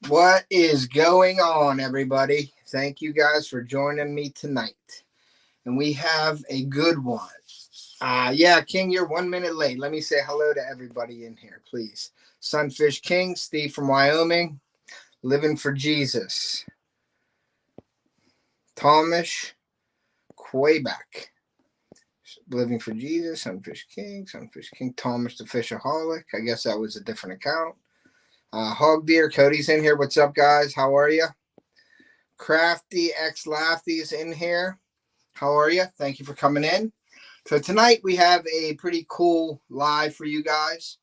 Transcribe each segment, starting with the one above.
What is going on, everybody? Thank you guys for joining me tonight. And we have a good one. Yeah, King, you're 1 minute late. Let me say hello to everybody in here, please. Sunfish King, Steve from Wyoming, Living for Jesus, Thomas Quebec, Living for Jesus, Sunfish King, Thomas the Fishaholic. I guess that was a different account. Hog Deer, Cody's in here. What's up, guys? How are you? Crafty X Lafty is in here. How are you? Thank you for coming in. So tonight we have a pretty cool live for you guys.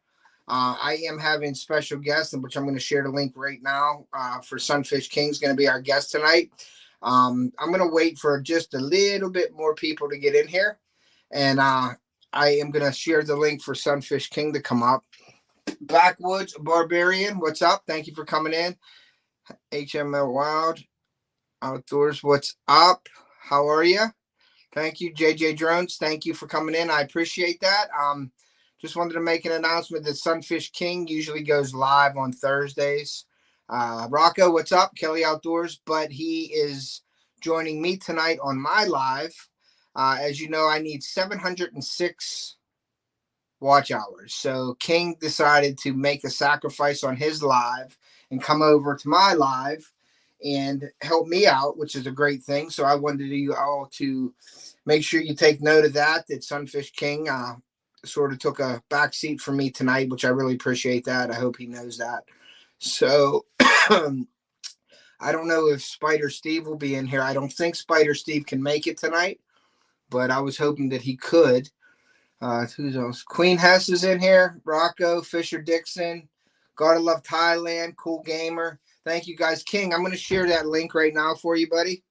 I am having special guests, which I'm going to share the link right now for Sunfish King's going to be our guest tonight. I'm going to wait for just a little bit more people to get in here. And I am going to share the link for Sunfish King to come up. Backwoods Barbarian, what's up? Thank you for coming in. HML Wild Outdoors, what's up? How are you? Thank you, JJ Drones. Thank you for coming in. I appreciate that. Just wanted to make an announcement that Sunfish King usually goes live on Thursdays. Rocco, what's up? Kelly Outdoors, but he is joining me tonight on my live. As you know, I need 706 watch hours. So King decided to make a sacrifice on his live and come over to my live and help me out, which is a great thing. So I wanted you all to make sure you take note of that Sunfish King sort of took a back seat for me tonight, which I really appreciate that. I hope he knows that. So I don't know if Spider Steve will be in here. I don't think Spider Steve can make it tonight, but I was hoping that he could. Who's else? Queen Hess is in here. Rocco, Fisher Dixon. Gotta love Thailand. Cool Gamer. Thank you guys. King, I'm going to share that link right now for you, buddy.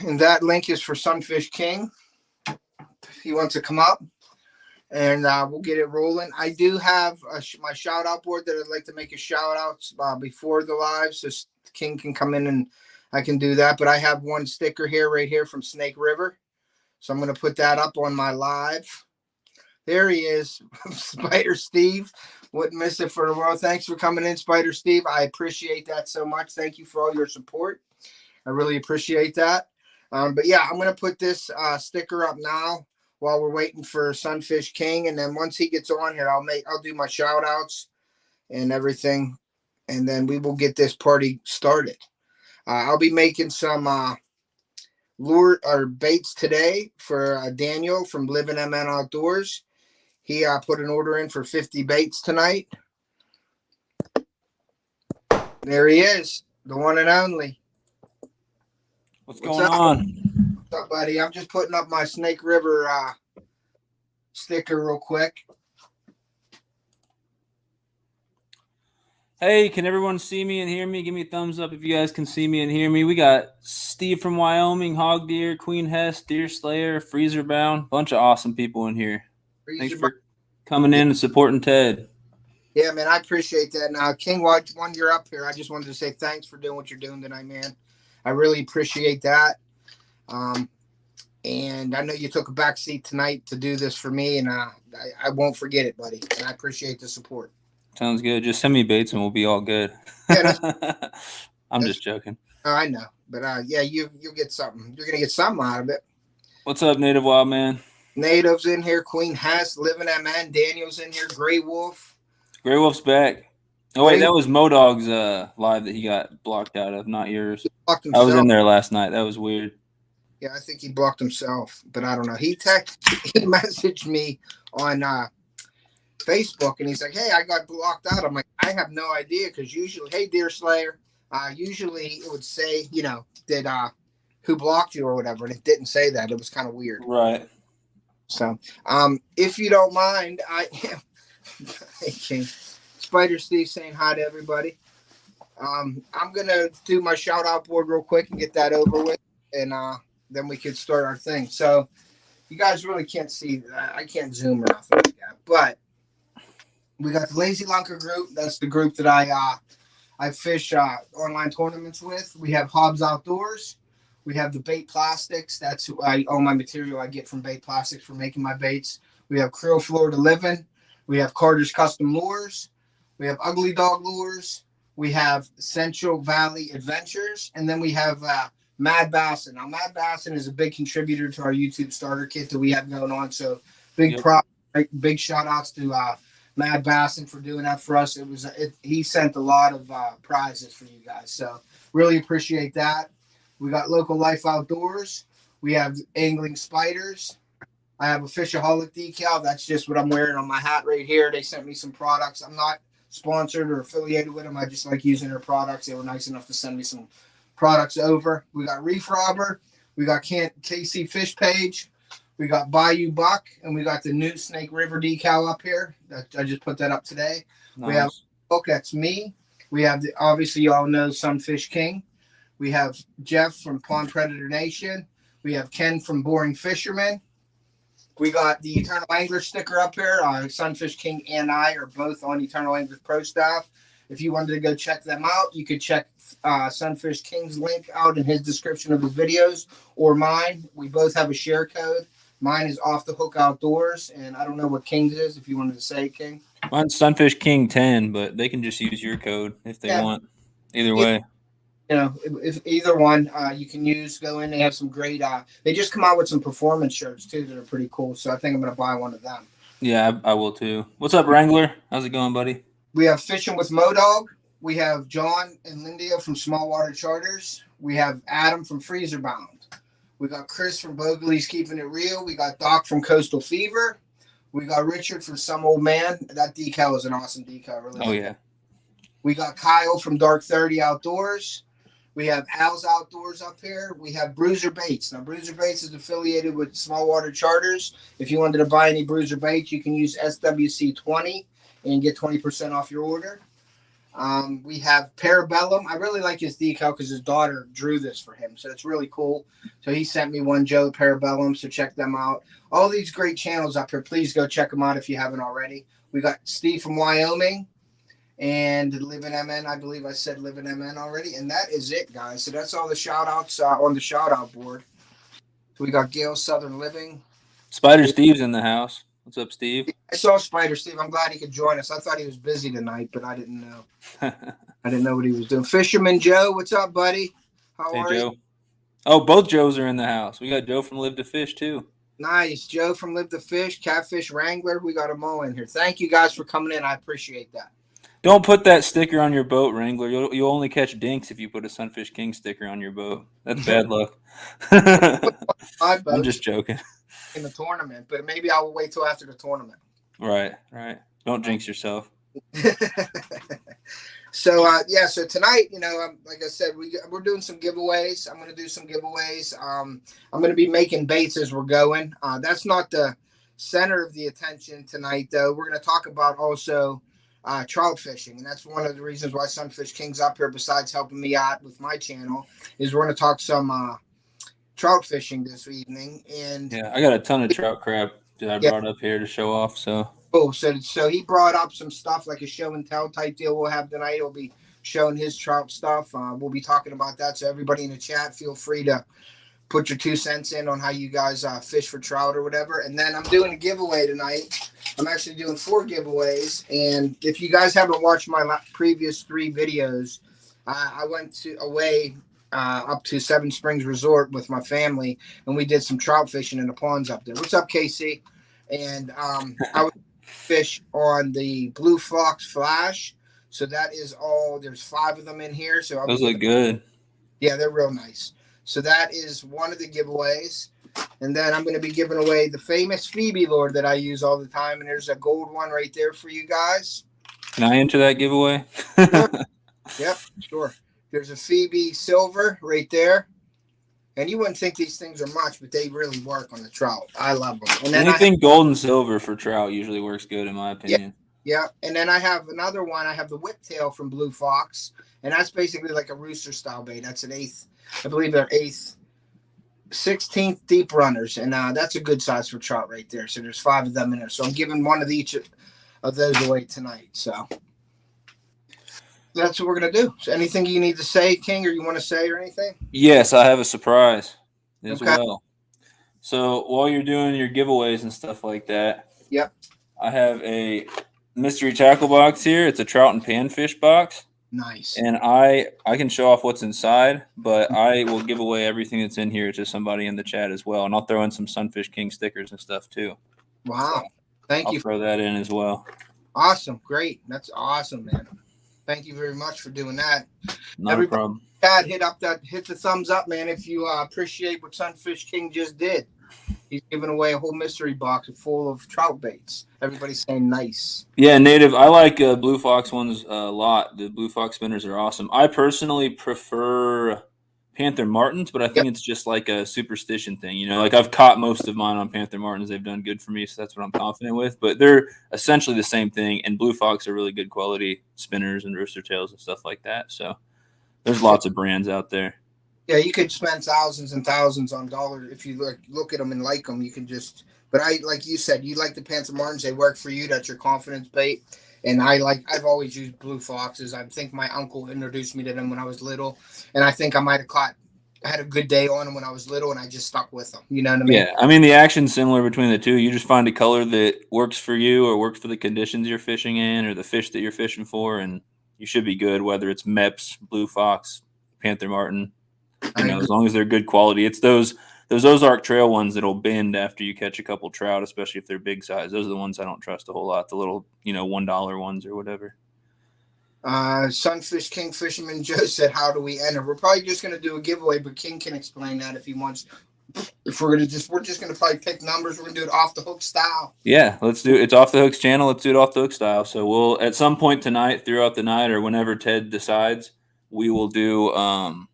And that link is for Sunfish King. He wants to come up. And we'll get it rolling. I do have my shout out board that I'd like to make a shout out before the live, so King can come in and I can do that. But I have one sticker here, right here from Snake River, so I'm going to put that up on my live. There he is, Spider Steve. Wouldn't miss it for the world. Thanks for coming in, Spider Steve. I appreciate that so much. Thank you for all your support. I really appreciate that. But yeah, I'm going to put this sticker up now while we're waiting for Sunfish King, and then once he gets on here, I'll do my shout outs and everything, and then we will get this party started. I'll be making some lure or baits today for Daniel from Livin MN Outdoors. He put an order in for 50 baits tonight. There he is, the one and only. What's going on? What's up, buddy? I'm just putting up my Snake River sticker real quick. Hey, can everyone see me and hear me? Give me a thumbs up if you guys can see me and hear me. We got Steve from Wyoming, Hog Deer, Queen Hess, Deer Slayer, Freezer Bound. Bunch of awesome people in here. Thanks for coming in and supporting Ted. Yeah, man, I appreciate that. Now, King, while you're up here, I just wanted to say thanks for doing what you're doing tonight, man. I really appreciate that. And I know you took a back seat tonight to do this for me, and I won't forget it, buddy. And I appreciate the support. Sounds good. Just send me baits and we'll be all good. Yeah, I'm just joking. I know, but yeah, you'll get something. You're gonna get something out of it. What's up, Native Wild Man? Native's in here. Queen Hess, Livin MN. Daniel's in here. Gray Wolf. Gray Wolf's back. Oh wait, that was Modog's live that he got blocked out of, not yours. I was in there last night. That was weird. Yeah, I think he blocked himself, but I don't know. He messaged me on Facebook, and he's like, "Hey, I got blocked out." I'm like, "I have no idea," because usually, "Hey, Deer Slayer," usually it would say, you know, did who blocked you or whatever, and it didn't say that. It was kind of weird, right? So, if you don't mind, I am. Hey, King. Spider Steve saying hi to everybody. I'm gonna do my shout out board real quick and get that over with, and then we can start our thing. So you guys really can't see. I can't zoom or nothing like that, but we got the Lazy Lunker group. That's the group that I I fish online tournaments with. We have Hobbs Outdoors. We have the bait plastics. That's all my material I get from bait plastics for making my baits. We have Krill Florida Livin. We have Carter's Custom Lures. We have Ugly Dog Lures. We have Central Valley Adventures. And then we have Mad Bassin. Now, Mad Bassin is a big contributor to our YouTube starter kit that we have going on. So big shout outs to Mad Bassin for doing that for us. He sent a lot of prizes for you guys. So really appreciate that. We got Local Life Outdoors. We have Angling Spiders. I have a Fishaholic decal. That's just what I'm wearing on my hat right here. They sent me some products. I'm not sponsored or affiliated with them. I just like using their products. They were nice enough to send me some products over. We got Reef Robber. We got KC Fish Page. We got Bayou Buck. And we got the new Snake River decal up here. I just put that up today. Nice. We have Book. That's me. We have, obviously, you all know Sunfish King. We have Jeff from Pond Predator Nation. We have Ken from Boring Fisherman. We got the Eternal Angler sticker up here. Sunfish King and I are both on Eternal Angler Pro staff. If you wanted to go check them out, you could check Sunfish King's link out in his description of his videos or mine. We both have a share code. Mine is Off the Hook Outdoors, and I don't know what King's is, if you wanted to say, King. Mine's Sunfish King 10, but they can just use your code if they want. Either way. If either one you can use, go in. They have some great. They just come out with some performance shirts too that are pretty cool. So I think I'm gonna buy one of them. Yeah, I will too. What's up, Wrangler? How's it going, buddy? We have Fishing with Modog. We have John and Lindia from Small Water Charters. We have Adam from Freezer Bound. We got Chris from Bogley's Keeping It Real. We got Doc from Coastal Fever. We got Richard from Some Old Man. That decal is an awesome decal. Really. Oh yeah. We got Kyle from Dark 30 Outdoors. We have Al's Outdoors up here. We have Bruiser Baits. Now, Bruiser Baits is affiliated with Small Water Charters. If you wanted to buy any Bruiser Baits, you can use SWC20 and get 20% off your order. We have Parabellum. I really like his decal because his daughter drew this for him, so it's really cool. So he sent me one, Joe Parabellum, so check them out. All these great channels up here. Please go check them out if you haven't already. We got Steve from Wyoming. And Livin MN, I believe I said Livin MN already. And that is it, guys. So that's all the shout-outs on the shout-out board. So we got Gail Southern Living. Spider Steve's in the house. What's up, Steve? I saw Spider Steve. I'm glad he could join us. I thought he was busy tonight, but I didn't know. I didn't know what he was doing. Fisherman Joe, what's up, buddy? How are you? Oh, both Joes are in the house. We got Joe from Live to Fish, too. Nice. Joe from Live to Fish, Catfish Wrangler. We got them all in here. Thank you, guys, for coming in. I appreciate that. Don't put that sticker on your boat, Wrangler. You'll only catch dinks if you put a Sunfish King sticker on your boat. That's bad luck. I'm just joking. In the tournament, but maybe I will wait till after the tournament. Right. Don't jinx yourself. So tonight, like I said, we're doing some giveaways. I'm going to do some giveaways. I'm going to be making baits as we're going. That's not the center of the attention tonight, though. We're going to talk about also trout fishing, and that's one of the reasons why Sunfish King's up here, besides helping me out with my channel, is we're going to talk some trout fishing this evening. And yeah, I got a ton of trout crap that I brought up here to show off. So he brought up some stuff like a show and tell type deal we'll have tonight. He'll be showing his trout stuff. We'll be talking about that, so everybody in the chat, feel free to put your 2 cents in on how you guys fish for trout or whatever. And then I'm doing a giveaway tonight. I'm actually doing 4 giveaways. And if you guys haven't watched my previous 3 videos, I went away up to Seven Springs Resort with my family, and we did some trout fishing in the ponds up there. What's up, KC? And I would fish on the Blue Fox Flash. So that is all. There's 5 of them in here. So those look good. Yeah, they're real nice. So that is one of the giveaways. And then I'm going to be giving away the famous Phoebe lure that I use all the time. And there's a gold one right there for you guys. Can I enter that giveaway? Yep, sure. There's a Phoebe silver right there. And you wouldn't think these things are much, but they really work on the trout. I love them. And then anything gold and silver for trout usually works good, in my opinion. Yeah. And then I have another one. I have the whiptail from Blue Fox. And that's basically like a rooster style bait. That's an 8th. I believe they're 16th deep runners. And that's a good size for trout right there. So there's 5 of them in there. So I'm giving one of each of those away tonight. So That's what we're gonna do. So anything you need to say, King, or you want to say, or anything? Yes, I have a surprise as Okay. well. So while you're doing your giveaways and stuff like that, Yep. I have a mystery tackle box here. It's a trout and panfish box. Nice. And I can show off what's inside, but I will give away everything that's in here to somebody in the chat as well. And I'll throw in some Sunfish King stickers and stuff too. Wow. So Thank I'll you. throw that in as well. Awesome. Great. That's awesome, man. Thank you very much for doing that. Not a problem. Chad, hit the thumbs up, man, if you appreciate what Sunfish King just did. He's giving away a whole mystery box full of trout baits. Everybody's saying nice. Yeah, native. I like Blue Fox ones a lot. The Blue Fox spinners are awesome. I personally prefer Panther Martins, but I think it's just like a superstition thing. You know, like I've caught most of mine on Panther Martins. They've done good for me, so that's what I'm confident with. But they're essentially the same thing, and Blue Fox are really good quality spinners and rooster tails and stuff like that. So there's lots of brands out there. Yeah, you could spend thousands and thousands on dollars if you look at them and like them. You can just, but like you said, you like the Panther Martins. They work for you. That's your confidence bait. And I've always used Blue Foxes. I think my uncle introduced me to them when I was little, and I think I might have had a good day on them when I was little, and I just stuck with them. You know what I mean? Yeah, I mean the action's similar between the two. You just find a color that works for you or works for the conditions you're fishing in or the fish that you're fishing for, and you should be good. Whether it's Meps, Blue Fox, Panther Martin, you know, as long as they're good quality. It's those Ozark Trail ones that'll bend after you catch a couple trout, especially if they're big size. Those are the ones I don't trust a whole lot. The little, $1 ones or whatever. Sunfish King Fisherman Joe said, "How do we enter?" We're probably just going to do a giveaway, but King can explain that if he wants. If we're just going to probably pick numbers. We're going to do it off the hook style. Yeah, let's do it. It's Off the Hooks channel. Let's do it off the hook style. So we'll at some point tonight, throughout the night, or whenever Ted decides, we will do.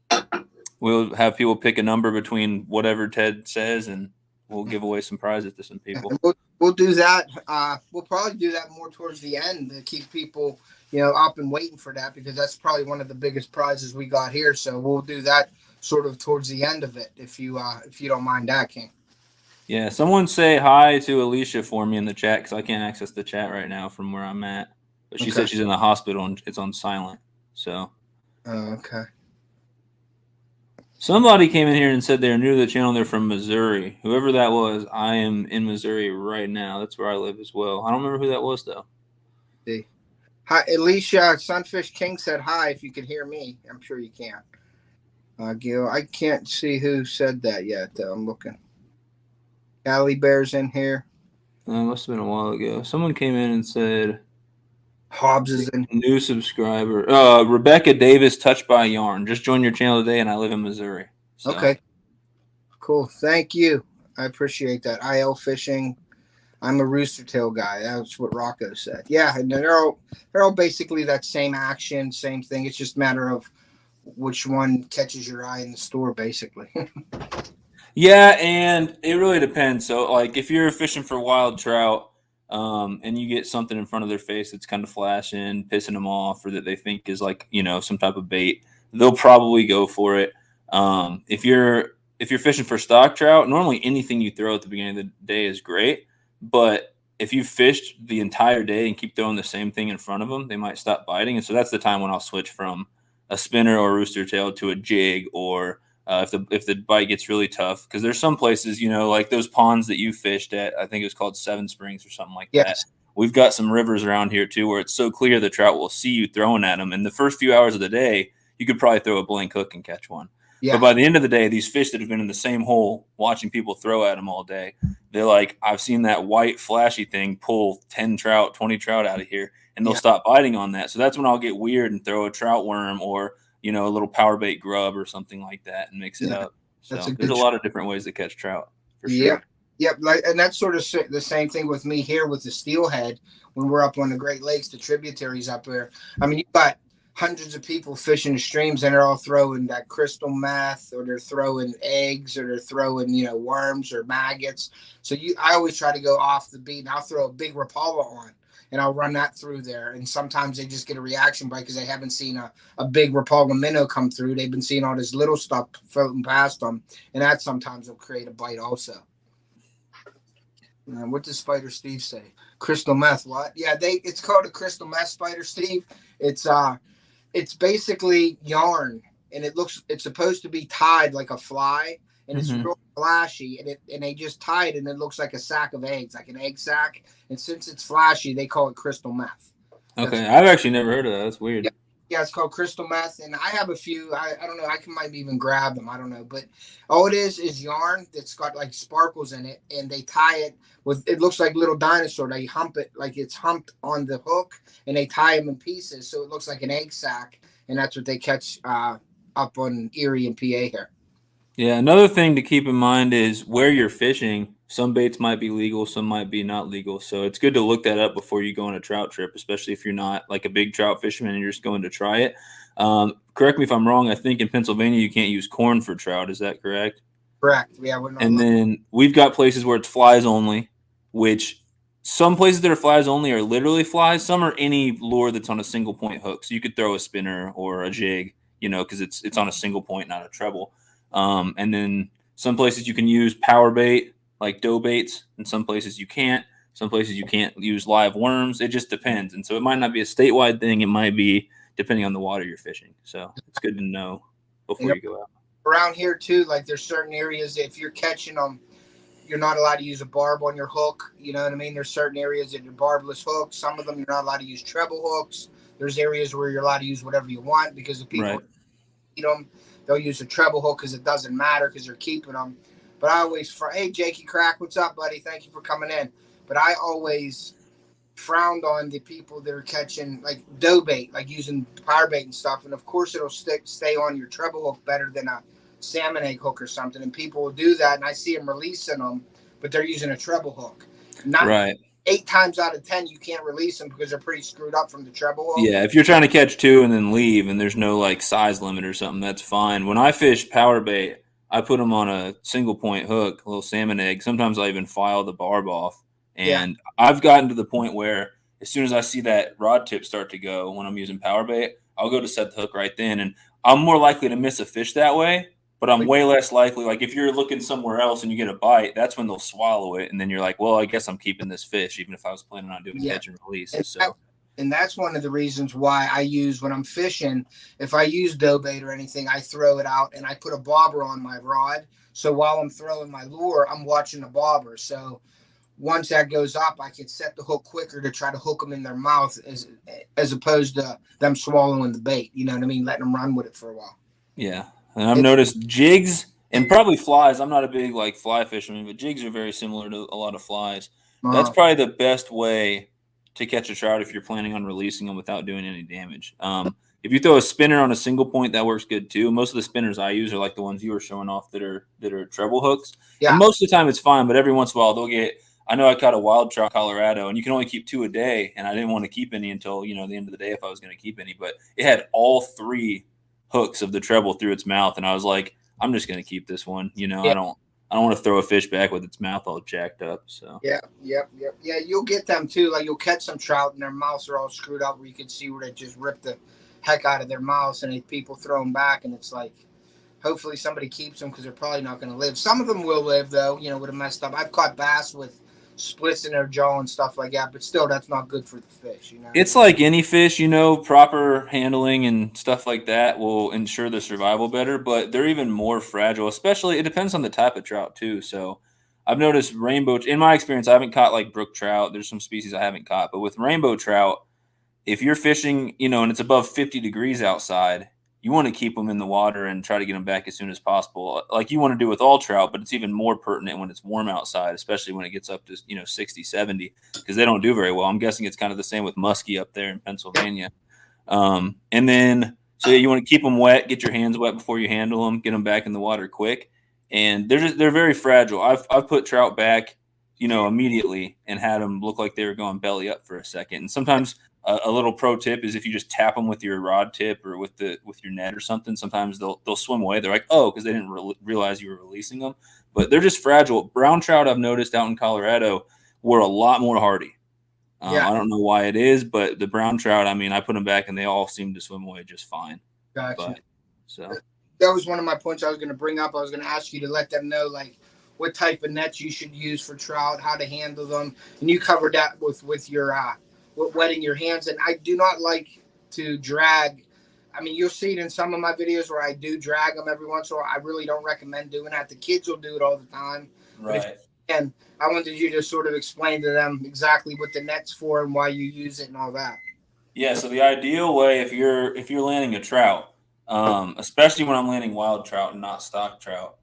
We'll have people pick a number between whatever Ted says, and we'll give away some prizes to some people. We'll do that. We'll probably do that more towards the end to keep people, up and waiting for that, because that's probably one of the biggest prizes we got here. So we'll do that sort of towards the end of it, if you don't mind that, King. Yeah, someone say hi to Alicia for me in the chat, because I can't access the chat right now from where I'm at. But she said she's in the hospital and it's on silent. So. Oh, okay. Somebody came in here and said they're new to the channel. They're from Missouri. Whoever that was, I am in Missouri right now. That's where I live as well. I don't remember who that was, though. See. Hi, Alicia. Sunfish King said hi if you can hear me. I'm sure you can. Gil, I can't see who said that yet, though. I'm looking. Cali Bear's in here. It must have been a while ago. Someone came in and said... Hobbs is in. New subscriber. Rebecca Davis, Touched by Yarn. Just joined your channel today, and I live in Missouri. So. Okay. Cool. Thank you. I appreciate that. IL Fishing. I'm a rooster tail guy. That's what Rocco said. Yeah, and they're all basically that same action, same thing. It's just a matter of which one catches your eye in the store, basically. Yeah, and it really depends. So, like, if you're fishing for wild trout, and you get something in front of their face that's kind of flashing, pissing them off, or that they think is like, some type of bait, they'll probably go for it. If you're fishing for stock trout, normally anything you throw at the beginning of the day is great. But if you fished the entire day and keep throwing the same thing in front of them, they might stop biting. And so that's the time when I'll switch from a spinner or rooster tail to a jig, or if the bite gets really tough. Because there's some places, like those ponds that you fished at, I think it was called Seven Springs or something like that. We've got some rivers around here too where it's so clear the trout will see you throwing at them. And the first few hours of the day, you could probably throw a blank hook and catch one. Yeah. But by the end of the day, these fish that have been in the same hole watching people throw at them all day, they're like, I've seen that white flashy thing pull 10 trout, 20 trout out of here, and they'll stop biting on that. So that's when I'll get weird and throw a trout worm or, a little power bait grub or something like that and mix it up. So there's a lot of different ways to catch trout, for sure. Yep. And that's sort of the same thing with me here with the steelhead when we're up on the Great Lakes, the tributaries up there. I mean, you've got hundreds of people fishing the streams, and they're all throwing that crystal meth, or they're throwing eggs, or they're throwing, worms or maggots. So I always try to go off the beat, and I'll throw a big Rapala on, and I'll run that through there. And sometimes they just get a reaction bite because they haven't seen a big Rapala minnow come through. They've been seeing all this little stuff floating past them, and that sometimes will create a bite also. What does Spider Steve say? Crystal meth, what? Yeah, it's called a crystal meth, Spider Steve. It's it's basically yarn, and it's supposed to be tied like a fly, and it's real flashy, and they just tie it, and it looks like a sack of eggs, like an egg sack. And since it's flashy, they call it crystal meth. Okay, I've actually never heard of that. That's weird. Yeah, yeah, it's called crystal meth, and I have a few. I don't know. I can might even grab them. I don't know, but all it is yarn that's got like sparkles in it, and they tie it with. It looks like little dinosaur. They hump it like it's humped on the hook, and they tie them in pieces, so it looks like an egg sack, and that's what they catch up on Erie and PA here. Yeah, another thing to keep in mind is where you're fishing. Some baits might be legal, some might be not legal. So it's good to look that up before you go on a trout trip, especially if you're not like a big trout fisherman and you're just going to try it. Correct me if I'm wrong. I think in Pennsylvania you can't use corn for trout. Is that correct? Correct. Yeah, we're not. And then we've got places where it's flies only, which some places that are flies only are literally flies. Some are any lure that's on a single point hook. So you could throw a spinner or a jig, because it's on a single point, not a treble. And then some places you can use power bait, like dough baits, and some places you can't. Some places you can't use live worms. It just depends. And so it might not be a statewide thing. It might be depending on the water you're fishing. So it's good to know before you go out. Around here too, like there's certain areas if you're catching them, you're not allowed to use a barb on your hook. You know what I mean? There's certain areas that you're barbless hooks. Some of them you're not allowed to use treble hooks. There's areas where you're allowed to use whatever you want because if people eat them, they'll use a treble hook because it doesn't matter because they're keeping them. But I always, hey, Jakey Crack, what's up, buddy? Thank you for coming in. But I always frowned on the people that are catching like dough bait, like using power bait and stuff. And of course, it'll stay on your treble hook better than a salmon egg hook or something. And people will do that. And I see them releasing them, but they're using a treble hook. Not 8 times out of 10, you can't release them because they're pretty screwed up from the treble hook. Yeah, if you're trying to catch 2 and then leave and there's no like size limit or something, that's fine. When I fish power bait, I put them on a single point hook, a little salmon egg. Sometimes I even file the barb off. And I've gotten to the point where as soon as I see that rod tip start to go when I'm using power bait, I'll go to set the hook right then. And I'm more likely to miss a fish that way, but I'm way less likely. Like if you're looking somewhere else and you get a bite, that's when they'll swallow it. And then you're like, well, I guess I'm keeping this fish, even if I was planning on doing catch and release. And that's one of the reasons why I use when I'm fishing, if I use dough bait or anything, I throw it out and I put a bobber on my rod. So while I'm throwing my lure, I'm watching the bobber. So once that goes up, I can set the hook quicker to try to hook them in their mouth as opposed to them swallowing the bait. You know what I mean? Letting them run with it for a while. Yeah. And I've noticed jigs and probably flies. I'm not a big like fly fisherman, but jigs are very similar to a lot of flies. That's probably the best way to catch a trout if you're planning on releasing them without doing any damage. If you throw a spinner on a single point, that works good too. Most of the spinners I use are like the ones you were showing off that are treble hooks. Yeah. And most of the time it's fine, but every once in a while they'll get. I know I caught a wild trout in Colorado, and you can only keep 2 a day, and I didn't want to keep any until the end of the day if I was going to keep any. But it had all 3 hooks of the treble through its mouth, and I was like, I'm just going to keep this one. I don't want to throw a fish back with its mouth all jacked up. So yeah, you'll get them too. Like you'll catch some trout, and their mouths are all screwed up, where you can see where they just rip the heck out of their mouths, and people throw them back, and it's like, hopefully somebody keeps them because they're probably not going to live. Some of them will live though. Would have messed up. I've caught bass with splits in their jaw and stuff like that, but still that's not good for the fish. It's like any fish, proper handling and stuff like that will ensure the survival better, but they're even more fragile, especially it depends on the type of trout too. So I've noticed in my experience, I haven't caught like brook trout. There's some species I haven't caught, but with rainbow trout, if you're fishing, and it's above 50 degrees outside, you want to keep them in the water and try to get them back as soon as possible. Like you want to do with all trout, but it's even more pertinent when it's warm outside, especially when it gets up to, 60, 70, because they don't do very well. I'm guessing it's kind of the same with muskie up there in Pennsylvania. And then, so you want to keep them wet, get your hands wet before you handle them, get them back in the water quick. And they're very fragile. I've put trout back, immediately and had them look like they were going belly up for a second. And sometimes a little pro tip is if you just tap them with your rod tip or with your net or something, sometimes they'll swim away. They're like, oh, because they didn't realize you were releasing them. But they're just fragile. Brown trout, I've noticed out in Colorado, were a lot more hardy. I don't know why it is, but the brown trout, I put them back and they all seem to swim away just fine. Gotcha. That was one of my points I was going to bring up. I was going to ask you to let them know, like, what type of nets you should use for trout, how to handle them. And you covered that with your wetting your hands. And I do not like to drag I mean, you'll see it in some of my videos where I do drag them every once in a while. I really don't recommend doing that. The kids will do it all the time. Right. And I wanted you to sort of explain to them exactly what the net's for and why you use it and all that. Yeah. So the ideal way, if you're landing a trout, especially when I'm landing wild trout and not stock trout,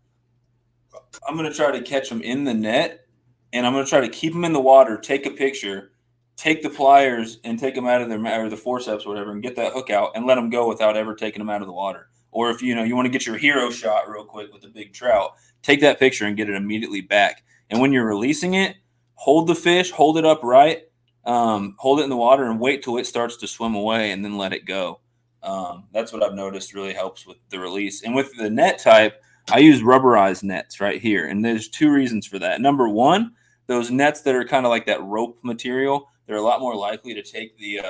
I'm going to try to catch them in the net, and I'm going to try to keep them in the water, take a picture, take the pliers and take them out of their, or the forceps or whatever, and get that hook out and let them go without ever taking them out of the water. Or if you want to get your hero shot real quick with a big trout, take that picture and get it immediately back. And when you're releasing it, hold the fish, hold it upright, hold it in the water, and wait till it starts to swim away, and then let it go. That's what I've noticed really helps with the release. And with the net type, I use rubberized nets right here, and there's two reasons for that. Number one, those nets that are kind of like that rope material, they're a lot more likely to take the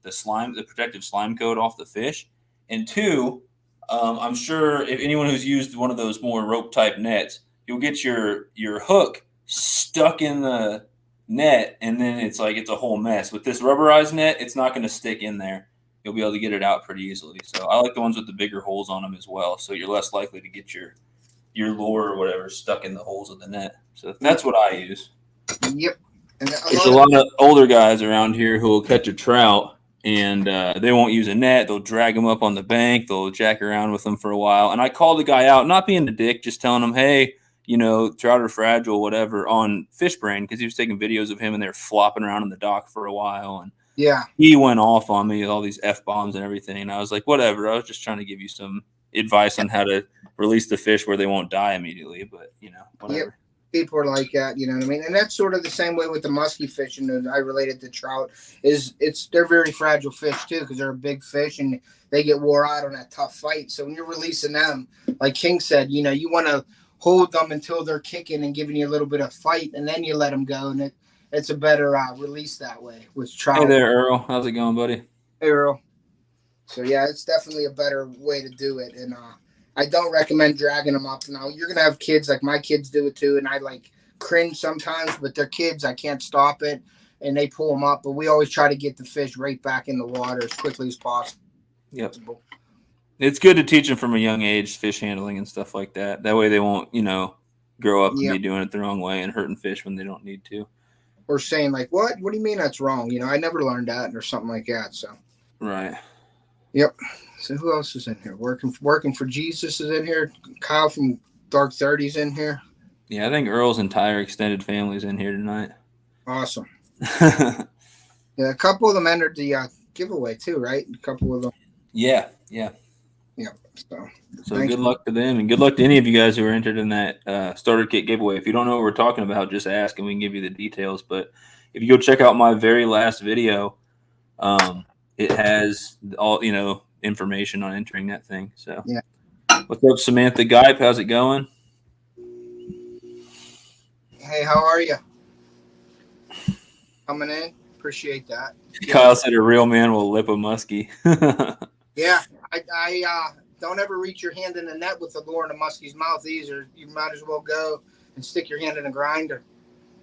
protective slime coat off the fish. And two, I'm sure if anyone who's used one of those more rope type nets, you'll get your hook stuck in the net, and then it's a whole mess. With this rubberized net, it's not going to stick in there. You'll be able to get it out pretty easily. So I like the ones with the bigger holes on them as well, so you're less likely to get your lure or whatever stuck in the holes of the net. So that's what I use. Yep. And There's a lot of older guys around here who will catch a trout, and they won't use a net. They'll drag them up on the bank. They'll jack around with them for a while. And I call the guy out, not being a dick, just telling him, hey, trout are fragile, whatever, on Fish Brain, because he was taking videos of him and they're flopping around in the dock for a while. And yeah, he went off on me with all these F-bombs and everything. And I was like, whatever. I was just trying to give you some advice on how to release the fish where they won't die immediately. But, whatever. Yep. People are like that, you know what I mean? And that's sort of the same way with the musky fish, and I related to trout, they're very fragile fish too, because they're a big fish and they get wore out on that tough fight. So when you're releasing them, like King said, you want to hold them until they're kicking and giving you a little bit of fight, and then you let them go, and it's a better release that way with trout. Hey there, Earl. How's it going, buddy? Hey, Earl. So yeah, it's definitely a better way to do it, and I don't recommend dragging them up. Now, you're going to have kids, like my kids do it too, and I cringe sometimes, but they're kids. I can't stop it, and they pull them up. But we always try to get the fish right back in the water as quickly as possible. Yep. It's good to teach them from a young age, fish handling and stuff like that. That way they won't, grow up and be doing it the wrong way and hurting fish when they don't need to. Or saying what? What do you mean that's wrong? I never learned that or something like that. So. Right. Yep. So who else is in here? Working for Jesus is in here. Kyle from Dark 30's in here. Yeah, I think Earl's entire extended family is in here tonight. Awesome. Yeah, a couple of them entered the giveaway too, right? A couple of them. Yeah. So good luck to them, and good luck to any of you guys who are entered in that starter kit giveaway. If you don't know what we're talking about, just ask and we can give you the details. But if you go check out my very last video, it has all information on entering that thing. So yeah. What's up, Samantha Gipe? How's it going? Hey, how are you? Coming in. Appreciate that. Kyle said a real man will lip a muskie. Yeah, I don't ever reach your hand in the net with the lure in a muskie's mouth either. You might as well go and stick your hand in a grinder.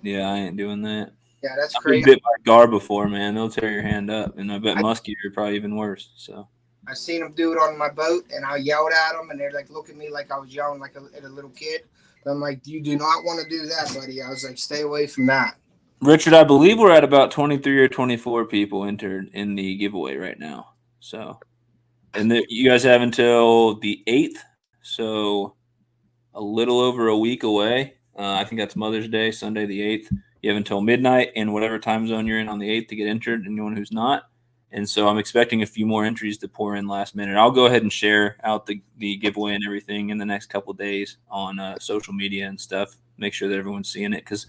Yeah, I ain't doing that. Yeah, that's I've crazy. been bit by gar before, man. They'll tear your hand up, and I bet muskie are probably even worse. So I seen them do it on my boat, and I yelled at them, and they're look at me like I was yelling at a little kid. But I'm like, you do not want to do that, buddy. I was like, stay away from that. Richard, I believe we're at about 23 or 24 people entered in the giveaway right now. So, and you guys have until the 8th, so a little over a week away. I think that's Mother's Day, Sunday the 8th. You have until midnight in whatever time zone you're in on the 8th to get entered, anyone who's not. And so I'm expecting a few more entries to pour in last minute. I'll go ahead and share out the giveaway and everything in the next couple of days on social media and stuff. Make sure that everyone's seeing it because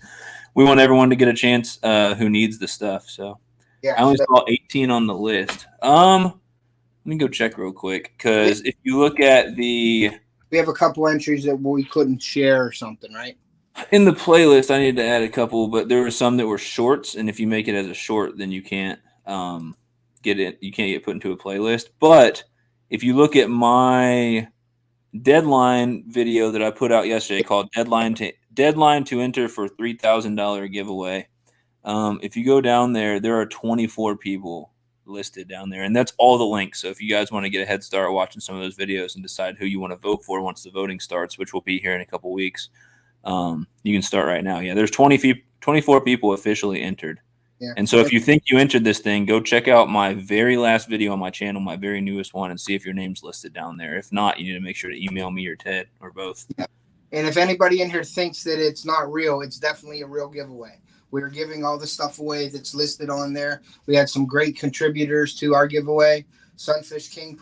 we want everyone to get a chance who needs the stuff. So yeah, I only saw 18 on the list. Let me go check real quick because if you look at we have a couple entries that we couldn't share or something, right? In the playlist, I need to add a couple, but there were some that were shorts, and if you make it as a short, then you can't get it. You can't get put into a playlist. But if you look at my deadline video that I put out yesterday called Deadline to Enter for $3,000 giveaway, if you go down there, there are 24 people listed down there. And that's all the links. So if you guys want to get a head start watching some of those videos and decide who you want to vote for once the voting starts, which will be here in a couple weeks, you can start right now. Yeah, there's 24 people officially entered. Yeah. And so if you think you entered this thing, go check out my very last video on my channel, my very newest one, and see if your name's listed down there. If not, you need to make sure to email me or Ted or both. Yeah. And if anybody in here thinks that it's not real, it's definitely a real giveaway. We're giving all the stuff away that's listed on there. We had some great contributors to our giveaway. Sunfish King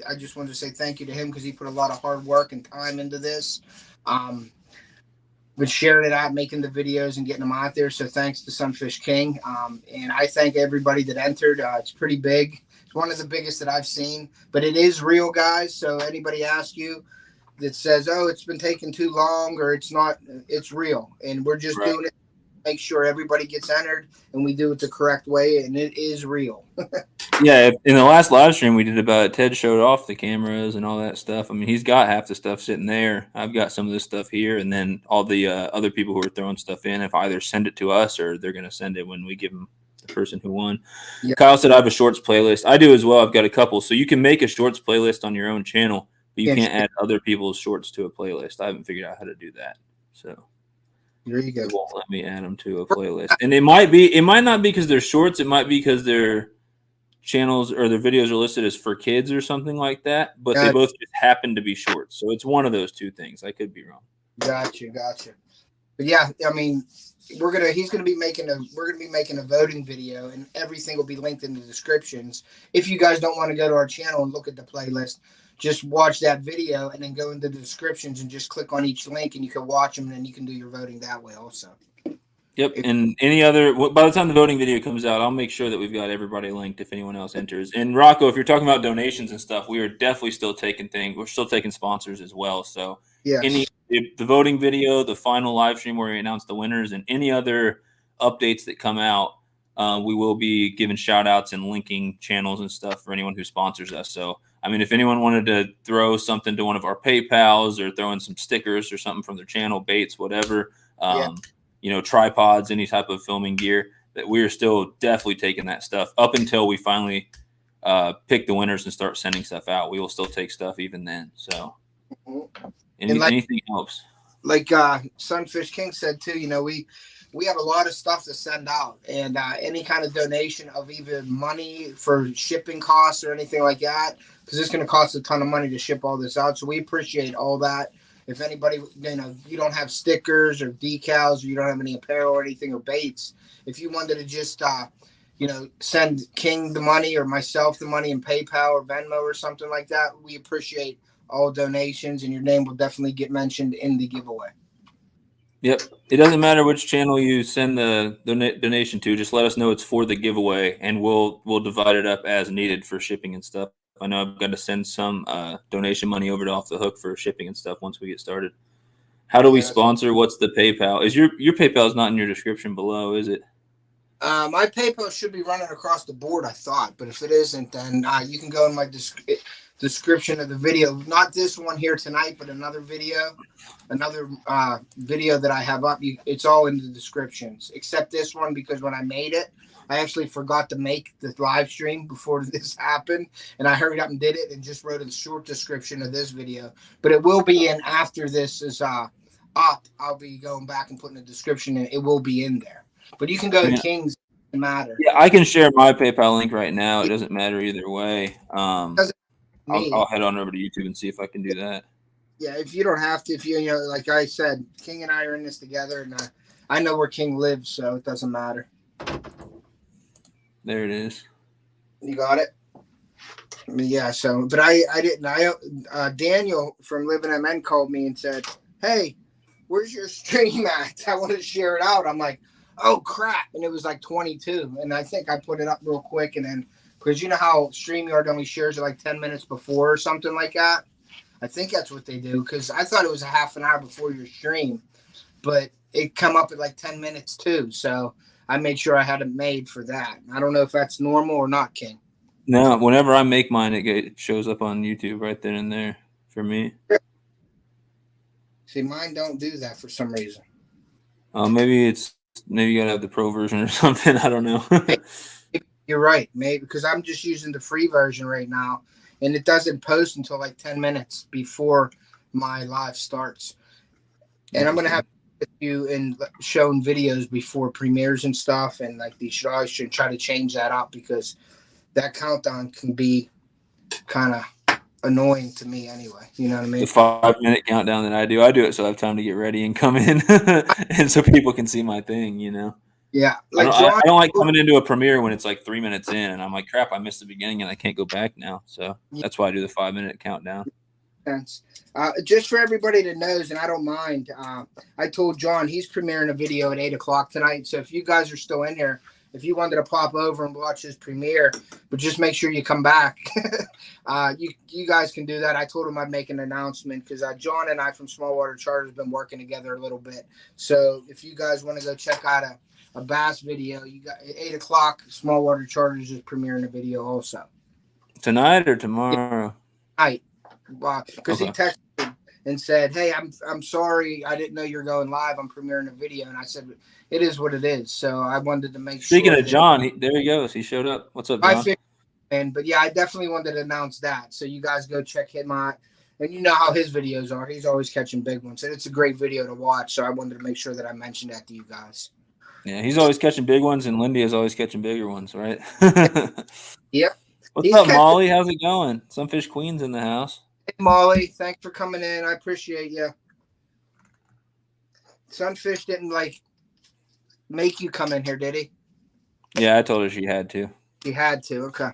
I just wanted to say thank you to him because he put a lot of hard work and time into this. But sharing it out, making the videos and getting them out there. So thanks to Sunfish King. And I thank everybody that entered. It's pretty big. It's one of the biggest that I've seen, but it is real, guys. So anybody asks you that says, oh, it's been taking too long or it's not, it's real. And we're just doing it. Make sure everybody gets entered and we do it the correct way, and it is real. Yeah, in the last live stream we did about it, Ted showed off the cameras and all that stuff. I mean, he's got half the stuff sitting there. I've got some of this stuff here, and then all the other people who are throwing stuff in, if either send it to us or they're going to send it when we give them the person who won. Yep. Kyle said I have a shorts playlist. I do as well. I've got a couple. So you can make a shorts playlist on your own channel, but you can't add other people's shorts to a playlist. I haven't figured out how to do that. So there you go. It won't let me add them to a playlist. And it might not be because they're shorts. It might be because their channels or their videos are listed as for kids or something like that. But they both just happen to be shorts. So it's one of those two things. I could be wrong. Gotcha. But yeah, I mean, we're gonna be making a voting video, and everything will be linked in the descriptions. If you guys don't want to go to our channel and look at the playlist, just watch that video and then go into the descriptions and just click on each link and you can watch them and then you can do your voting that way also. Yep. And any other, by the time the voting video comes out, I'll make sure that we've got everybody linked if anyone else enters. And Rocco, if you're talking about donations and stuff, we are definitely still taking things. We're still taking sponsors as well. So the voting video, the final live stream where we announce the winners, and any other updates that come out, we will be giving shout outs and linking channels and stuff for anyone who sponsors us. So, I mean, if anyone wanted to throw something to one of our PayPals or throw in some stickers or something from their channel, baits, whatever, tripods, any type of filming gear, that we are still definitely taking that stuff up until we finally pick the winners and start sending stuff out. We will still take stuff even then. So anything helps. Like Sunfish King said too, we have a lot of stuff to send out, and any kind of donation of even money for shipping costs or anything like that, because it's going to cost a ton of money to ship all this out. So we appreciate all that. If anybody, you don't have stickers or decals, or you don't have any apparel or anything or baits, if you wanted to just, send King the money or myself the money in PayPal or Venmo or something like that, we appreciate all donations, and your name will definitely get mentioned in the giveaway. Yep. It doesn't matter which channel you send the donation to. Just let us know it's for the giveaway, and we'll divide it up as needed for shipping and stuff. I know I've got to send some donation money over to Off the Hook for shipping and stuff once we get started. How do we sponsor? What's the PayPal? Is your PayPal is not in your description below, is it? My PayPal should be running across the board, I thought. But if it isn't, then you can go in my description of the video. Not this one here tonight, but another video that I have up. It's all in the descriptions, except this one, because when I made it, I actually forgot to make the live stream before this happened, and I hurried up and did it and just wrote a short description of this video. But it will be in after this is up. I'll be going back and putting a description in. It will be in there. But you can go to King's. Doesn't matter. Yeah, I can share my PayPal link right now. It doesn't matter either way. I'll head on over to YouTube and see if I can do that. Yeah, if you don't have to, if like I said, King and I are in this together, and I know where King lives, so it doesn't matter. There it is. You got it? Yeah, so, but I didn't. Daniel from Livin MN called me and said, hey, where's your stream at? I want to share it out. I'm like, oh, crap. And it was like 22. And I think I put it up real quick. And then, because you know how StreamYard only shares it like 10 minutes before or something like that? I think that's what they do, because I thought it was a half an hour before your stream. But it come up at like 10 minutes too. So I made sure I had it made for that. I don't know if that's normal or not, King. No, whenever I make mine, it shows up on YouTube right then and there for me. See, mine don't do that for some reason. Maybe you gotta have the pro version or something. I don't know. If You're right, maybe because I'm just using the free version right now, and it doesn't post until like 10 minutes before my live starts. And I'm gonna have you in showing videos before premieres and stuff, and like these I should try to change that up because that countdown can be kind of annoying to me anyway. You know what I mean? The 5-minute countdown that I do it so I have time to get ready and come in, and so people can see my thing. Yeah, I like John, don't like coming into a premiere when it's like 3 minutes in, and I'm like, crap, I missed the beginning, and I can't go back now. So that's why I do the 5-minute countdown. Just for everybody that knows, and I don't mind, I told John he's premiering a video at 8:00 tonight. So if you guys are still in here, if you wanted to pop over and watch his premiere, but just make sure you come back. You guys can do that. I told him I'd make an announcement because John and I from Small Water Charters have been working together a little bit. So if you guys want to go check out a bass video, you got at 8:00. Small Water Charters is premiering a video also. Tonight or tomorrow? Tonight. Because he texted and said, "Hey, I'm sorry, I didn't know you're going live. I'm premiering a video," and I said, "It is what it is." So I wanted to make sure. Speaking of John, there he goes. He showed up. What's up, John? But yeah, I definitely wanted to announce that. So you guys go check him out, and you know how his videos are. He's always catching big ones, and it's a great video to watch. So I wanted to make sure that I mentioned that to you guys. Yeah, he's always catching big ones, and Lindy is always catching bigger ones, right? Yep. What's up, Molly? How's it going? Sunfish Queen's in the house. Hey, Molly, thanks for coming in. I appreciate you. Sunfish didn't make you come in here, did he? Yeah, I told her she had to. She had to. Okay,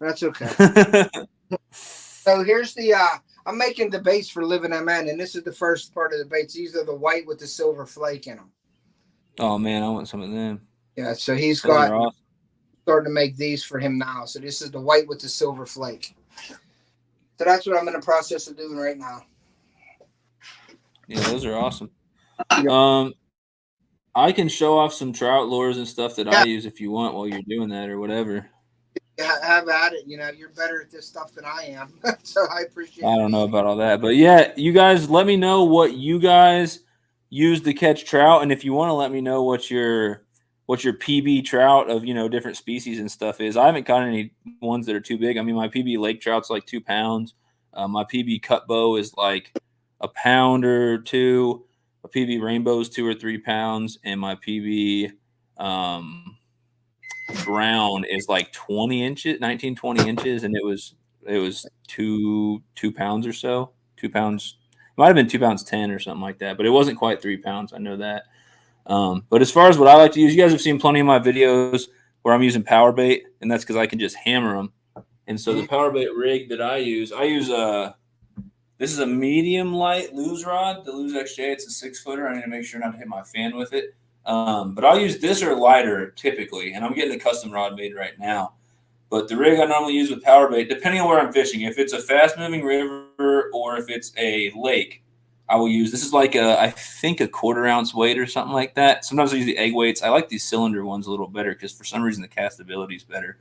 that's okay. So here's the. I'm making the baits for Livin MN, and this is the first part of the baits. These are the white with the silver flake in them. Oh man, I want some of them. Yeah, so he's starting to make these for him now. So this is the white with the silver flake. So that's what I'm in the process of doing right now. Yeah, those are awesome. I can show off some trout lures and stuff that I use if you want while you're doing that or whatever. Yeah, have at it. You're better at this stuff than I am. So I appreciate it. I don't know about all that. But yeah, you guys let me know what you guys use to catch trout. And if you want to let me know what your PB trout of, different species and stuff is. I haven't caught any ones that are too big. I mean, my PB lake trout's like 2 pounds. My PB cut bow is like a pound or two. My PB rainbow is 2 or 3 pounds. And my PB brown is like 20 inches, 19, 20 inches. And it was 2 pounds or so. 2 pounds. It might have been 2 pounds 10 or something like that. But it wasn't quite 3 pounds. I know that. But as far as what I like to use, you guys have seen plenty of my videos where I'm using power bait, and that's because I can just hammer them. And so the power bait rig that I use this is a medium light Lose rod, the Lose XJ. It's a 6-footer. I need to make sure not to hit my fan with it. But I'll use this or lighter typically, and I'm getting a custom rod made right now. But the rig I normally use with power bait, depending on where I'm fishing, if it's a fast moving river or if it's a lake, I will use, this is like I think a 1/4 ounce weight or something like that. Sometimes I use the egg weights. I like these cylinder ones a little better because for some reason the castability is better.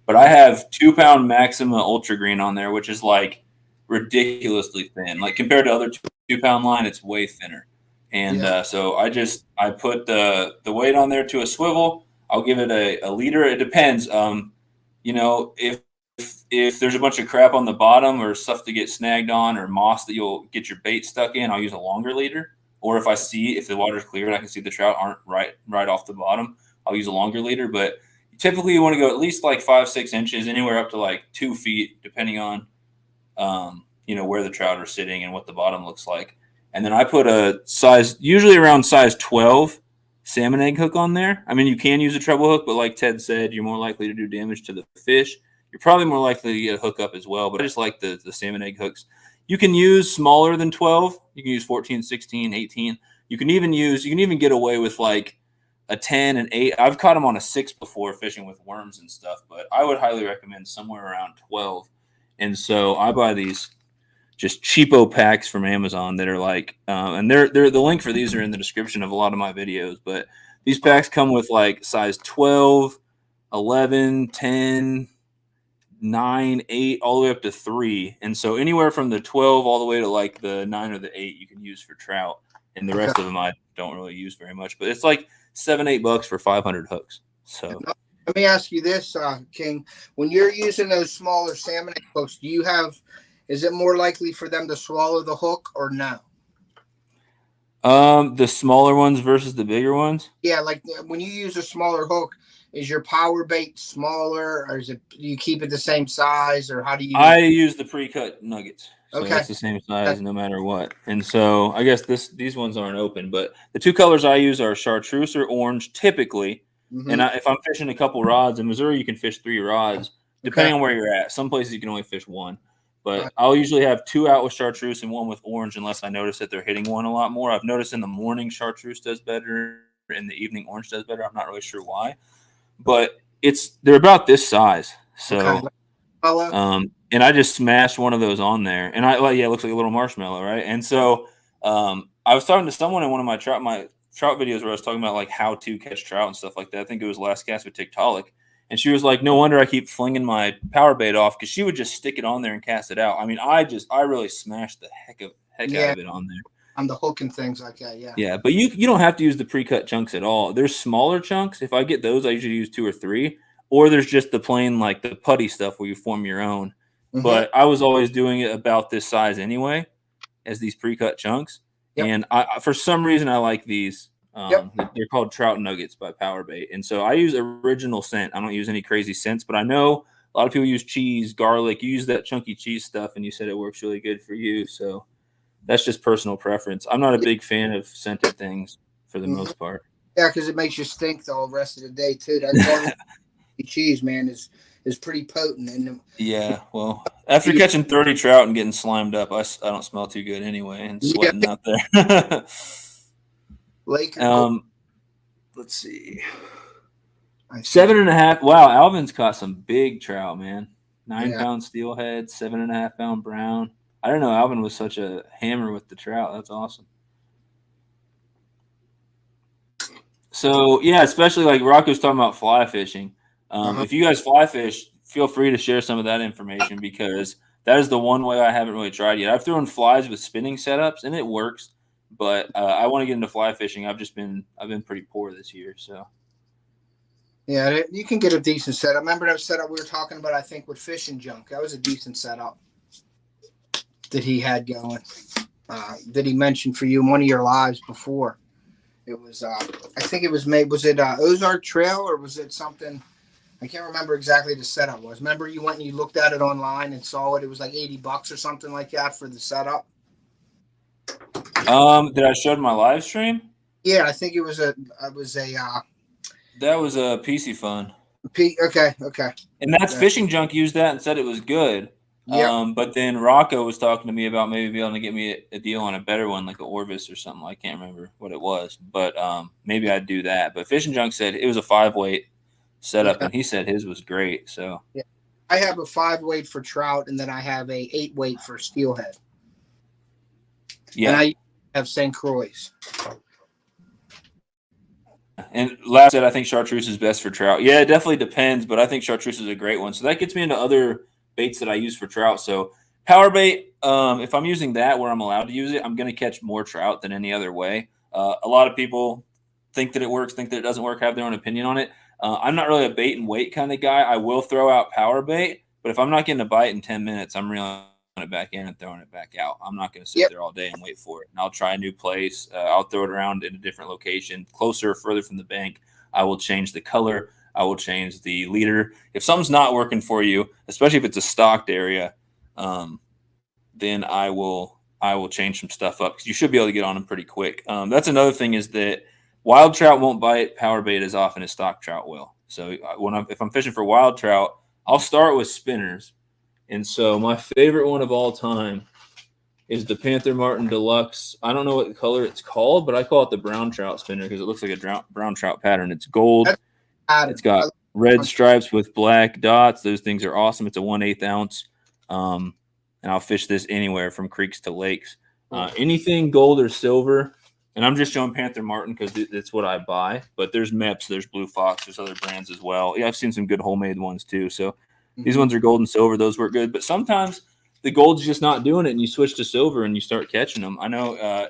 But I have 2 pound Maxima Ultra Green on there, which is like ridiculously thin. Like compared to other 2 pound line, it's way thinner. And so I put the weight on there to a swivel. I'll give it a liter. It depends. If there's a bunch of crap on the bottom or stuff to get snagged on or moss that you'll get your bait stuck in, I'll use a longer leader. Or if the water's clear and I can see the trout aren't right off the bottom, I'll use a longer leader. But typically you want to go at least like 5-6 inches, anywhere up to like 2 feet, depending on where the trout are sitting and what the bottom looks like. And then I put a size, usually around size 12 salmon egg hook on there. I mean, you can use a treble hook, but like Ted said, you're more likely to do damage to the fish. You're probably more likely to get a hook up as well, but I just like the salmon egg hooks. You can use smaller than 12. You can use 14, 16, 18. You can even get away with like a 10 and 8. I've caught them on a 6 before fishing with worms and stuff, but I would highly recommend somewhere around 12. And so I buy these just cheapo packs from Amazon that are like, and they're the link for these are in the description of a lot of my videos, but these packs come with like size 12, 11, 10, 9, 8, all the way up to 3. And so anywhere from the 12 all the way to like the 9 or the 8 you can use for trout. And the rest of them I don't really use very much. But it's like $7-8 for 500 hooks. So Let me ask you this, King. When you're using those smaller salmon hooks, is it more likely for them to swallow the hook or no? The smaller ones versus the bigger ones? Yeah, like when you use a smaller hook, is your power bait smaller, or do you keep it the same size, or how do you? I use the pre-cut nuggets. So Okay. that's the same size no matter what. And so I guess these ones aren't open, but the two colors I use are chartreuse or orange typically. Mm-hmm. And if I'm fishing a couple rods, in Missouri you can fish 3 rods depending on where you're at. Some places you can only fish 1. But I'll usually have 2 out with chartreuse and 1 with orange unless I notice that they're hitting one a lot more. I've noticed in the morning chartreuse does better, in the evening orange does better. I'm not really sure why. But they're about this size. So and I just smashed one of those on there, and it looks like a little marshmallow, right? And so I was talking to someone in one of my trout videos where I was talking about like how to catch trout and stuff like that. I think it was Last Cast with Tiktaalik, and she was like, "No wonder I keep flinging my power bait off," because she would just stick it on there and cast it out. I mean, I really smashed the heck out of it on there. On the hook and things like that, yeah. Yeah, but you don't have to use the pre-cut chunks at all. There's smaller chunks. If I get those, I usually use 2 or 3. Or there's just the plain, like the putty stuff where you form your own. Mm-hmm. But I was always doing it about this size anyway, as these pre-cut chunks. Yep. And for some reason, I like these. They're called Trout Nuggets by Power Bait. And so I use original scent. I don't use any crazy scents, but I know a lot of people use cheese, garlic. You use that chunky cheese stuff, and you said it works really good for you. So that's just personal preference. I'm not a big fan of scented things for the most part. Yeah, because it makes you stink the whole rest of the day, too. That's cheese, man, is pretty potent. And yeah, well, after catching 30 trout and getting slimed up, I don't smell too good anyway, and sweating out there. Let's see. 7.5. Wow, Alvin's caught some big trout, man. 9-pound steelhead, 7.5-pound brown. I didn't know Alvin was such a hammer with the trout. That's awesome. So yeah, especially like Rocco's talking about fly fishing. If you guys fly fish, feel free to share some of that information, because that is the one way I haven't really tried yet. I've thrown flies with spinning setups and it works, but I want to get into fly fishing. I've been pretty poor this year, so. Yeah, you can get a decent setup. Remember that setup we were talking about, I think, with Fishing Junk? That was a decent setup that he had going, that he mentioned for you in one of your lives before. It was, I think it was Ozark Trail, or was it something? I can't remember exactly the setup was. Remember you went and you looked at it online and saw it. It was like $80 or something like that for the setup. Did I show my live stream? Yeah, I think it was a. That was a PC Fun. Okay. And that's Fishing Junk used that and said it was good. Yeah. But then Rocco was talking to me about maybe being able to get me a deal on a better one, like an Orvis or something. I can't remember what it was, but maybe I'd do that. But Fishing Junk said it was a 5-weight setup, and he said his was great. So yeah, I have a 5-weight for trout, and then I have a 8-weight for steelhead. Yeah, and I have St. Croix. And last said, I think chartreuse is best for trout. Yeah, it definitely depends, but I think chartreuse is a great one. So that gets me into other baits that I use for trout. So power bait, if I'm using that where I'm allowed to use it, I'm going to catch more trout than any other way. A lot of people think that it works, think that it doesn't work, have their own opinion on it. I'm not really a bait and wait kind of guy. I will throw out power bait, but if I'm not getting a bite in 10 minutes, I'm reeling it back in and throwing it back out. I'm not going to sit there all day and wait for it. And I'll try a new place. I'll throw it around in a different location, closer or further from the bank. I will change the color. I will change the leader. If something's not working for you, especially if it's a stocked area, then I will change some stuff up, because you should be able to get on them pretty quick. That's another thing, is that wild trout won't bite power bait as often as stock trout will. So if I'm fishing for wild trout, I'll start with spinners. And so my favorite one of all time is the Panther Martin Deluxe. I don't know what color it's called, but I call it the brown trout spinner because it looks like a brown trout pattern. It's gold. It's got red stripes with black dots. Those things are awesome. It's a 1/8 ounce. And I'll fish this anywhere from creeks to lakes. Anything gold or silver. And I'm just showing Panther Martin because it's what I buy. But there's Meps, there's Blue Fox, there's other brands as well. Yeah, I've seen some good homemade ones too. So these ones are gold and silver. Those work good. But sometimes the gold's just not doing it, and you switch to silver and you start catching them. I know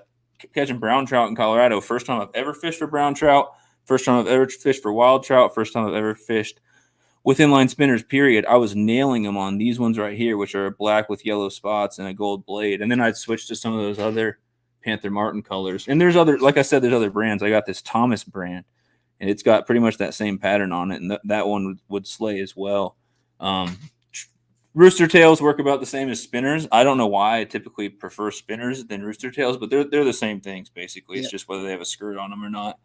catching brown trout in Colorado, first time I've ever fished for brown trout, First time I've ever fished for wild trout. First time I've ever fished with inline spinners, period. I was nailing them on these ones right here, which are black with yellow spots and a gold blade. And then I'd switch to some of those other Panther Martin colors. And there's other, like I said, there's other brands. I got this Thomas brand, and it's got pretty much that same pattern on it. And that one would slay as well. Rooster tails work about the same as spinners. I don't know why I typically prefer spinners than rooster tails, but they're the same things basically. Yeah. It's just whether they have a skirt on them or not.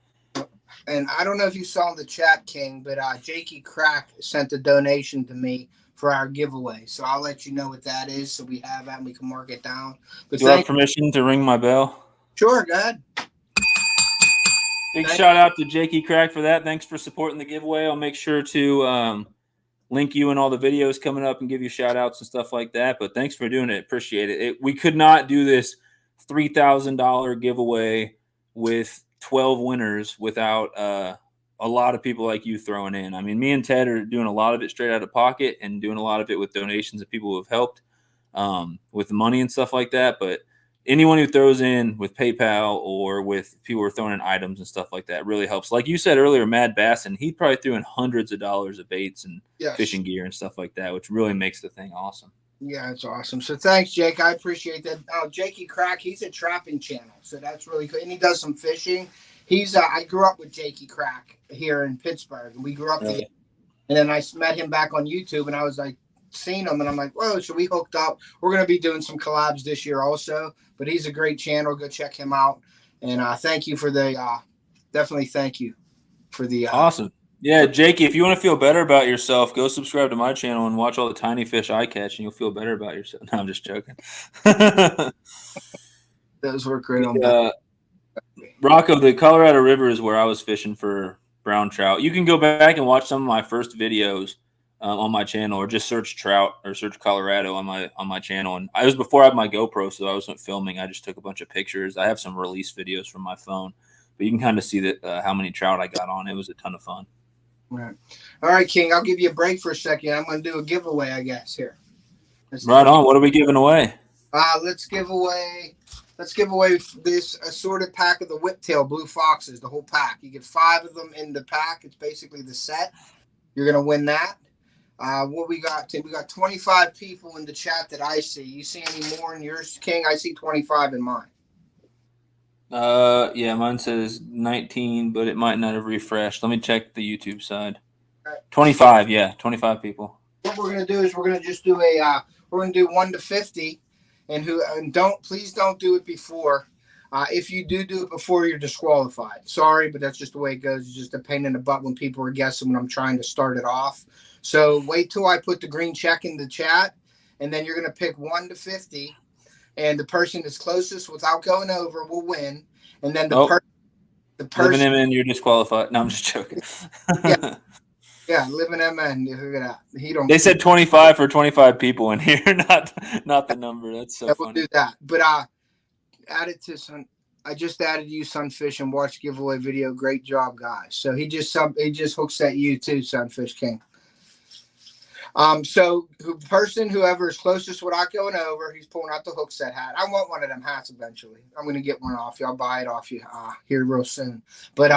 And I don't know if you saw in the chat, King, but Jakey Crack sent a donation to me for our giveaway. So I'll let you know what that is, so we have that and we can mark it down. But do you have permission to ring my bell? Sure, go ahead. Big shout out to Jakey Crack for that. Thanks for supporting the giveaway. I'll make sure to link you in all the videos coming up and give you shout outs and stuff like that. But thanks for doing it. Appreciate it. We could not do this $3,000 giveaway with 12 winners without a lot of people like you throwing in. I mean, me and Ted are doing a lot of it straight out of pocket and doing a lot of it with donations of people who have helped with the money and stuff like that. But anyone who throws in with PayPal or with people who are throwing in items and stuff like that really helps. Like you said earlier, Mad Bassin, he probably threw in hundreds of dollars of baits and fishing gear and stuff like that, which really makes the thing awesome. Yeah, it's awesome. So thanks, Jake. I appreciate that. Jakey Crack, he's a trapping channel, so that's really good. And he does some fishing. He's I grew up with Jakey Crack here in Pittsburgh, and we grew up together. And then I met him back on YouTube, and I was like, seeing him, and I'm like, whoa, so we hooked up. We're going to be doing some collabs this year also, but he's a great channel. Go check him out. And thank you for the definitely thank you for the awesome. Yeah, Jakey, if you want to feel better about yourself, go subscribe to my channel and watch all the tiny fish I catch, and you'll feel better about yourself. No, I'm just joking. Those work great on that. Rocco, the Colorado River is where I was fishing for brown trout. You can go back and watch some of my first videos on my channel, or just search trout or search Colorado on my channel. And I was before I had my GoPro, so I wasn't filming. I just took a bunch of pictures. I have some release videos from my phone, but you can kind of see that how many trout I got on. It was a ton of fun. Right. All right, King. I'll give you a break for a second. I'm going to do a giveaway, I guess. Here. Right on. What are we giving away? Let's give away this assorted pack of the whiptail blue foxes, the whole pack. You get 5 of them in the pack. It's basically the set. You're going to win that. What we got, Tim? We got 25 people in the chat that I see. You see any more in yours, King? I see 25 in mine. Yeah, mine says 19, but it might not have refreshed. Let me check the YouTube side. Right. 25, yeah, 25 people. What we're gonna do is we're gonna just do we're gonna do 1 to 50, and please don't do it before. If you do it before, you're disqualified. Sorry, but that's just the way it goes. It's just a pain in the butt when people are guessing when I'm trying to start it off. So wait till I put the green check in the chat, and then you're gonna pick 1 to 50. And the person that's closest without going over will win. And then the person Livin MN, you're disqualified. No, I'm just joking. yeah, Livin MN. Look at that. They said 25 for 25 people in here, not the number. That's so funny. We'll do that. But add it to some. I just added you, Sunfish, and watch giveaway video. Great job, guys. So he just hooks at you too, Sunfish King. So whoever is closest without going over, he's pulling out the hook set hat. I want one of them hats eventually. I'm going to get one off you. I'll buy it off you here real soon. But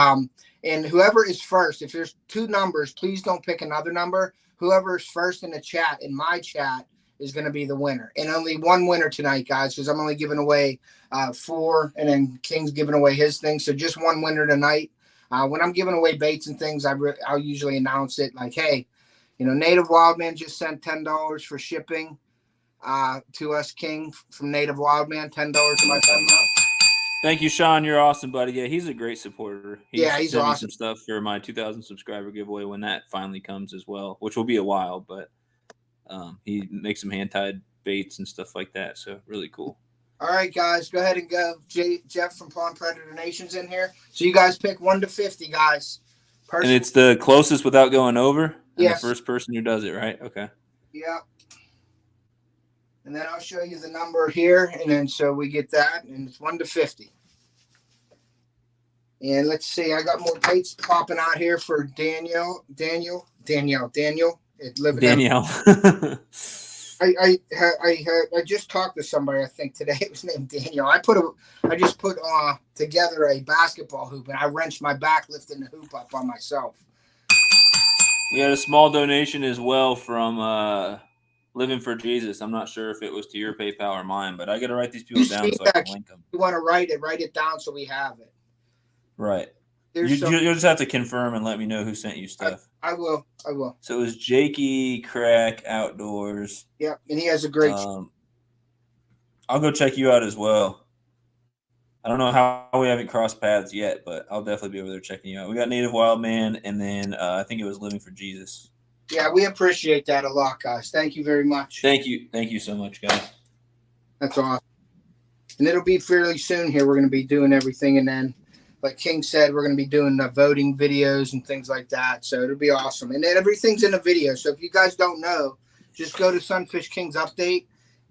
and whoever is first, if there's 2 numbers, please don't pick another number. Whoever is first in the chat, in my chat, is going to be the winner. And only 1 winner tonight, guys, because I'm only giving away 4, and then King's giving away his thing. So just 1 winner tonight. When I'm giving away baits and things, I'll usually announce it like, hey, Native Wildman just sent $10 for shipping to us, King, from Native Wildman. $10 to my phone. Thank you, Sean. You're awesome, buddy. Yeah, he's a great supporter. He's awesome. Me some stuff for my 2,000 subscriber giveaway when that finally comes as well, which will be a while, but he makes some hand-tied baits and stuff like that, so really cool. All right, guys, go ahead and go. Jeff from Pond Predator Nation's in here. So you guys pick 1 to 50, guys. And it's the closest without going over? Yes. The first person who does it, right? Okay. Yeah. And then I'll show you the number here, and then so we get that, and it's 1 to 50. And let's see, I got more baits popping out here for Danielle. At Livin Danielle. I just talked to somebody, I think today. It was named Daniel. I just put together a basketball hoop, and I wrenched my back lifting the hoop up on myself. We had a small donation as well from Living for Jesus. I'm not sure if it was to your PayPal or mine, but I got to write these people down so I can link them. You want to write it down so we have it. Right. You'll just have to confirm and let me know who sent you stuff. I will. So it was Jakey Crack Outdoors. Yep, and he has a great. I'll go check you out as well. I don't know how we haven't crossed paths yet, but I'll definitely be over there checking you out. We got Native Wild Man, and then I think it was Living for Jesus. Yeah, we appreciate that a lot, guys. Thank you very much. Thank you so much, guys. That's awesome. And it'll be fairly soon here. We're going to be doing everything, and then, like King said, we're going to be doing the voting videos and things like that. So it'll be awesome. And then everything's in a video. So if you guys don't know, just go to Sunfish King's update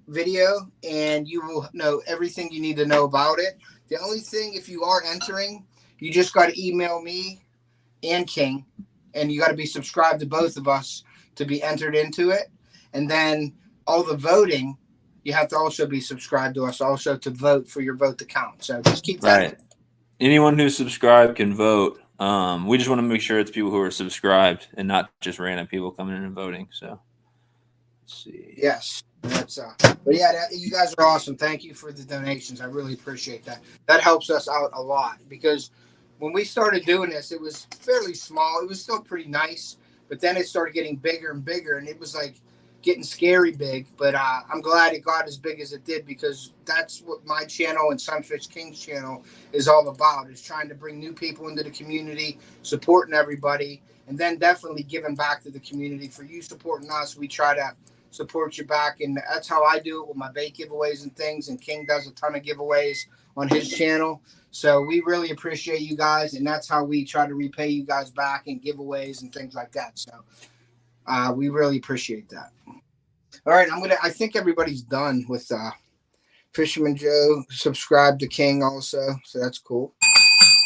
video, and you will know everything you need to know about it. The only thing, if you are entering, you just got to email me and King, and you got to be subscribed to both of us to be entered into it. And then all the voting, you have to also be subscribed to us also to vote for your vote to count. So just keep that. Right. Anyone who's subscribed can vote. We just want to make sure it's people who are subscribed and not just random people coming in and voting. So let's see. Yes. That's but yeah, you guys are awesome. Thank you for the donations. I really appreciate that. That helps us out a lot, because when we started doing this, it was fairly small. It was still pretty nice, but then it started getting bigger and bigger, and it was like getting scary big. But I'm glad it got as big as it did, because that's what my channel and Sunfish King's channel is all about, is trying to bring new people into the community, supporting everybody, and then definitely giving back to the community. For you supporting us, we try to support you back, and that's how I do it with my bait giveaways and things, and King does a ton of giveaways on his channel. So we really appreciate you guys, and that's how we try to repay you guys back in giveaways and things like that. So we really appreciate that. All right, I think everybody's done with Fisherman Joe. Subscribe to King also, so that's cool.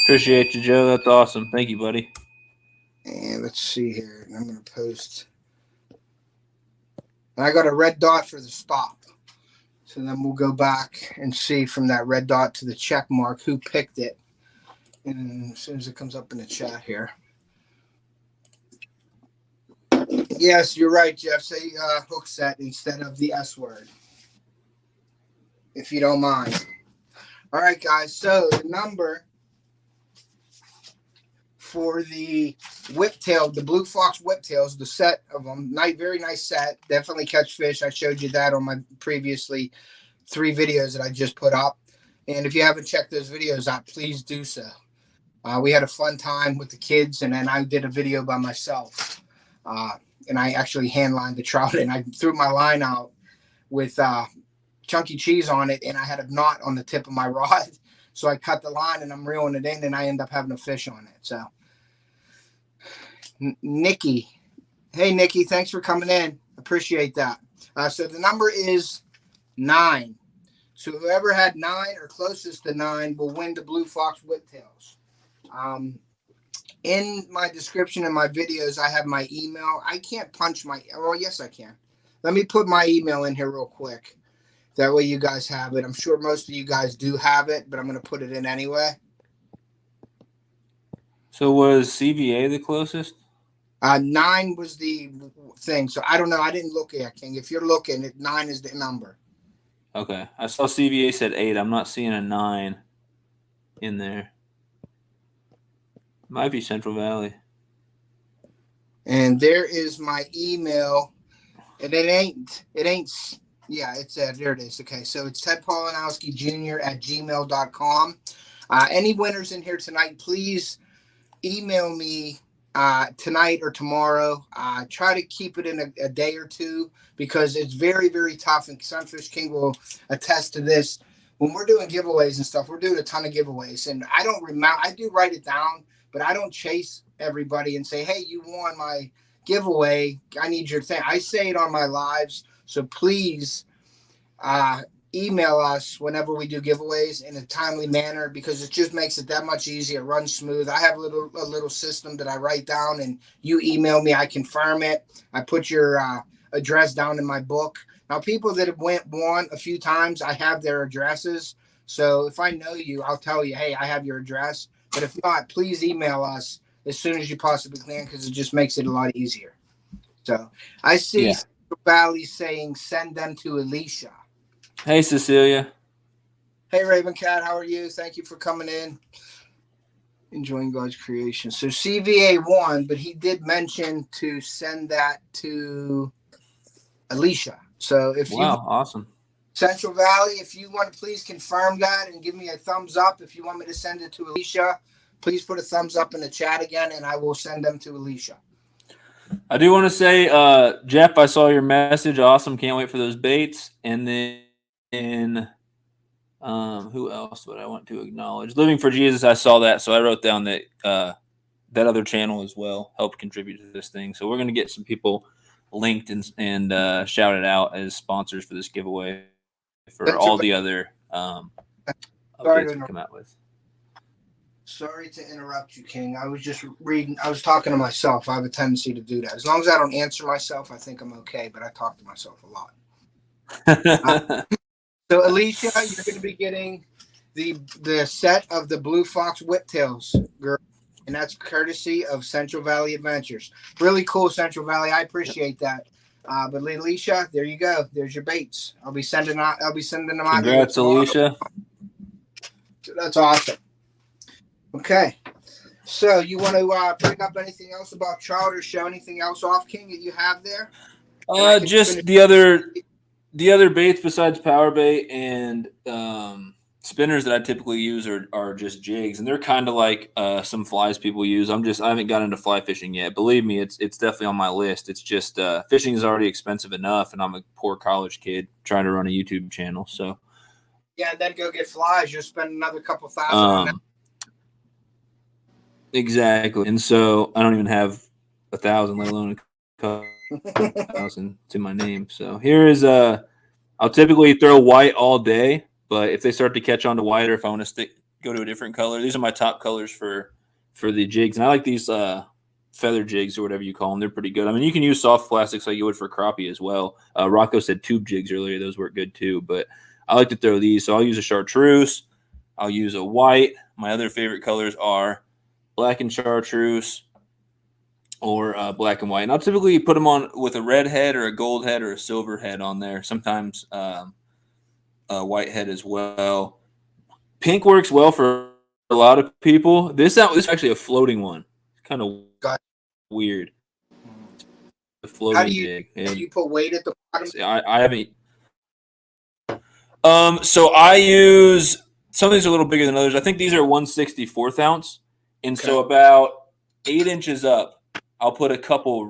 Appreciate you, Joe. That's awesome. Thank you, buddy. And let's see here. I'm going to post. And I got a red dot for the stop. So then we'll go back and see from that red dot to the check mark who picked it. And as soon as it comes up in the chat here. Yes, you're right, Jeff. Say hook set instead of the S word, if you don't mind. All right, guys. So the number for the whiptail, the Blue Fox whiptails, the set of them, very nice set. Definitely catch fish. I showed you that on my previously 3 videos that I just put up. And if you haven't checked those videos out, please do so. We had a fun time with the kids, and then I did a video by myself. And I actually hand lined the trout, and I threw my line out with chunky cheese on it, and I had a knot on the tip of my rod. So I cut the line, and I'm reeling it in, and I end up having a fish on it. So Nikki. Hey, Nikki, thanks for coming in. Appreciate that. So the number is 9. So whoever had 9 or closest to 9 will win the Blue Fox whiptails. In my description of my videos, I have my email. I can't punch my, well, yes, I can. Let me put my email in here real quick. That way you guys have it. I'm sure most of you guys do have it, but I'm going to put it in anyway. So was CVA the closest? 9 was the thing. So I don't know. I didn't look at King. If you're looking, 9 is the number. Okay. I saw CVA said 8. I'm not seeing a 9 in there. Might be Central Valley. And there is my email. And it ain't, yeah, it's there it is. Okay. So it's tedpolanowskijr@gmail.com. Any winners in here tonight, please email me tonight or tomorrow. Try to keep it in a day or two, because it's very, very tough, and Sunfish King will attest to this. When we're doing giveaways and stuff, we're doing a ton of giveaways, and I don't remember. I do write it down, but I don't chase everybody and say, hey, you won my giveaway, I need your thing. I say it on my lives, so please email us whenever we do giveaways in a timely manner, because it just makes it that much easier. It runs smooth. I have a little system that I write down, and you email me, I confirm it. I put your address down in my book. Now, people that have went a few times, I have their addresses. So if I know you, I'll tell you, hey, I have your address. But if not, please email us as soon as you possibly can, because it just makes it a lot easier. So I see Valley saying send them to Alicia. Hey, Cecilia. Hey, Raven Cat, how are you? Thank you for coming in. Enjoying God's creation. So CVA won, but he did mention to send that to Alicia. So if awesome. Central Valley, if you want to please confirm that and give me a thumbs up. If you want me to send it to Alicia, please put a thumbs up in the chat again, and I will send them to Alicia. I do want to say, Jeff, I saw your message. Awesome. Can't wait for those baits. And then who else would I want to acknowledge? Living for Jesus, I saw that. So I wrote down that that other channel as well helped contribute to this thing. So we're going to get some people linked and shouted out as sponsors for this giveaway for all the other updates we come out with. Sorry to interrupt you, King. I was just reading. I was talking to myself. I have a tendency to do that. As long as I don't answer myself, I think I'm okay. But I talk to myself a lot. So, Alicia, you're going to be getting the set of the Blue Fox Whiptails, girl, and that's courtesy of Central Valley Adventures. Really cool, Central Valley. I appreciate that. But Alicia, there you go. There's your baits. I'll be sending them out. Congrats, Alicia. So that's awesome. Okay. So you want to bring up anything else about trout or show anything else off, King, that you have there? Just the other baits besides power bait and spinners that I typically use are just jigs, and they're kind of like some flies people use. I haven't gotten into fly fishing yet. Believe me, it's definitely on my list. It's just fishing is already expensive enough, and I'm a poor college kid trying to run a YouTube channel. So yeah, then go get flies. You'll spend another couple thousand on that. Exactly, and so I don't even have 1,000, let alone a 1,000 to my name. So here is I'll typically throw white all day, but if they start to catch on to white, or if I want to go to a different color, these are my top colors for the jigs, and I like these feather jigs or whatever you call them. They're pretty good. I mean, you can use soft plastics like you would for crappie as well. Rocco said tube jigs earlier; those work good too. But I like to throw these, so I'll use a chartreuse. I'll use a white. My other favorite colors are black and chartreuse, or black and white. And I'll typically put them on with a red head or a gold head or a silver head on there. Sometimes a white head as well. Pink works well for a lot of people. This is actually a floating one. It's kind of weird. The floating jig. Do you put weight at the bottom? I haven't. So I use some of these are a little bigger than others. I think these are 1/64 ounce. And so about 8 inches up, I'll put a couple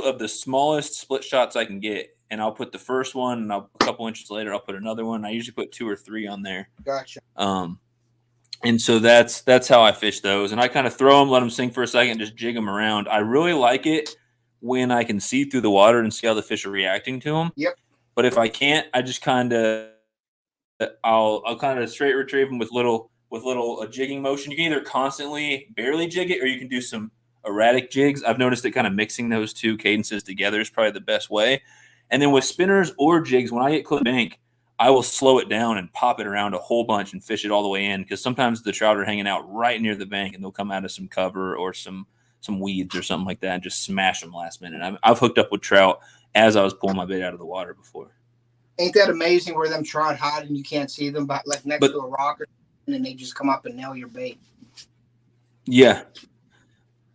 of the smallest split shots I can get. And I'll put the first one, and a couple inches later, I'll put another one. I usually put 2 or 3 on there. Gotcha. And so that's how I fish those. And I kind of throw them, let them sink for a second, just jig them around. I really like it when I can see through the water and see how the fish are reacting to them. Yep. But if I can't, I just I'll kind of straight retrieve them with little jigging motion. You can either constantly barely jig it, or you can do some erratic jigs. I've noticed that kind of mixing those two cadences together is probably the best way. And then with spinners or jigs, when I get close to the bank, I will slow it down and pop it around a whole bunch and fish it all the way in, because sometimes the trout are hanging out right near the bank and they'll come out of some cover or some weeds or something like that and just smash them last minute. I've hooked up with trout as I was pulling my bait out of the water before. Ain't that amazing where them trout hide and you can't see them, but like next to a rock, and then they just come up and nail your bait? Yeah.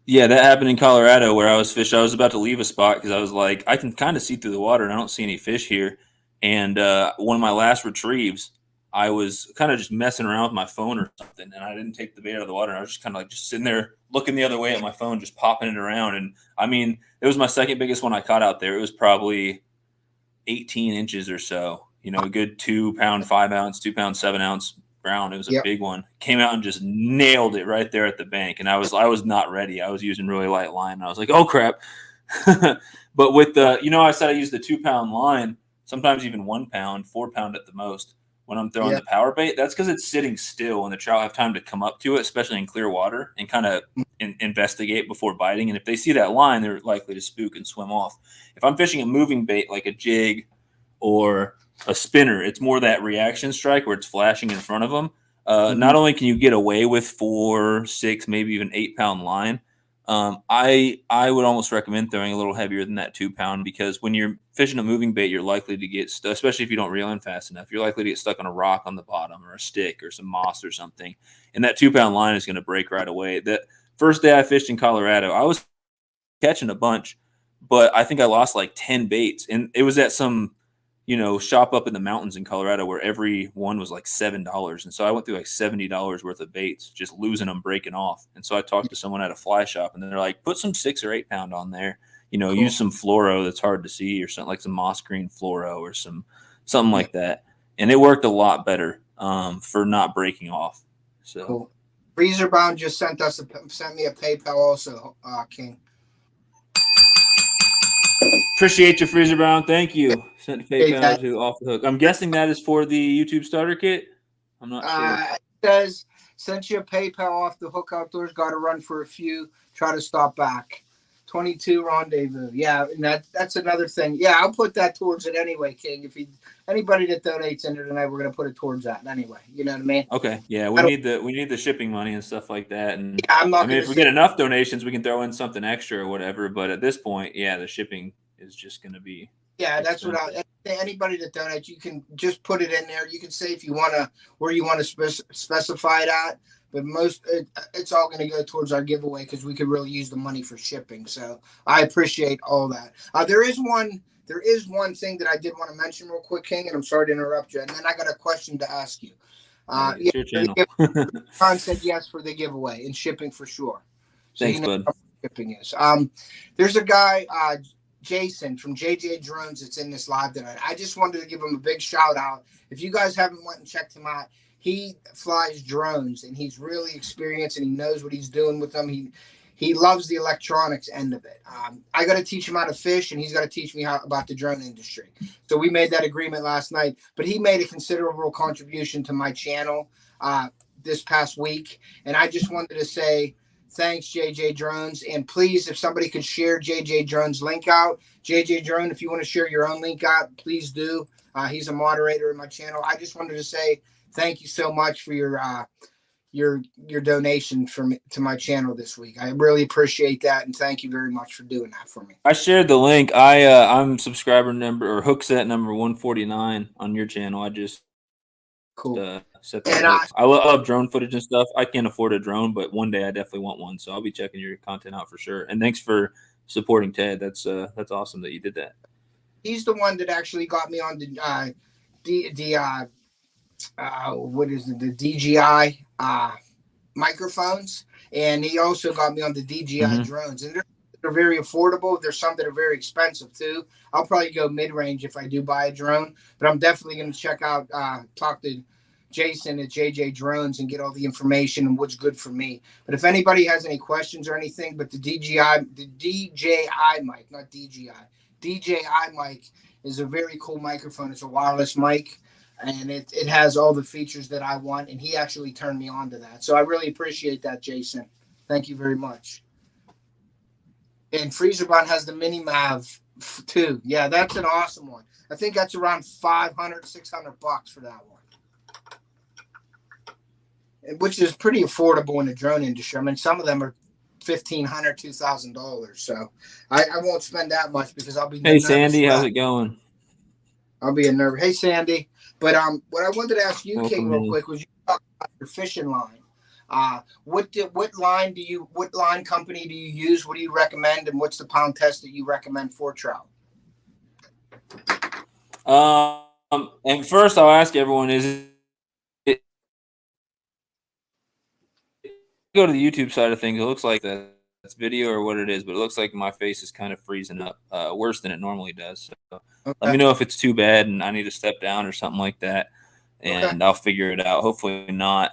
Yeah, that happened in Colorado where I was fishing. I was about to leave a spot because I was like, I can kind of see through the water and I don't see any fish here. And one of my last retrieves, I was kind of just messing around with my phone or something, and I didn't take the bait out of the water. And I was just kind of like just sitting there looking the other way at my phone, just popping it around. And I mean, it was my second biggest one I caught out there. It was probably 18 inches or so, a good 2 pound, 5 ounce, 2 pound, 7 ounce brown. It was a big one. Came out and just nailed it right there at the bank. And I was not ready. I was using really light line. And I was like, oh crap. But with the, I said I used the 2 pound line, sometimes even 1 pound, 4 pound at the most. when I'm throwing the power bait. That's because it's sitting still and the trout have time to come up to it, especially in clear water, and kind of investigate before biting. And if they see that line, they're likely to spook and swim off. If I'm fishing a moving bait like a jig or a spinner, it's more that reaction strike where it's flashing in front of them. Not only can you get away with 4, 6, maybe even 8-pound line, I would almost recommend throwing a little heavier than that 2-pound, because when you're fishing a moving bait, you're likely to get stuck, especially if you don't reel in fast enough. You're likely to get stuck on a rock on the bottom or a stick or some moss or something, and that 2-pound line is going to break right away. The first day I fished in Colorado, I was catching a bunch, but I think I lost like 10 baits, and it was at some shop up in the mountains in Colorado where every one was like $7. And so I went through like $70 worth of baits, just losing them, breaking off. And so I talked to someone at a fly shop, and they're like, put some 6 or 8-pound on there, cool. Use some fluoro that's hard to see, or something like some moss green fluoro or something like that. And it worked a lot better for not breaking off. So cool. Freezer Bound just sent me a PayPal also, King. Appreciate you, Freezer Brown. Thank you. Sent PayPal to Off the Hook. I'm guessing that is for the YouTube starter kit. I'm not sure. It says, sent you a PayPal Off the Hook Outdoors. Got to run for a few. Try to stop back. 22 rendezvous. Yeah, and that's another thing. Yeah, I'll put that towards it anyway, King. If anybody that donates into tonight, we're gonna put it towards that anyway. You know what I mean? Okay. Yeah, we need the shipping money and stuff like that. And yeah, if we get enough donations, we can throw in something extra or whatever. But at this point, yeah, the shipping is just gonna be. Yeah, that's what anybody that donates, you can just put it in there. You can say if you wanna where you want to specify it at. But it's all going to go towards our giveaway because we could really use the money for shipping. So I appreciate all that. There is one thing that I did want to mention real quick, King, and I'm sorry to interrupt you. And then I got a question to ask you. Your channel. Ron said yes for the giveaway and shipping for sure. So thanks, bud. Shipping is. There's a guy, Jason from JJ Drones, that's in this live tonight. I just wanted to give him a big shout out. If you guys haven't went and checked him out, he flies drones and he's really experienced and he knows what he's doing with them. He loves the electronics end of it. I got to teach him how to fish, and he's got to teach me about the drone industry. So we made that agreement last night. But he made a considerable contribution to my channel this past week, and I just wanted to say thanks, JJ Drones. And please, if somebody could share JJ Drones link out, JJ Drone, if you want to share your own link out, please do. He's a moderator in my channel. I just wanted to say thank you so much for your donation to my channel this week. I really appreciate that, and thank you very much for doing that for me. I shared the link. I'm subscriber number or hookset number 149 on your channel. I just set that up. I love drone footage and stuff. I can't afford a drone, but one day I definitely want one. So I'll be checking your content out for sure. And thanks for supporting Ted. That's awesome that you did that. He's the one that actually got me on the what is it, the DJI microphones, and he also got me on the DJI drones, and they're very affordable. There's some that are very expensive too. I'll probably go mid-range if I do buy a drone, but I'm definitely going to check out talk to Jason at JJ Drones and get all the information and what's good for me. But if anybody has any questions or anything, but the DJI mic, not DJI mic is a very cool microphone. It's a wireless mic, and it has all the features that I want, and he actually turned me on to that. So I really appreciate that, Jason. Thank you very much. And Freezerbond has the Mini Mav too. Yeah, that's an awesome one. I think that's around $500-$600 for that one, which is pretty affordable in the drone industry. I mean, some of them are $1,500, $2,000. So I won't spend that much because I'll be. Hey, Sandy, how's it going? I'll be a nervous. Hey, Sandy. But what I wanted to ask you, King, real quick, was you talked about your fishing line. What line company do you use? What do you recommend, and what's the pound test that you recommend for trout? And first, I'll ask everyone: go to the YouTube side of things? It looks like that's video or what it is, but it looks like my face is kind of freezing up, worse than it normally does. So let me know if it's too bad and I need to step down or something like that, and I'll figure it out. Hopefully not.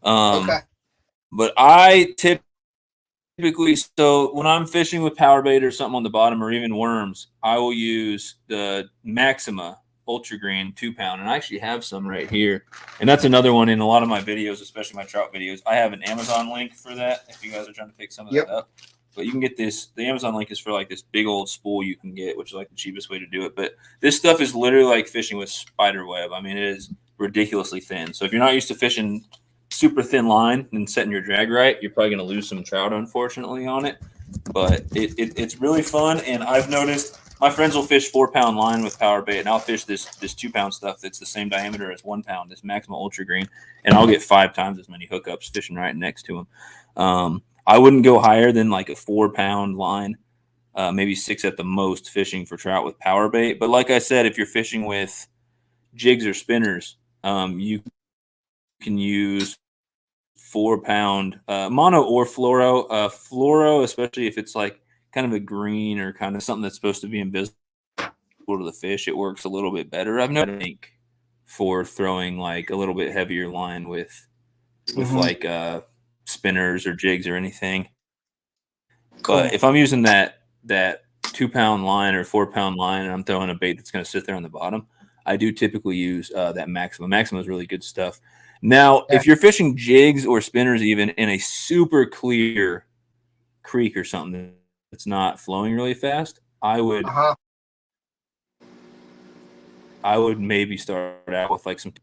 But I typically, so when I'm fishing with power bait or something on the bottom, or even worms, I will use the Maxima Ultra Green 2-pound, and I actually have some right here. And that's another one in a lot of my videos, especially my trout videos. I have an Amazon link for that if you guys are trying to pick some of that up. But you can get this. The Amazon link is for like this big old spool you can get, which is like the cheapest way to do it. But this stuff is literally like fishing with spider web. I mean, it is ridiculously thin. So if you're not used to fishing super thin line and setting your drag right, you're probably going to lose some trout, unfortunately, on it. But it's really fun. And I've noticed my friends will fish 4-pound line with power bait, and I'll fish this 2-pound stuff that's the same diameter as 1 pound, this Maxima Ultra Green, and I'll get 5 times as many hookups fishing right next to them. I wouldn't go higher than like a 4-pound line, maybe 6 at the most, fishing for trout with power bait. But like I said, if you're fishing with jigs or spinners, you can use 4-pound mono or fluoro. Fluoro, especially if it's like kind of a green or kind of something that's supposed to be invisible to the fish, it works a little bit better. I've noticed for throwing like a little bit heavier line with like spinners or jigs or anything. Cool. But if I'm using that 2-pound line or 4-pound line and I'm throwing a bait that's going to sit there on the bottom, I do typically use that Maxima. Maxima is really good stuff. Now, if you're fishing jigs or spinners even in a super clear creek or something that's not flowing really fast, I would maybe start out with like some.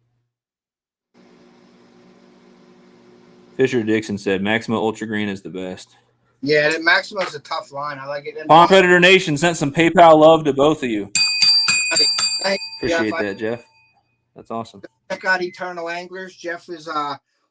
Fisher Dixon said Maxima Ultra Green is the best. Yeah, that Maxima is a tough line. I like it. Pond Predator Nation sent some PayPal love to both of you. Appreciate that, Jeff. That's awesome. Check out Eternal Anglers. Jeff is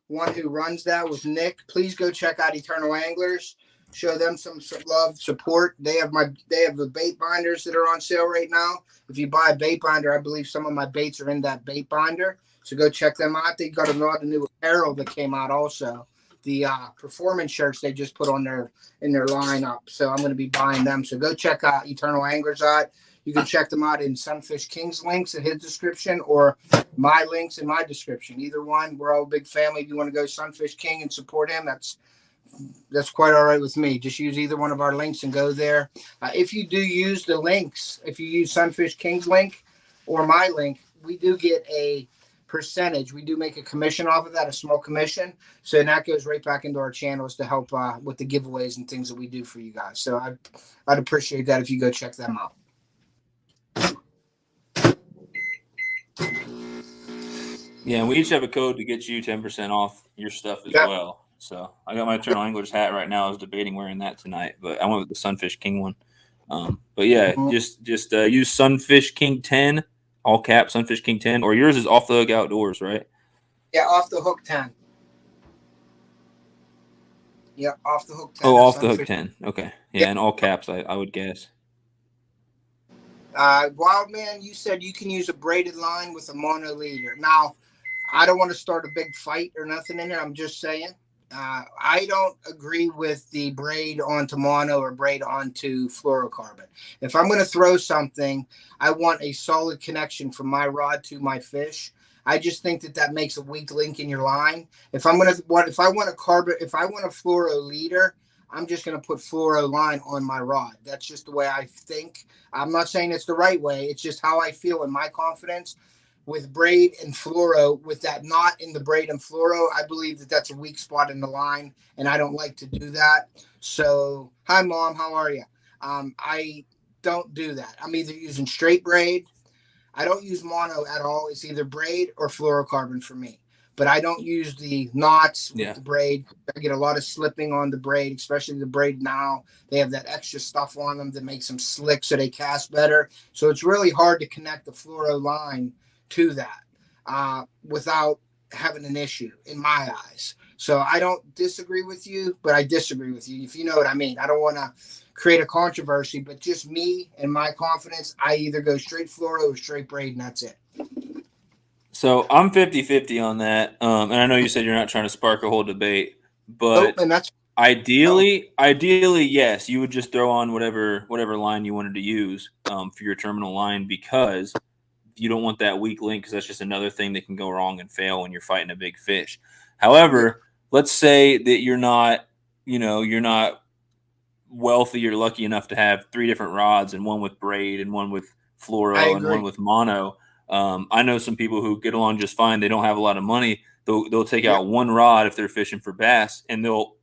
one who runs that with Nick. Please go check out Eternal Anglers. Show them some love, support. They have the bait binders that are on sale right now. If you buy a bait binder, I believe some of my baits are in that bait binder. So go check them out. They got a lot of new apparel that came out also. The performance shirts they just put on in their lineup. So I'm going to be buying them. So go check out Eternal Anglers out. You can check them out in Sunfish King's links in his description or my links in my description. Either one. We're all a big family. If you want to go Sunfish King and support him, that's quite all right with me. Just use either one of our links and go there. If you do use the links, if you use Sunfish King's link or my link, we do get a percentage. We do make a commission off of that, a small commission. So that goes right back into our channels to help with the giveaways and things that we do for you guys. So I'd appreciate that if you go check them out. Yeah, and we each have a code to get you 10% off your stuff as well. So I got my Eternal Anglers hat right now. I was debating wearing that tonight, but I went with the Sunfish King one. But yeah, just use Sunfish King 10, all caps Sunfish King 10, or yours is Off the Hook Outdoors, right? Yeah, Off the Hook 10. Yeah, Off the Hook 10. Oh, Off the Hook 10. Okay. Yeah, and all caps, I would guess. Wildman, you said you can use a braided line with a mono leader. Now, I don't want to start a big fight or nothing in here. I'm just saying. I don't agree with the braid onto mono or braid onto fluorocarbon. If I'm going to throw something, I want a solid connection from my rod to my fish. I just think that makes a weak link in your line. If I want a fluoro leader, I'm just going to put fluoro line on my rod. That's just the way I think. I'm not saying it's the right way. It's just how I feel in my confidence. With braid and fluoro, with that knot in the braid and fluoro, I believe that's a weak spot in the line, and I don't like to do that. So, hi, Mom. How are you? I don't do that. I'm either using straight braid. I don't use mono at all. It's either braid or fluorocarbon for me. But I don't use the knots with the braid. I get a lot of slipping on the braid, especially the braid now. They have that extra stuff on them that makes them slick so they cast better. So it's really hard to connect the fluoro line to that without having an issue in my eyes. So I don't disagree with you, but I disagree with you, if you know what I mean. I don't want to create a controversy, but just me and my confidence, I either go straight fluoro or straight braid, and that's it. So I'm 50-50 on that. And I know you said you're not trying to spark a whole debate, but ideally, yes, you would just throw on whatever line you wanted to use for your terminal line, because you don't want that weak link, because that's just another thing that can go wrong and fail when you're fighting a big fish. However, let's say that you're not wealthy or lucky enough to have 3 different rods, and one with braid and one with fluoro and one with mono. I know some people who get along just fine. They don't have a lot of money. They'll take out one rod if they're fishing for bass, and they'll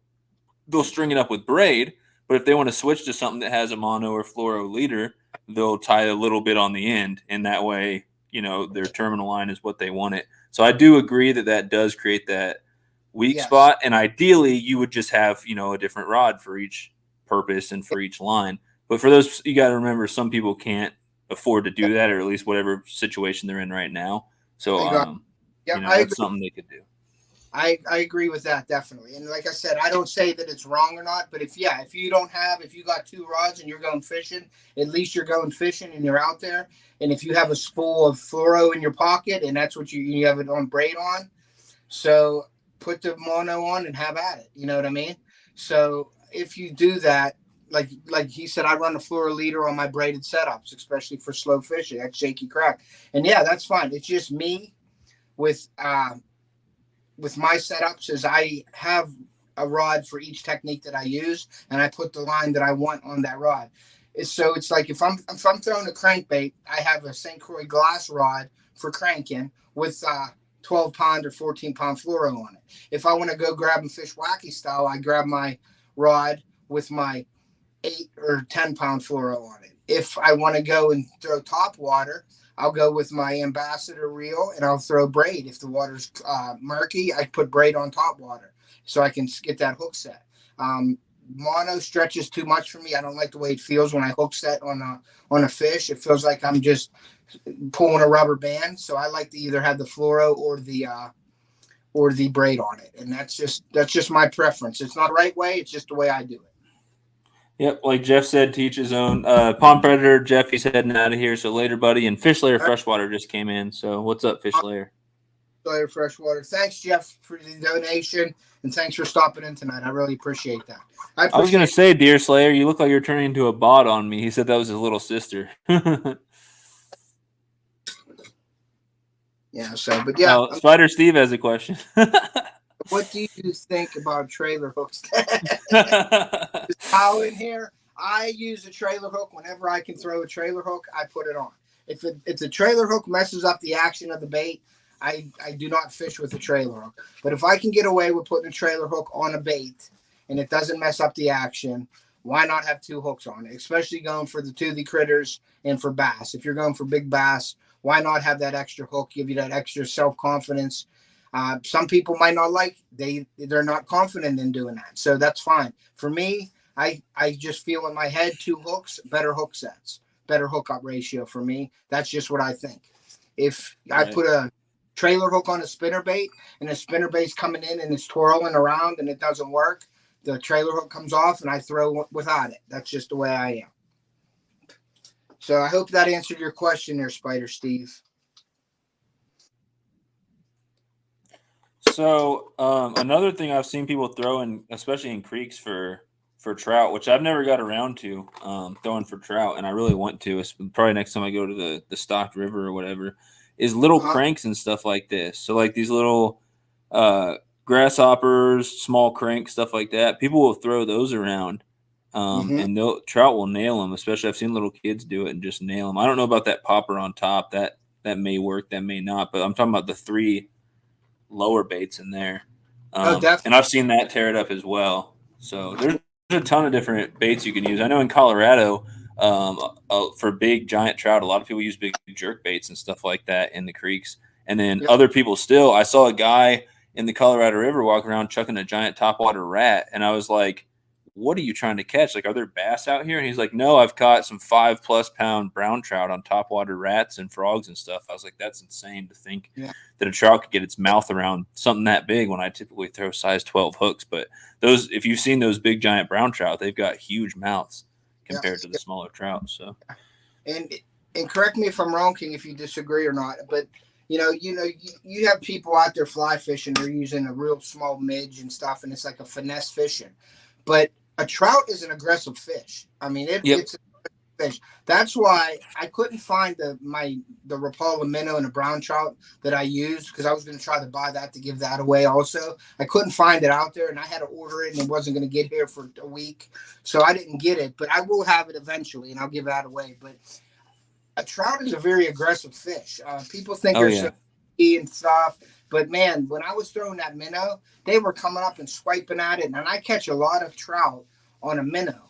string it up with braid. But if they want to switch to something that has a mono or fluoro leader, they'll tie a little bit on the end, and that way, their terminal line is what they want it. So I do agree that does create that weak spot, and ideally you would just have, a different rod for each purpose and for each line. But for those, you got to remember, some people can't afford to do that, or at least whatever situation they're in right now. So, that's something they could do. I agree with that, definitely. And like I said, I don't say that it's wrong or not, but if you got 2 rods and you're going fishing, at least you're going fishing and you're out there. And if you have a spool of fluoro in your pocket and that's what you have it on braid on, so put the mono on and have at it. You know what I mean? So if you do that, like he said, I run a fluoro leader on my braided setups, especially for slow fishing, that's shaky crack. And yeah, that's fine. It's just me with my setups is I have a rod for each technique that I use, and I put the line that I want on that rod. So it's like if I'm throwing a crankbait, I have a St. Croix glass rod for cranking with 12-pound or 14-pound fluoro on it. If I want to go grab and fish wacky style, I grab my rod with my 8 or 10-pound fluoro on it. If I want to go and throw top water, I'll go with my ambassador reel and I'll throw braid. If the water's murky, I put braid on top water so I can get that hook set. Mono stretches too much for me. I don't like the way it feels when I hook set on a fish. It feels like I'm just pulling a rubber band. So I like to either have the fluoro or the braid on it, and that's just my preference. It's not the right way. It's just the way I do it. Yep, like Jeff said, to each his own. Pond Predator, Jeff, he's heading out of here. So later, buddy. And Fish Layer Freshwater just came in. So what's up, Fish Layer? Layer Freshwater. Thanks, Jeff, for the donation, and thanks for stopping in tonight. I really appreciate that. I was going to say, Deer Slayer, you look like you're turning into a bot on me. He said that was his little sister. Yeah, so, but yeah. Spider Steve has a question. What do you think about trailer hooks? How in here? I use a trailer hook whenever I can throw a trailer hook. I put it on. If the trailer hook messes up the action of the bait, I do not fish with a trailer hook. But if I can get away with putting a trailer hook on a bait and it doesn't mess up the action, why not have 2 hooks on it? Especially going for the toothy critters and for bass. If you're going for big bass, why not have that extra hook? Give you that extra self-confidence. Some people might not like, they're not confident in doing that. So that's fine. For me, I just feel in my head 2 hooks, better hook sets, better hookup ratio for me. That's just what I think. If I put a trailer hook on a spinnerbait and the spinnerbait's coming in and it's twirling around and it doesn't work, the trailer hook comes off and I throw without it. That's just the way I am. So I hope that answered your question there, Spider Steve. So another thing I've seen people throw in, especially in creeks for trout, which I've never got around to throwing for trout, and I really want to. It's probably next time I go to the stocked river or whatever, is little cranks and stuff like this. So like these little grasshoppers, small cranks, stuff like that. People will throw those around, and trout will nail them. Especially I've seen little kids do it and just nail them. I don't know about that popper on top. That may work, that may not. But I'm talking about the 3 lower baits in there. And I've seen that tear it up as well. So there's a ton of different baits you can use. I know in Colorado, for big giant trout, a lot of people use big jerk baits and stuff like that in the creeks. And then other people still, I saw a guy in the Colorado River walking around chucking a giant topwater rat. And I was like, what are you trying to catch? Like, are there bass out here? And he's like, no, I've caught some 5+ pound brown trout on topwater rats and frogs and stuff. I was like, that's insane to think that a trout could get its mouth around something that big when I typically throw size 12 hooks. But those, if you've seen those big giant brown trout, they've got huge mouths compared to the smaller trout. So, and correct me if I'm wrong, King, if you disagree or not, but you have people out there fly fishing, they're using a real small midge and stuff, and it's like a finesse fishing. But a trout is an aggressive fish. I mean, it's a fish. That's why I couldn't find the Rapala minnow and a brown trout that I used, because I was going to try to buy that to give that away also. I couldn't find it out there, and I had to order it, and it wasn't going to get here for a week. So I didn't get it, but I will have it eventually, and I'll give that away. But A trout is a very aggressive fish. People think Oh they're yeah. so and stuff, but man, when I was throwing that minnow, they were coming up and swiping at it, and I catch a lot of trout on a minnow,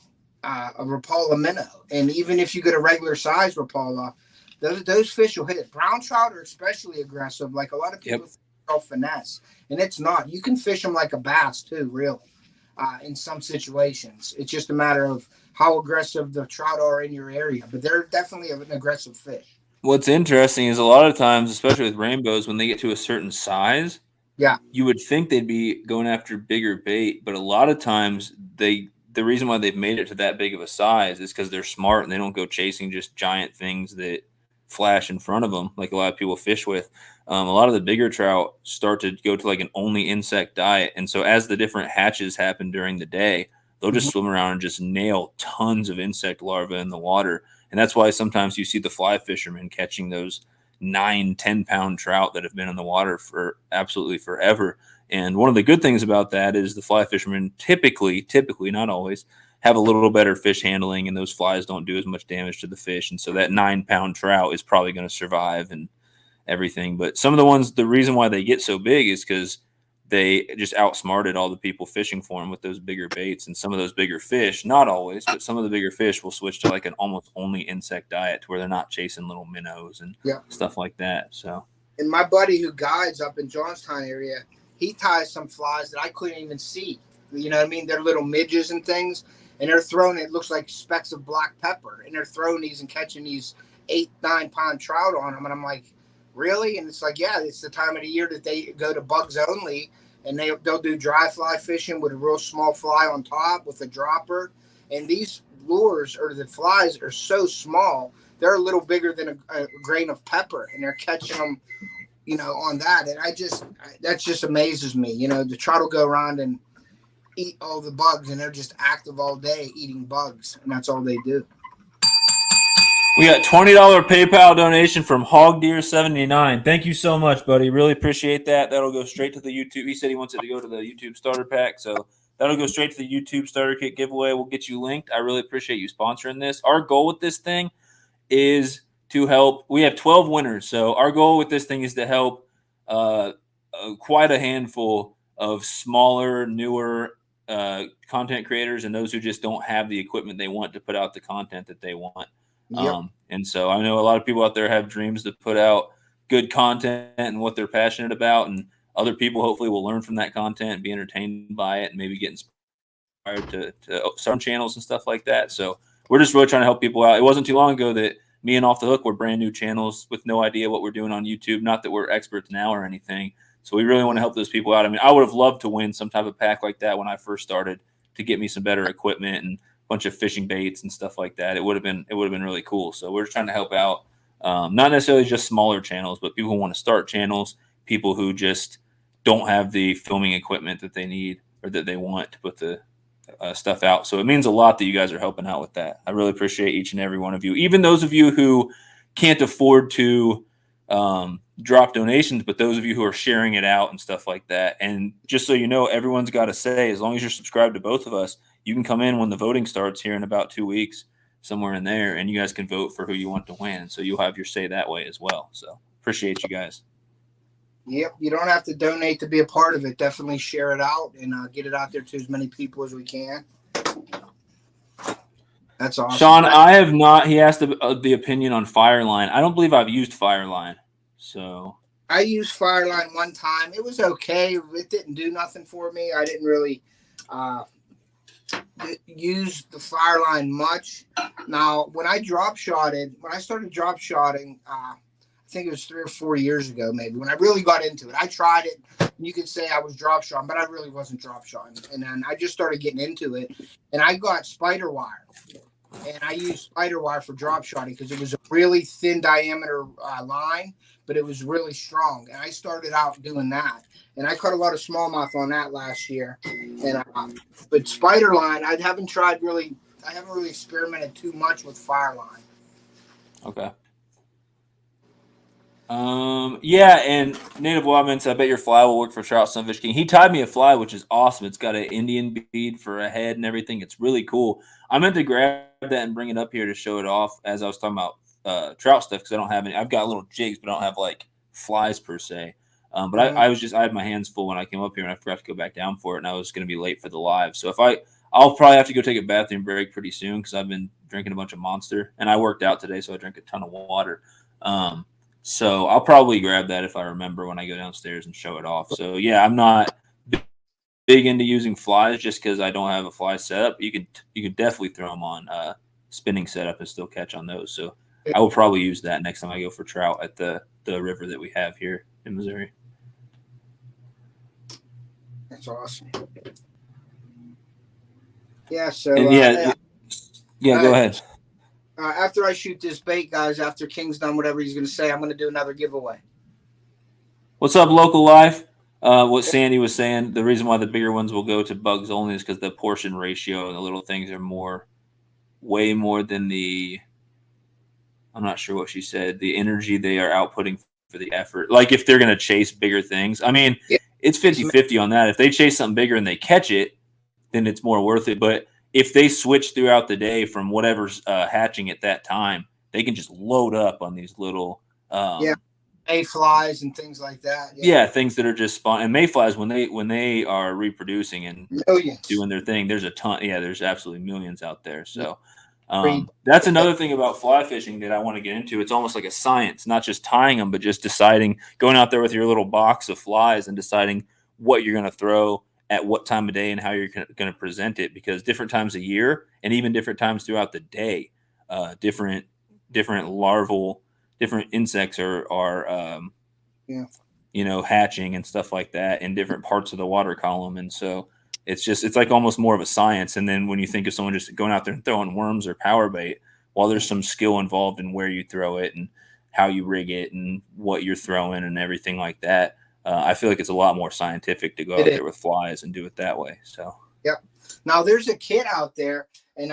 a Rapala minnow, and even if you get a regular size Rapala, those fish will hit. Brown trout are especially aggressive. Like a lot of people Yep. think they're finesse, and it's not. You can fish them like a bass too, really. In some situations, it's just a matter of how aggressive the trout are in your area, but they're definitely an aggressive fish. What's interesting is a lot of times, especially with rainbows, when they get to a certain size, Yeah. you would think they'd be going after bigger bait, but a lot of times the reason why they've made it to that big of a size is because they're smart and they don't go chasing just giant things that flash in front of them like a lot of people fish with. A lot of the bigger trout start to go to like an only insect diet, and so as the different hatches happen during the day, they'll just Mhm. swim around and just nail tons of insect larvae in the water, and that's why sometimes you see the fly fishermen catching those 9-10 pound trout that have been in the water for absolutely forever. And one of the good things about that is the fly fishermen typically, not always, have a little better fish handling, and those flies don't do as much damage to the fish. And so that 9 pound trout is probably going to survive and everything. But some of the ones, the reason why they get so big is because they just outsmarted all the people fishing for them with those bigger baits. And some of those bigger fish, not always, but some of the bigger fish will switch to like an almost only insect diet to where they're not chasing little minnows and Yeah. stuff like that. So, And my buddy who guides up in Johnstown area, he ties some flies that I couldn't even see. You know what I mean? They're little midges and things, and they're throwing. It looks like specks of black pepper, and they're throwing these and catching these 8-9 pound trout on them. And I'm like, really? And it's like, yeah, it's the time of the year that they go to bugs only, and they'll do dry fly fishing with a real small fly on top with a dropper. And these lures or the flies are so small, they're a little bigger than a grain of pepper, and they're catching them, on that. And that just amazes me. The trout will go around and eat all the bugs, and they're just active all day eating bugs, and that's all they do. we got $20 PayPal donation from HogDeer79. Thank you so much, buddy. Really appreciate that. That'll go straight to the YouTube. He said he wants it to go to the YouTube starter pack, so that'll go straight to the YouTube starter kit giveaway. We'll get you linked. I really appreciate you sponsoring this. Our goal with this thing is to help. We have 12 winners, so our goal with this thing is to help quite a handful of smaller, newer content creators and those who just don't have the equipment they want to put out the content that they want. Yep. And so I know a lot of people out there have dreams to put out good content and what they're passionate about, and other people hopefully will learn from that content and be entertained by it and maybe get inspired to start channels and stuff like that. So we're just really trying to help people out. It wasn't too long ago that me and Off the Hook were brand new channels with no idea what we're doing on YouTube. Not that we're experts now or anything. So we really want to help those people out. I mean, I would have loved to win some type of pack like that when I first started to get me some better equipment and bunch of fishing baits and stuff like that. It would have been really cool. So we're just trying to help out, not necessarily just smaller channels, but people who want to start channels, people who just don't have the filming equipment that they need or that they want to put the stuff out. So it means a lot that you guys are helping out with that. I really appreciate each and every one of you, even those of you who can't afford to drop donations, but those of you who are sharing it out and stuff like that. And just so you know, everyone's got to say, as long as you're subscribed to both of us, you can come in when the voting starts here in about 2 weeks, somewhere in there, and you guys can vote for who you want to win. So you'll have your say that way as well. So appreciate you guys. Yep. You don't have to donate to be a part of it. Definitely share it out and get it out there to as many people as we can. That's awesome. Sean, I have not. He asked the opinion on Fireline. I don't believe I've used Fireline. So I used Fireline one time. It was okay. It didn't do nothing for me. I didn't really use the Fireline much. Now, when I started drop shotting, I think it was 3 or 4 years ago, maybe, when I really got into it. I tried it. And you could say I was drop shotting, but I really wasn't drop shotting. And then I just started getting into it, and I got spider wire. And I used spider wire for drop shotting because it was a really thin diameter line, but it was really strong. And I started out doing that. And I caught a lot of smallmouth on that last year. And but spider line, I haven't really experimented too much with Fireline. Okay. Yeah, and Native Wildman said, I bet your fly will work for Trout Sunfish King. He tied me a fly, which is awesome. It's got an Indian bead for a head and everything. It's really cool. I meant to grab that and bring it up here to show it off as I was talking about trout stuff because I don't have any. I've got little jigs, but I don't have like flies per se. But I had my hands full when I came up here and I forgot to go back down for it, and I was going to be late for the live. So I'll probably have to go take a bathroom break pretty soon because I've been drinking a bunch of Monster, and I worked out today, so I drank a ton of water. So I'll probably grab that if I remember when I go downstairs and show it off. So yeah, I'm not big into using flies just because I don't have a fly setup. You could definitely throw them on spinning setup and still catch on those. So I will probably use that next time I go for trout at the river that we have here in Missouri. That's awesome. Yeah. So yeah, go ahead. After I shoot this bait, guys, after King's done whatever he's going to say, I'm going to do another giveaway. What's up, local life? What Sandy was saying, the reason why the bigger ones will go to bugs only is because the portion ratio and the little things are way more than I'm not sure what she said, the energy they are outputting for the effort. Like if they're going to chase bigger things, I mean, it's 50-50 on that. If they chase something bigger and they catch it, then it's more worth it. But if they switch throughout the day from whatever's hatching at that time, they can just load up on these little mayflies and things like that. Yeah, things that are just spawn. And mayflies, when they are reproducing and doing their thing, there's a ton. Yeah, there's absolutely millions out there. So that's another thing about fly fishing that I want to get into. It's almost like a science, not just tying them, but just going out there with your little box of flies and deciding what you're going to throw at what time of day and how you're going to present it, because different times a year and even different times throughout the day, different insects are hatching and stuff like that in different parts of the water column. And so it's like almost more of a science. And then when you think of someone just going out there and throwing worms or power bait, while there's some skill involved in where you throw it and how you rig it and what you're throwing and everything like that, I feel like it's a lot more scientific to go out there with flies and do it that way. So, yep. Now there's a kit out there, and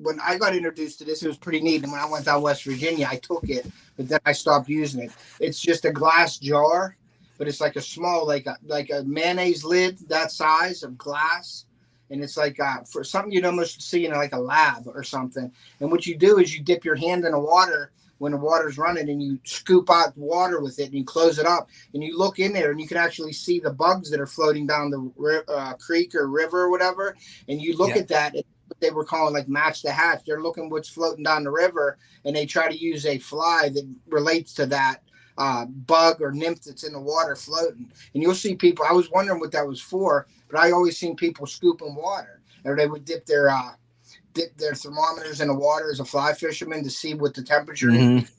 when I got introduced to this, it was pretty neat. And when I went down West Virginia, I took it, but then I stopped using it. It's just a glass jar, but it's like a small, like a mayonnaise lid, that size of glass. And it's like for something you'd almost see in like a lab or something. And what you do is you dip your hand in the water when the water's running, and you scoop out water with it, and you close it up, and you look in there, and you can actually see the bugs that are floating down the creek or river or whatever. And you look at that, and they were calling like match the hatch. They're looking what's floating down the river, and they try to use a fly that relates to that bug or nymph that's in the water floating. And you'll see people, I was wondering what that was for, but I always seen people scooping water, or they would dip their thermometers in the water as a fly fisherman to see what the temperature is.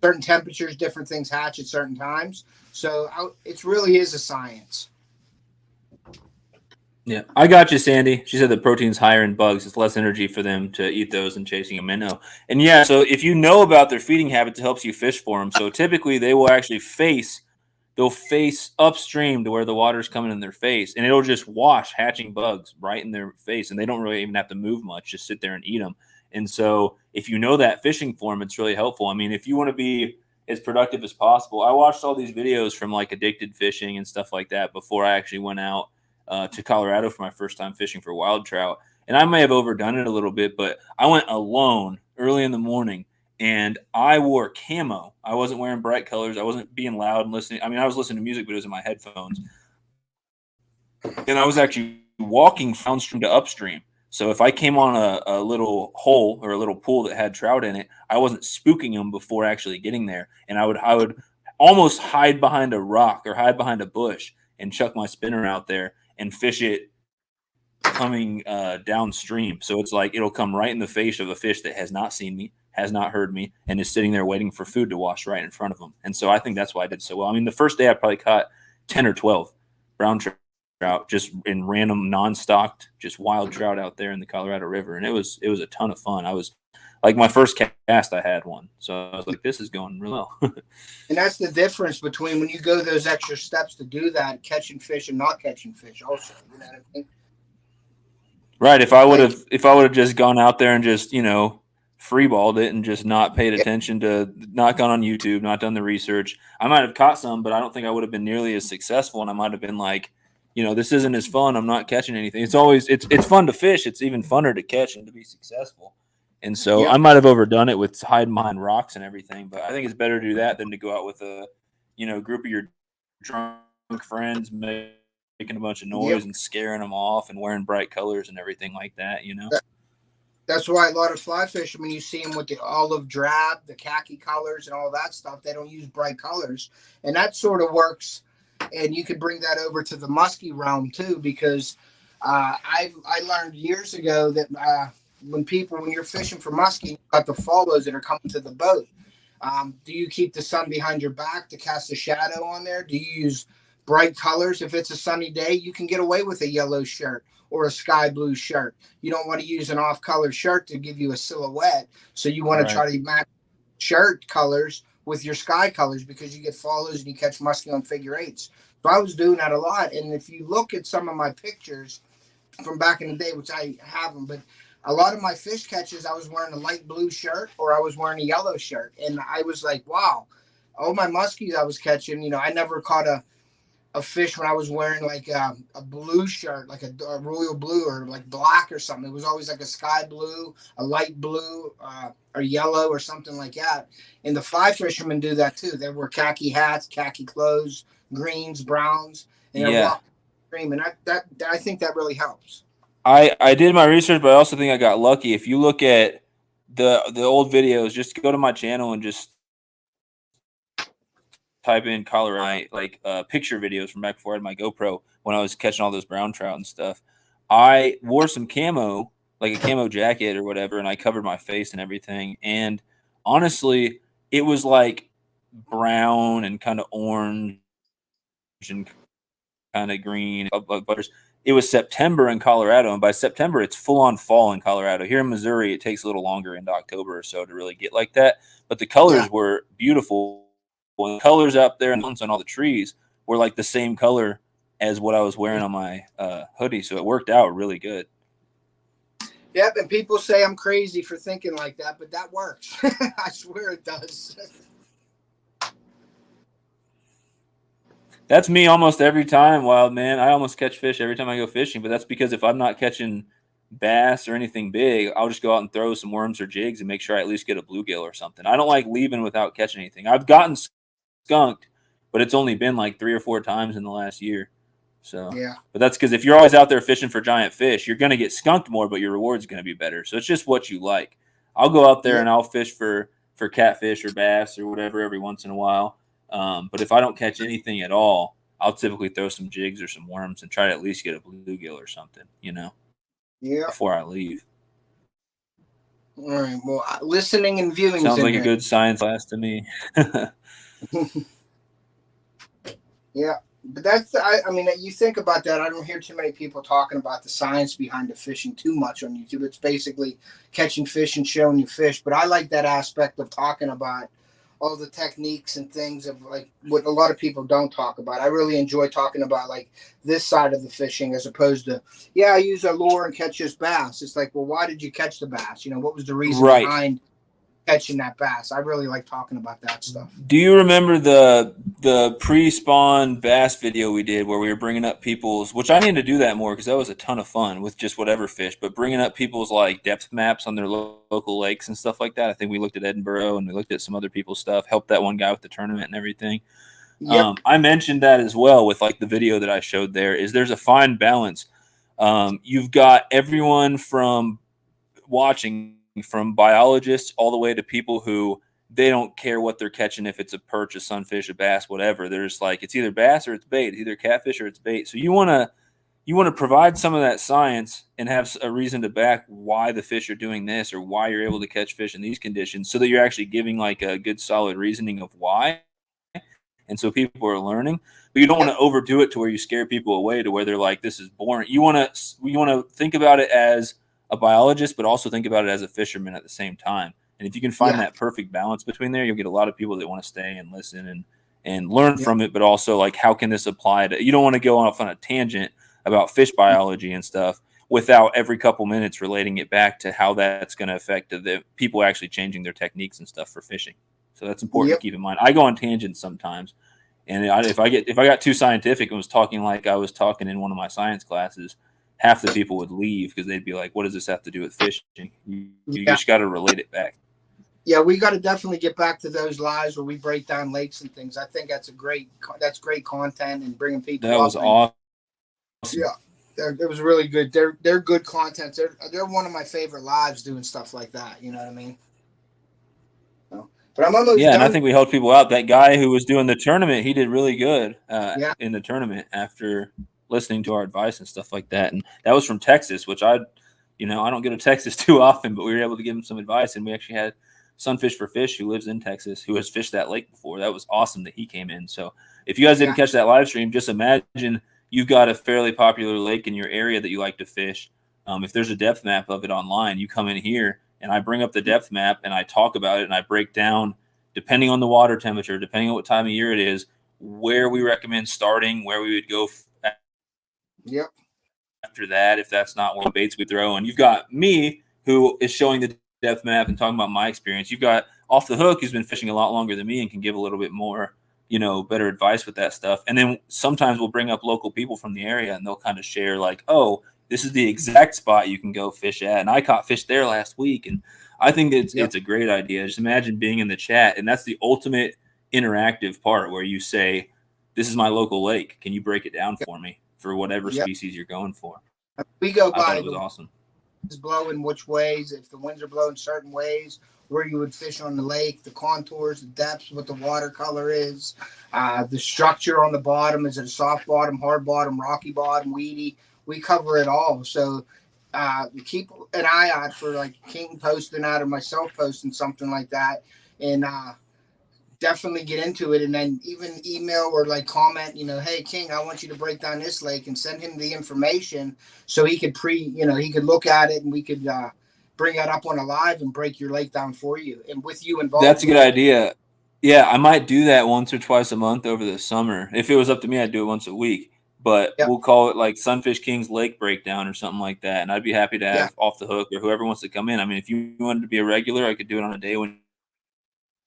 Certain temperatures, different things hatch at certain times. So it really is a science. Yeah, I got you, Sandy. She said the protein's higher in bugs. It's less energy for them to eat those than chasing a minnow. And yeah, so if you know about their feeding habits, it helps you fish for them. So typically they will actually they'll face upstream to where the water's coming in their face, and it'll just wash hatching bugs right in their face, and they don't really even have to move much, just sit there and eat them. And so if you know that fishing form, it's really helpful. I mean, if you want to be as productive as possible, I watched all these videos from like Addicted Fishing and stuff like that before I actually went out to Colorado for my first time fishing for wild trout. And I may have overdone it a little bit, but I went alone early in the morning, and I wore camo. I wasn't wearing bright colors. I wasn't being loud and listening. I mean, I was listening to music, but it was in my headphones. And I was actually walking downstream to upstream. So if I came on a little hole or a little pool that had trout in it, I wasn't spooking them before actually getting there. And I would almost hide behind a rock or hide behind a bush and chuck my spinner out there and fish it coming downstream. So it's like it'll come right in the face of a fish that has not seen me, has not heard me, and is sitting there waiting for food to wash right in front of them. And so I think that's why I did so well. I mean, the first day I probably caught 10 or 12 brown trout just in random non-stocked, just wild trout out there in the Colorado River. And it was a ton of fun. I was like, my first cast, I had one. So I was like, this is going real well. And that's the difference between when you go those extra steps to do that, catching fish and not catching fish also. You know what I mean? Right. If I would have just gone out there and just, freeballed it and just not paid attention to, not gone on YouTube, not done the research, I might have caught some, but I don't think I would have been nearly as successful. And I might have been like, this isn't as fun. I'm not catching anything. It's fun to fish. It's even funner to catch and to be successful. And so I might have overdone it with hiding behind rocks and everything, but I think it's better to do that than to go out with a, group of your drunk friends making a bunch of noise and scaring them off and wearing bright colors and everything like that, That's why a lot of fly fishermen, you see them with the olive drab, the khaki colors, and all that stuff. They don't use bright colors, and that sort of works. And you could bring that over to the musky realm too, because I learned years ago that when you're fishing for muskie, you got the follows that are coming to the boat. Do you keep the sun behind your back to cast a shadow on there? Do you use bright colors? If it's a sunny day, you can get away with a yellow shirt or a sky blue shirt. You don't want to use an off-color shirt to give you a silhouette. So you want to try to match shirt colors with your sky colors, because you get follows and you catch muskie on figure eights. So I was doing that a lot. And if you look at some of my pictures from back in the day, which I haven't, but a lot of my fish catches, I was wearing a light blue shirt or I was wearing a yellow shirt. And I was like, wow, all my muskies I was catching, I never caught a fish when I was wearing like a blue shirt, like a royal blue or like black or something. It was always like a sky blue, a light blue, or yellow or something like that. And the fly fishermen do that too. They wear khaki hats, khaki clothes, greens, browns, and they're walking stream. And I think that really helps. I did my research, but I also think I got lucky. If you look at the old videos, just go to my channel and just type in Colorado, like picture videos from back before I had my GoPro when I was catching all those brown trout and stuff. I wore some camo, like a camo jacket or whatever, and I covered my face and everything. And honestly, it was like brown and kind of orange and kind of green. It was September in Colorado, and by September, it's full-on fall in Colorado. Here in Missouri, it takes a little longer into October or so to really get like that. But the colors were beautiful. The colors up there and on all the trees were like the same color as what I was wearing on my hoodie, so it worked out really good. Yep, and people say I'm crazy for thinking like that, but that works. I swear it does. That's me almost every time, Wild Man. I almost catch fish every time I go fishing, but that's because if I'm not catching bass or anything big, I'll just go out and throw some worms or jigs and make sure I at least get a bluegill or something. I don't like leaving without catching anything. I've gotten skunked, but it's only been like 3 or 4 times in the last year. So but that's because if you're always out there fishing for giant fish, you're going to get skunked more, but your reward's going to be better. So it's just what you like. I'll go out there and I'll fish for catfish or bass or whatever every once in a while. But if I don't catch anything at all, I'll typically throw some jigs or some worms and try to at least get a bluegill or something, before I leave. All right. Well, listening and viewing sounds like a good science class to me. Yeah, but I mean, you think about that. I don't hear too many people talking about the science behind the fishing too much on YouTube. It's basically catching fish and showing you fish. But I like that aspect of talking about all the techniques and things of like what a lot of people don't talk about. I really enjoy talking about like this side of the fishing as opposed to, I use a lure and catch this bass. It's like, well, why did you catch the bass? What was the reason behind catching that bass? I really like talking about that stuff. Do you remember the pre-spawn bass video we did where we were bringing up people's, which I need to do that more because that was a ton of fun with just whatever fish, but bringing up people's like depth maps on their local lakes and stuff like that. I think we looked at Edinburgh and we looked at some other people's stuff, helped that one guy with the tournament and everything. Yep. I mentioned that as well with like the video that I showed there's a fine balance. You've got everyone from watching from biologists all the way to people who they don't care what they're catching, if it's a perch, a sunfish, a bass, whatever. There's like, it's either bass or it's bait, it's either catfish or it's bait. So you want to provide some of that science and have a reason to back why the fish are doing this or why you're able to catch fish in these conditions, so that you're actually giving like a good solid reasoning of why. And so people are learning, but you don't want to overdo it to where you scare people away to where they're like, this is boring. You want to think about it as a biologist, but also think about it as a fisherman at the same time. And if you can find that perfect balance between there, you'll get a lot of people that want to stay and listen and learn from it, but also like, how can this apply to, you don't want to go off on a tangent about fish biology and stuff without every couple minutes relating it back to how that's going to affect the people actually changing their techniques and stuff for fishing. So that's important to keep in mind. I go on tangents sometimes. And if I got too scientific and was talking like I was talking in one of my science classes, half the people would leave because they'd be like, what does this have to do with fishing? You just got to relate it back. Yeah, we got to definitely get back to those lives where we break down lakes and things. I think that's great content and bringing people. That was awesome. Yeah, it was really good. They're good content. They're one of my favorite lives doing stuff like that. You know what I mean? So, but I'm almost done. And I think we helped people out. That guy who was doing the tournament, he did really good in the tournament after listening to our advice and stuff like that. And that was from Texas, which I don't go to Texas too often, but we were able to give him some advice, and we actually had Sunfish for Fish, who lives in Texas, who has fished that lake before. That was awesome that he came in. So if you guys didn't catch that live stream, just imagine you've got a fairly popular lake in your area that you like to fish. If there's a depth map of it online, you come in here and I bring up the depth map and I talk about it and I break down, depending on the water temperature, depending on what time of year it is, where we recommend starting, where we would go after that, if that's not one of the baits we throw. And you've got me, who is showing the depth map and talking about my experience. You've got Off the Hook, who's been fishing a lot longer than me and can give a little bit more, better advice with that stuff. And then sometimes we'll bring up local people from the area and they'll kind of share like, oh, this is the exact spot you can go fish at. And I caught fish there last week. And I think it's a great idea. Just imagine being in the chat. And that's the ultimate interactive part where you say, this is my local lake. Can you break it down for me for whatever species you're going for? We go by. I thought it was awesome. Is blowing which ways, if the winds are blowing certain ways, where you would fish on the lake, the contours, the depths, what the watercolor is, the structure on the bottom. Is it a soft bottom, hard bottom, rocky bottom, weedy? We cover it all. So keep an eye out for like King posting out or myself posting something like that, and definitely get into it. And then even email or like comment, hey King, I want you to break down this lake, and send him the information so he could he could look at it and we could bring that up on a live and break your lake down for you and with you involved. That's a good idea. Yeah, I might do that once or twice a month over the summer. If it was up to me, I'd do it once a week. But we'll call it like Sunfish King's Lake Breakdown or something like that. And I'd be happy to have Off the Hook or whoever wants to come in. I mean, if you wanted to be a regular, I could do it on a day when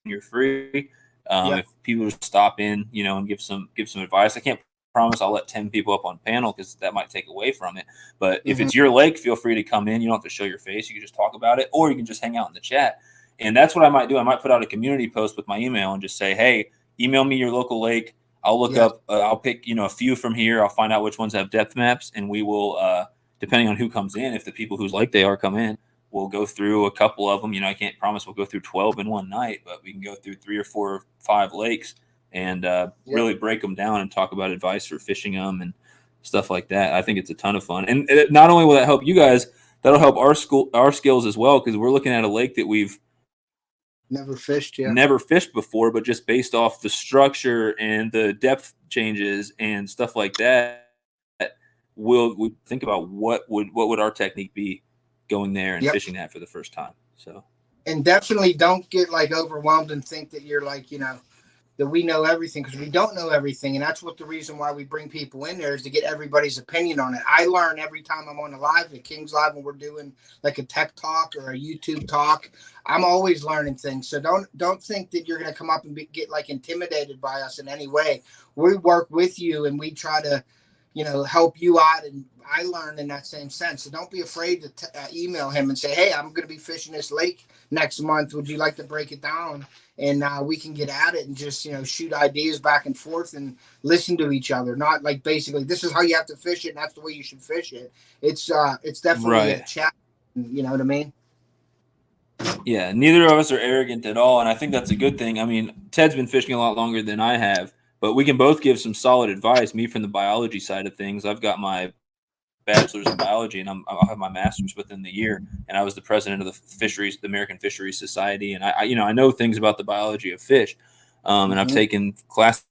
you're free. If people just stop in, and give some advice. I can't promise I'll let 10 people up on panel because that might take away from it. But if it's your lake, feel free to come in. You don't have to show your face. You can just talk about it, or you can just hang out in the chat. And that's what I might do. I might put out a community post with my email and just say, hey, email me your local lake. I'll look up, I'll pick, a few from here. I'll find out which ones have depth maps, and we will, depending on who comes in, if the people whose lake they are come in, we'll go through a couple of them. I can't promise we'll go through 12 in one night, but we can go through 3 or 4 or 5 lakes and really break them down and talk about advice for fishing them and stuff like that. I think it's a ton of fun. And not only will that help you guys, that'll help our skills as well, because we're looking at a lake that we've never fished before, but just based off the structure and the depth changes and stuff like that, we think about what would our technique be going there and fishing that for the first time. So, and definitely don't get like overwhelmed and think that you're like, that we know everything, because we don't know everything. And that's what the reason why we bring people in there is to get everybody's opinion on it. I learn every time I'm on the live, the King's Live, when we're doing like a tech talk or a YouTube talk. I'm always learning things. So don't think that you're going to come up and get like intimidated by us in any way. We work with you and we try to, help you out. And I learn in that same sense. So don't be afraid to email him and say, hey, I'm going to be fishing this lake next month. Would you like to break it down? And we can get at it and just, shoot ideas back and forth and listen to each other. Not like basically this is how you have to fish it and that's the way you should fish it. It's definitely a chat. You know what I mean? Yeah, neither of us are arrogant at all. And I think that's a good thing. I mean, Ted's been fishing a lot longer than I have, but we can both give some solid advice. Me from the biology side of things. I've got my bachelor's in biology and I'll have my master's within the year. And I was the president of the American Fisheries Society. And I know things about the biology of fish. And I've taken classes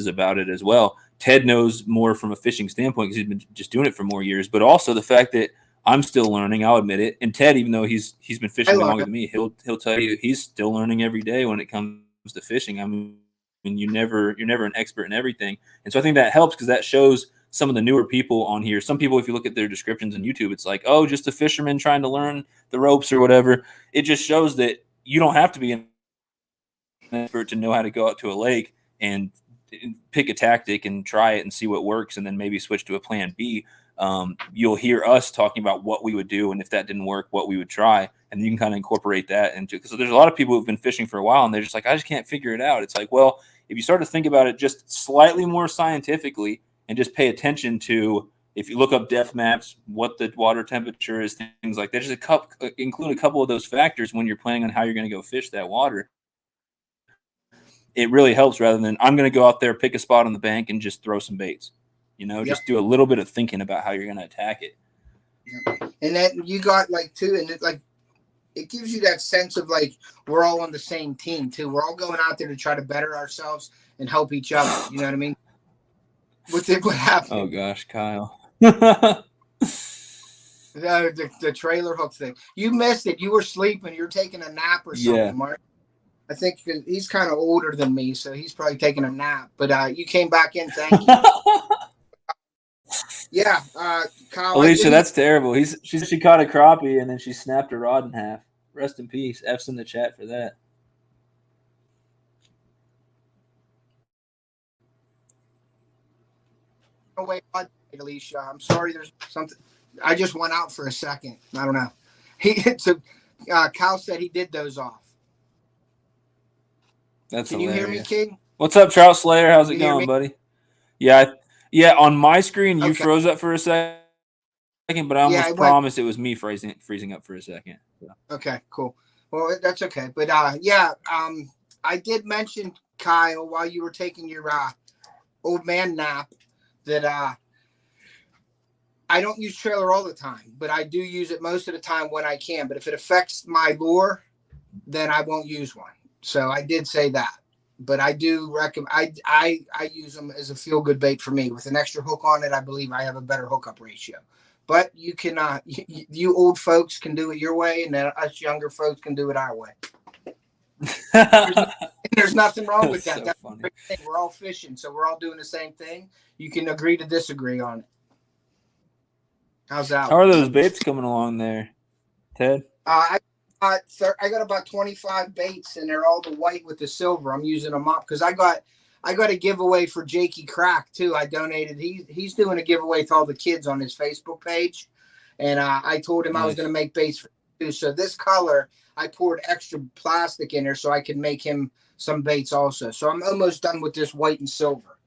about it as well. Ted knows more from a fishing standpoint because he's been just doing it for more years, but also the fact that I'm still learning, I'll admit it. And Ted, even though he's been fishing longer than me, he'll tell you he's still learning every day when it comes to fishing. I mean, you're never an expert in everything. And so I think that helps because that shows some of the newer people on here. Some people, if you look at their descriptions on YouTube, it's like, oh, just a fisherman trying to learn the ropes or whatever. It just shows that you don't have to be an expert to know how to go out to a lake and pick a tactic and try it and see what works, and then maybe switch to a plan B. You'll hear us talking about what we would do, and if that didn't work, what we would try, and you can kind of incorporate that into. Because there's a lot of people who've been fishing for a while, and they're just like, I just can't figure it out. It's like, well, if you start to think about it just slightly more scientifically, and just pay attention to, if you look up depth maps, what the water temperature is, things like that, just include a couple of those factors when you're planning on how you're going to go fish that water. It really helps, rather than I'm going to go out there, pick a spot on the bank, and just throw some baits. Just do a little bit of thinking about how you're going to attack it. Yeah. And then you got it gives you that sense of we're all on the same team too. We're all going out there to try to better ourselves and help each other. You know what I mean? What happened? Oh gosh, Kyle. The trailer hook thing. You missed it. You were sleeping. You were taking a nap or something, Yeah. Mark. I think he's kind of older than me, so he's probably taking a nap. But you came back in. Thank you. Yeah, Kyle. Alicia, that's terrible. She caught a crappie and then she snapped her rod in half. Rest in peace. F's in the chat for that. No way, Alicia. I'm sorry. There's something. I just went out for a second. I don't know. Kyle said he did those off. That's Can hilarious. You hear me, King? What's up, Trout Slayer? How's it going, buddy? Yeah. On my screen, you froze up for a second, but I almost promised it was me freezing up for a second. So. Okay, cool. Well, that's okay. But I did mention, Kyle, while you were taking your old man nap, that I don't use trailer all the time, but I do use it most of the time when I can. But if it affects my lure, then I won't use one. So I did say that. But I do recommend. I use them as a feel good bait for me. With an extra hook on it, I believe I have a better hookup ratio. But you can, you old folks can do it your way, and then us younger folks can do it our way. There's nothing wrong with that. That's funny. We're all fishing, so we're all doing the same thing. You can agree to disagree on it. How's that? How are those baits coming along there, Ted? I got about 25 baits, and they're all the white with the silver. I'm using them up because I got a giveaway for Jakey Crack too. I donated. He's doing a giveaway to all the kids on his Facebook page, and I told him nice. I was going to make baits for him too. So this color, I poured extra plastic in there so I could make him some baits also. So I'm almost done with this white and silver,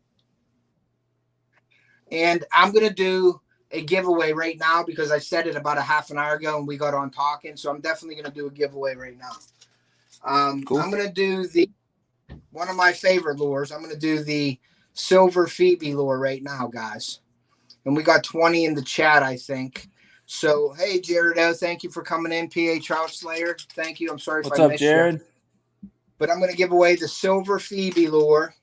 and I'm going to do a giveaway right now because I said it about a half an hour ago and we got on talking. So I'm definitely going to do a giveaway right now. Cool. I'm going to do one of my favorite lures. I'm going to do the silver Phoebe lure right now, guys. And we got 20 in the chat, I think. So, hey, Jared, thank you for coming in. PA Trout Slayer. Thank you. I'm sorry if I missed Jared? You. But I'm going to give away the silver Phoebe lure.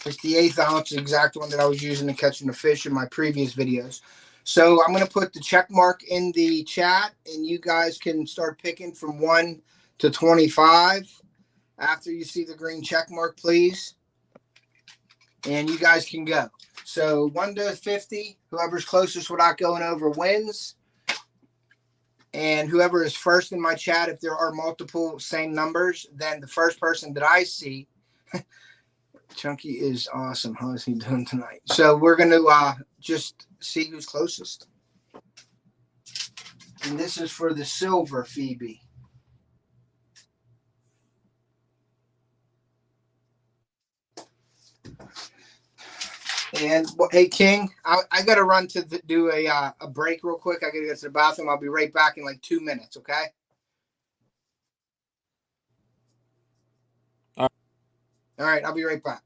It's the 1/8 ounce, the exact one that I was using to catching the fish in my previous videos. So I'm going to put the check mark in the chat, and you guys can start picking from 1 to 25 after you see the green check mark, please. And you guys can go. So 1 to 50, whoever's closest without going over wins. And whoever is first in my chat, if there are multiple same numbers, then the first person that I see Chunky is awesome. How is he doing tonight? So we're going to just see who's closest. And this is for the silver Phoebe. And hey, King, I got to run to do a break real quick. I got to get to the bathroom. I'll be right back in like 2 minutes, okay? All right, I'll be right back.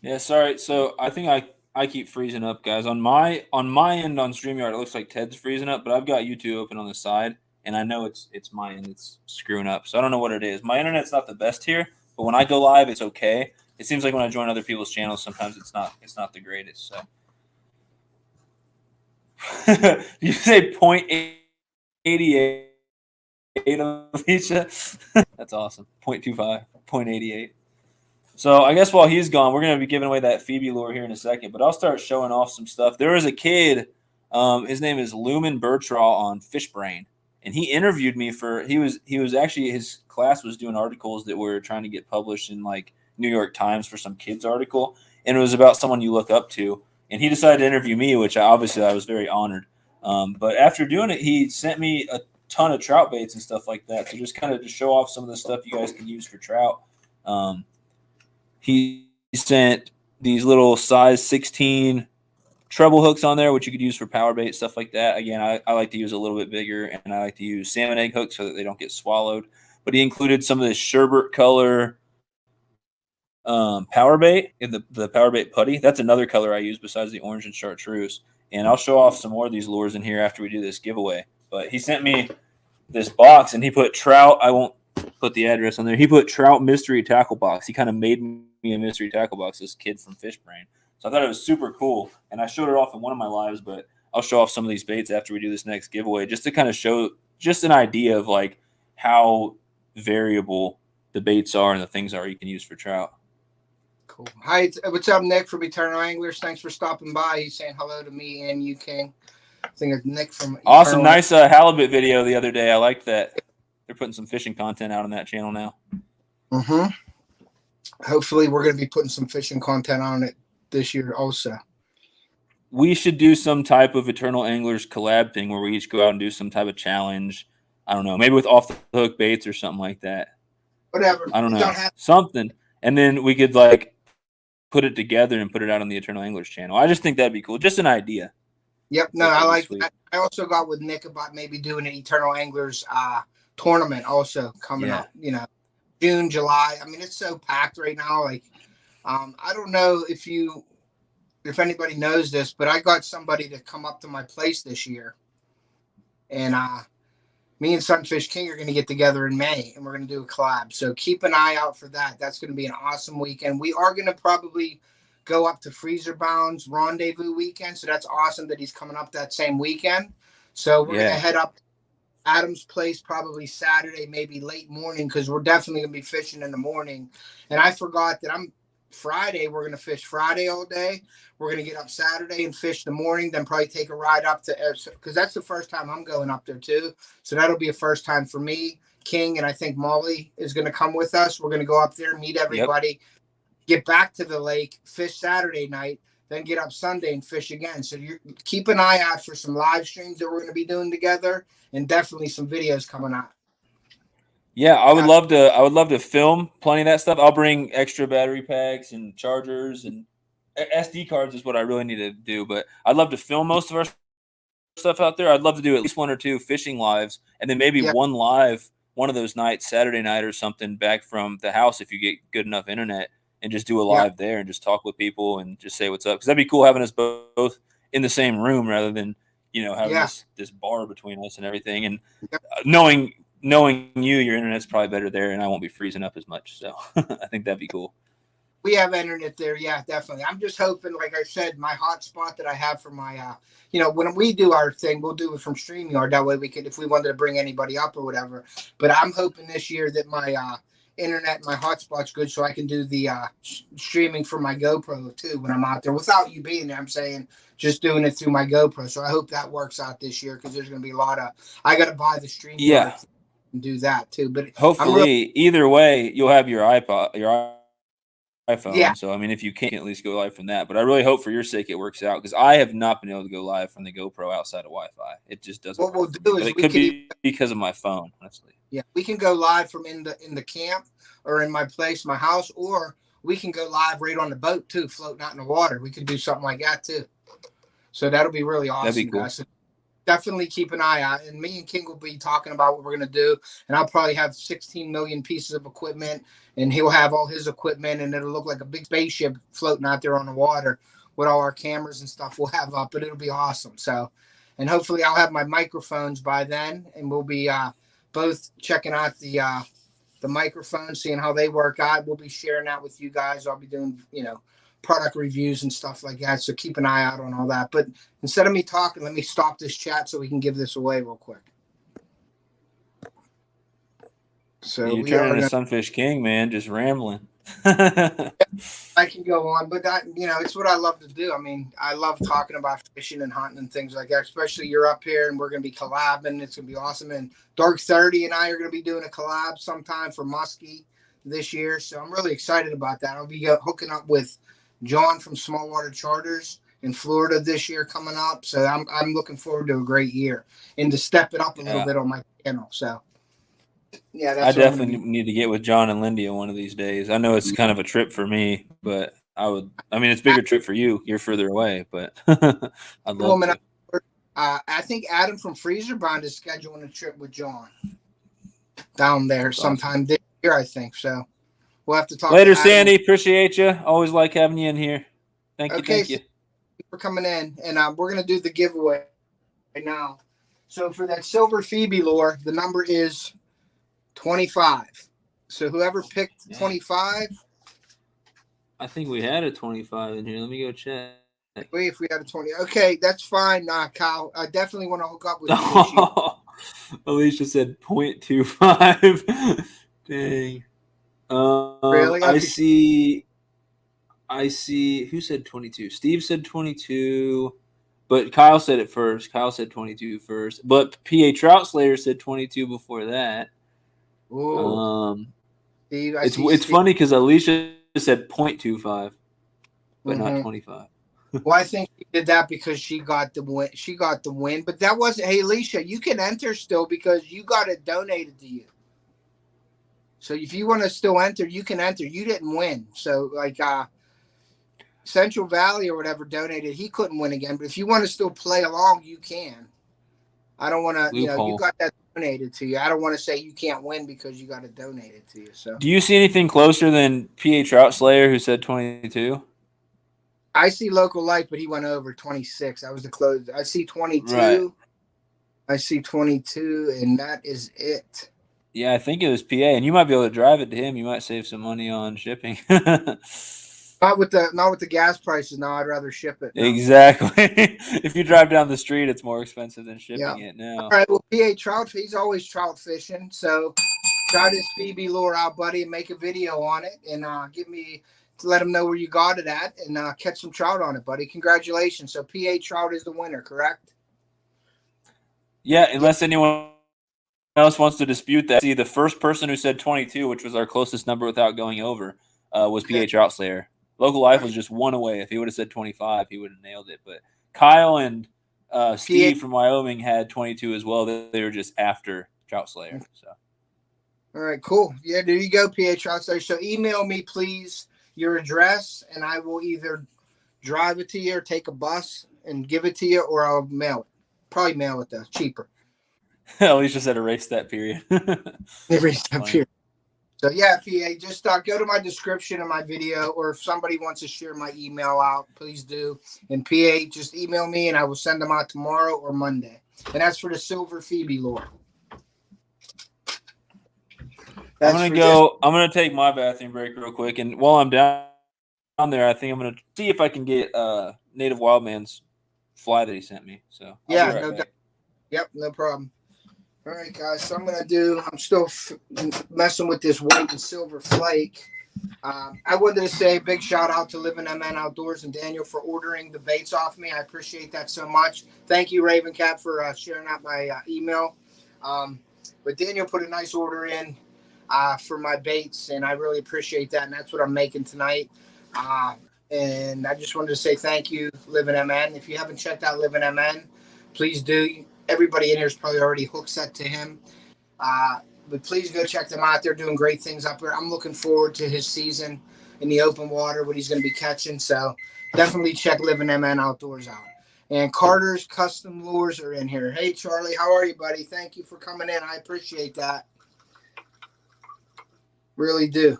Yeah, sorry. So I think I keep freezing up, guys. On my end on StreamYard, it looks like Ted's freezing up, but I've got YouTube open on the side, and I know it's my end that's screwing up. So I don't know what it is. My internet's not the best here, but when I go live, it's okay. It seems like when I join other people's channels, sometimes it's not the greatest. So you say 0.88 Alicia? That's awesom. 0.25, 0.88. So I guess while he's gone, we're going to be giving away that Phoebe lure here in a second, but I'll start showing off some stuff. There is a kid, his name is Lumen Bertraw on Fishbrain, and he interviewed me for he was actually his class was doing articles that were trying to get published in like New York Times for some kids article, and it was about someone you look up to, and he decided to interview me, which I was very honored. But after doing it, he sent me a ton of trout baits and stuff like that. So just kind of to show off some of the stuff you guys can use for trout. He sent these little size 16 treble hooks on there, which you could use for power bait, stuff like that. Again, I like to use a little bit bigger, and I like to use salmon egg hooks so that they don't get swallowed. But he included some of this sherbet color power bait in the power bait putty. That's another color I use besides the orange and chartreuse. And I'll show off some more of these lures in here after we do this giveaway. But he sent me this box, and he put trout. I won't put the address on there. He put trout mystery tackle box. He kind of made me a mystery tackle box, this kid from Fish Brain. So I thought it was super cool, and I showed it off in one of my lives, but I'll show off some of these baits after we do this next giveaway just to kind of show just an idea of like how variable the baits are and the things are you can use for trout. Cool. Hi, what's up, Nick from Eternal Anglers? Thanks for stopping by. He's saying hello to me and you, King. I think it's Nick from Awesome. Nice halibut video the other day. I liked that. They're putting some fishing content out on that channel now. Mm-hmm. Hopefully we're going to be putting some fishing content on it this year also. We should do some type of Eternal Anglers collab thing where we each go out and do some type of challenge. I don't know, maybe with off the hook baits or something like that. Whatever. I don't know. Something. And then we could like put it together and put it out on the Eternal Anglers channel. I just think that'd be cool. Just an idea. Yep. No, I like that. I also got with Nick about maybe doing an Eternal Anglers tournament also coming up, June, July. I mean, it's so packed right now. Like, I don't know if anybody knows this, but I got somebody to come up to my place this year, and me and Sunfish King are going to get together in May, and we're going to do a collab. So keep an eye out for that. That's going to be an awesome weekend. We are going to probably go up to Freezer Bound's Rendezvous weekend, so that's awesome that he's coming up that same weekend. So we're going to head up to Adam's place probably Saturday, maybe late morning, because we're definitely going to be fishing in the morning. And I forgot that Friday, we're going to fish Friday all day. We're going to get up Saturday and fish the morning, then probably take a ride up to, because that's the first time I'm going up there too. So that'll be a first time for me, King, and I think Molly is going to come with us. We're going to go up there, meet everybody, get back to the lake, fish Saturday night, then get up Sunday and fish again. So you keep an eye out for some live streams that we're going to be doing together, and definitely some videos coming out. Yeah, I would love to film plenty of that stuff. I'll bring extra battery packs and chargers, and SD cards is what I really need to do. But I'd love to film most of our stuff out there. I'd love to do at least 1 or 2 fishing lives, and then maybe one live one of those nights, Saturday night or something, back from the house if you get good enough internet, and just do a live there and just talk with people and just say what's up. Because that'd be cool having us both in the same room rather than having this bar between us and everything. And knowing you, your internet's probably better there, and I won't be freezing up as much. So I think that'd be cool. We have internet there. Yeah, definitely. I'm just hoping, like I said, my hotspot that I have for my, when we do our thing, we'll do it from StreamYard. That way we could, if we wanted to bring anybody up or whatever. But I'm hoping this year that my internet, my hotspot's good, so I can do the streaming from my GoPro too when I'm out there without you being there. I'm saying just doing it through my GoPro. So I hope that works out this year, because there's going to be a lot of, I got to buy the StreamYard. Yeah. And do that too, but hopefully either way you'll have your iPhone. Yeah. So I mean, if you can't at least go live from that, but I really hope for your sake it works out, because I have not been able to go live from the GoPro outside of Wi-Fi. It just doesn't. What we'll do is it could be because of my phone, honestly. Yeah, we can go live from in the camp or in my place, my house, or we can go live right on the boat too, floating out in the water. We could do something like that too. So that'll be really awesome. That'd be cool. Guys. So definitely keep an eye out, and me and King will be talking about what we're going to do, and I'll probably have 16 million pieces of equipment, and he'll have all his equipment, and it'll look like a big spaceship floating out there on the water with all our cameras and stuff we'll have up, but it'll be awesome. So, and hopefully I'll have my microphones by then, and we'll be both checking out the microphones, seeing how they work out. We'll be sharing that with you guys. I'll be doing, product reviews and stuff like that. So keep an eye out on all that. But instead of me talking, let me stop this chat so we can give this away real quick. So you're turning to Sunfish King, man, just rambling. I can go on, but that, it's what I love to do. I mean, I love talking about fishing and hunting and things like that. Especially you're up here, and we're going to be collabing. It's going to be awesome. And Dark 30 and I are going to be doing a collab sometime for muskie this year, so I'm really excited about that. I'll be hooking up with John from Small Water Charters in Florida this year coming up. So I'm looking forward to a great year and to step it up a little bit on my channel. So. Yeah, I definitely need to get with John and Lindy on one of these days. I know it's kind of a trip for me, but it's a bigger trip for you. You're further away, but I'd love to. I think Adam from Freezer Bond is scheduling a trip with John down there sometime this year, I think. So we'll have to talk later, to Adam. Sandy. Appreciate you. Always like having you in here. Thank you. Thank you for coming in. And we're going to do the giveaway right now. So for that silver Phoebe lure, the number is 25. So whoever picked 25. I think we had a 25 in here. Let me go check. Wait, if we had a 20. Okay, that's fine, Kyle. I definitely want to hook up with you. Alicia said 0.25. Dang. Really? I see. Who said 22? Steve said 22. But Kyle said it first. Kyle said 22 first. But PA Trout Slayer said 22 before that. Ooh. Steve, it's funny because Alicia said 0.25, but not 25. Well, I think she did that because she got the win. But that wasn't. Hey, Alicia, you can enter still because you got it donated to you. So if you want to still enter, you can enter. You didn't win. So like Central Valley or whatever donated, he couldn't win again. But if you want to still play along, you can. I don't want to, you got that donated to you. I don't want to say you can't win because you got it donated to you. So, do you see anything closer than PA Trout Slayer who said 22? I see Local Life, but he went over 26. That was the close. I see 22. Right. I see 22, and that is it. Yeah, I think it was PA, and you might be able to drive it to him. You might save some money on shipping. Not with the gas prices. No, I'd rather ship it. No. Exactly. If you drive down the street, it's more expensive than shipping it now. All right. Well, PA Trout, he's always trout fishing. So try this Phoebe lure out, buddy, and make a video on it, and let him know where you got it at, and catch some trout on it, buddy. Congratulations. So PA Trout is the winner, correct? Yeah, unless anyone else wants to dispute that. See, the first person who said 22, which was our closest number without going over, was PA Trout Slayer. Local Life was just one away. If he would have said 25, he would have nailed it. But Kyle and Steve from Wyoming had 22 as well. They were just after Trout Slayer. So, all right, cool. Yeah, there you go, PA Trout Slayer. So email me, please, your address, and I will either drive it to you or take a bus and give it to you, or I'll mail it. Probably mail it, though. Cheaper. Alicia said erase that period. Erase that period. So, yeah, PA, just go to my description of my video, or if somebody wants to share my email out, please do. And PA, just email me, and I will send them out tomorrow or Monday. And that's for the silver Phoebe lure. I'm going to take my bathroom break real quick. And while I'm down there, I think I'm going to see if I can get Native Wildman's fly that he sent me. So, yeah, no doubt. Yep, no problem. All right, guys. So I'm still messing with this white and silver flake. I wanted to say a big shout out to Livin MN Outdoors and Daniel for ordering the baits off me. I appreciate that so much. Thank you, Raven Cat, for sharing out my email. But Daniel put a nice order in for my baits, and I really appreciate that. And that's what I'm making tonight. And I just wanted to say thank you, Livin MN. If you haven't checked out Livin MN, please do. Everybody in here is probably already hooked set to him. But please go check them out. They're doing great things up here. I'm looking forward to his season in the open water, what he's going to be catching. So definitely check Livin MN Outdoors out. And Carter's Custom Lures are in here. Hey, Charlie, how are you, buddy? Thank you for coming in. I appreciate that. Really do.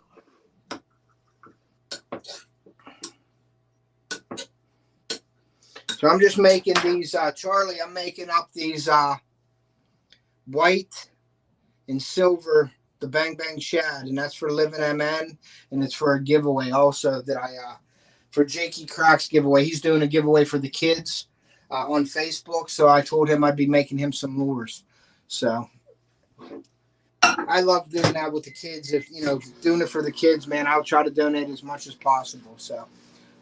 So I'm just making these, Charlie, I'm making up these white and silver, the Bang Bang Shad, and that's for Livin MN, and it's for a giveaway also that for Jakey Crocs giveaway. He's doing a giveaway for the kids on Facebook, so I told him I'd be making him some lures. So, all I love doing that with the kids. If doing it for the kids, man, I'll try to donate as much as possible. So,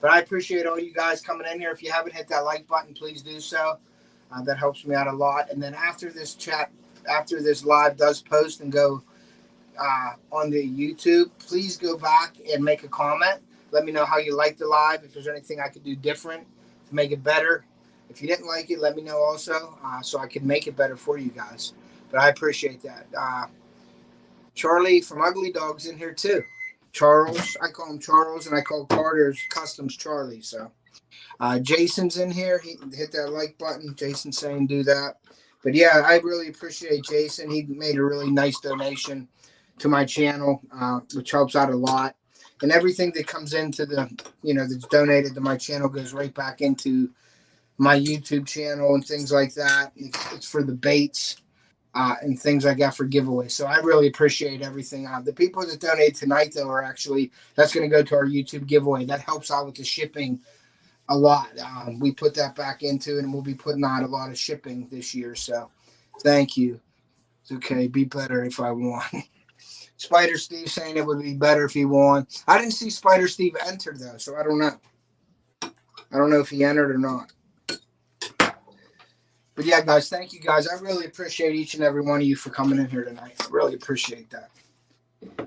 but I appreciate all you guys coming in here. If you haven't hit that like button, please do so. That helps me out a lot. And then after this live does post and go on the YouTube, please go back and make a comment. Let me know how you liked the live. If there's anything I could do different to make it better. If you didn't like it, let me know also, so I can make it better for you guys. But I appreciate that. Charlie from Ugly Dog's in here too. Charles, I call him Charles, and I call Carter's Customs Charlie. So Jason's in here. He hit that like button. Jason's saying do that. But yeah, I really appreciate Jason. He made a really nice donation to my channel, which helps out a lot. And everything that comes into the, that's donated to my channel goes right back into my YouTube channel and things like that. It's for the baits. And things I got for giveaways. So I really appreciate everything. The people that donate tonight, though, are actually, that's going to go to our YouTube giveaway. That helps out with the shipping a lot. We put that back into it, and we'll be putting out a lot of shipping this year. So thank you. It's okay. Be better if I won. Spider Steve saying it would be better if he won. I didn't see Spider Steve enter, though, so I don't know. I don't know if he entered or not. But yeah, guys, thank you guys. I really appreciate each and every one of you for coming in here tonight. I really appreciate that.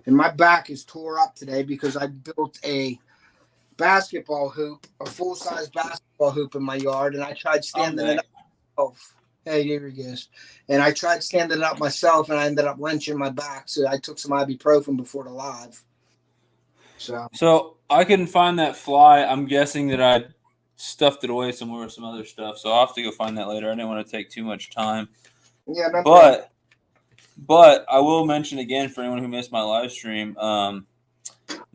And my back is tore up today because I built a basketball hoop, a full-size basketball hoop in my yard, and I tried standing it up myself. Hey, here he goes. And I tried standing it up myself, and I ended up wrenching my back. So I took some ibuprofen before the live. So I couldn't find that fly. I'm guessing that I stuffed it away somewhere with some other stuff, so I'll have to go find that later. I didn't want to take too much time. Yeah, but I will mention again for anyone who missed my live stream,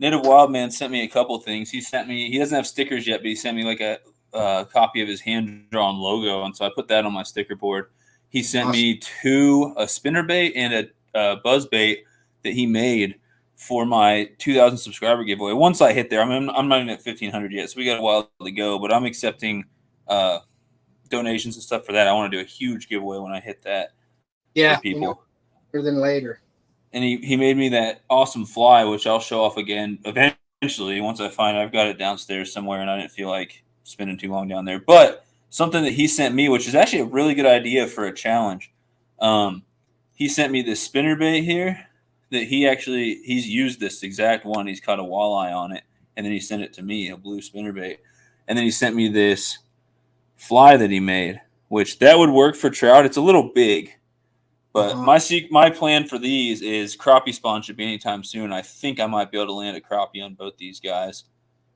Native Wildman sent me a couple things. He doesn't have stickers yet, but he sent me like a copy of his hand-drawn logo, and so I put that on my sticker board. He sent me a spinnerbait and a buzz bait that he made for my 2,000 subscriber giveaway. Once I hit there, I'm not even at 1,500 yet, so we got a while to go, but I'm accepting donations and stuff for that. I want to do a huge giveaway when I hit that. Yeah, for people. Sooner than later. And he made me that awesome fly, which I'll show off again eventually once I find it. I've got it downstairs somewhere, and I didn't feel like spending too long down there. But something that he sent me, which is actually a really good idea for a challenge. He sent me this spinnerbait here. That he's used this exact one. He's caught a walleye on it, and then he sent it to me, a blue spinnerbait. And then he sent me this fly that he made, which that would work for trout. It's a little big, but my plan for these is crappie spawn should be anytime soon. I think I might be able to land a crappie on both these guys,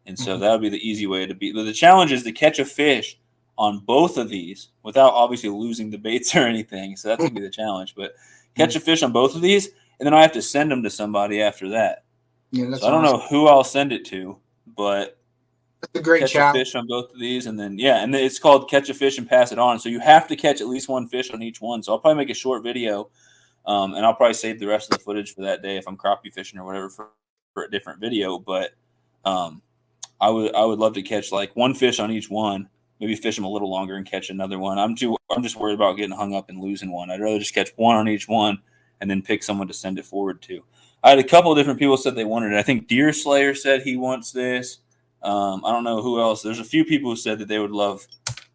and so that would be the easy way to beat. But the challenge is to catch a fish on both of these without obviously losing the baits or anything. So that's gonna be the challenge. But catch a fish on both of these. And then I have to send them to somebody after that. Yeah, so I don't know who I'll send it to, but that's a great catch a fish on both of these, and then and it's called catch a fish and pass it on. So you have to catch at least one fish on each one. So I'll probably make a short video, and I'll probably save the rest of the footage for that day if I'm crappie fishing or whatever for a different video. But I would love to catch like one fish on each one, maybe fish them a little longer and catch another one. I'm just worried about getting hung up and losing one. I'd rather just catch one on each one. And then pick someone to send it forward to. I had a couple of different people said they wanted it. I think Deer Slayer said he wants this. I don't know who else. There's a few people who said that they would love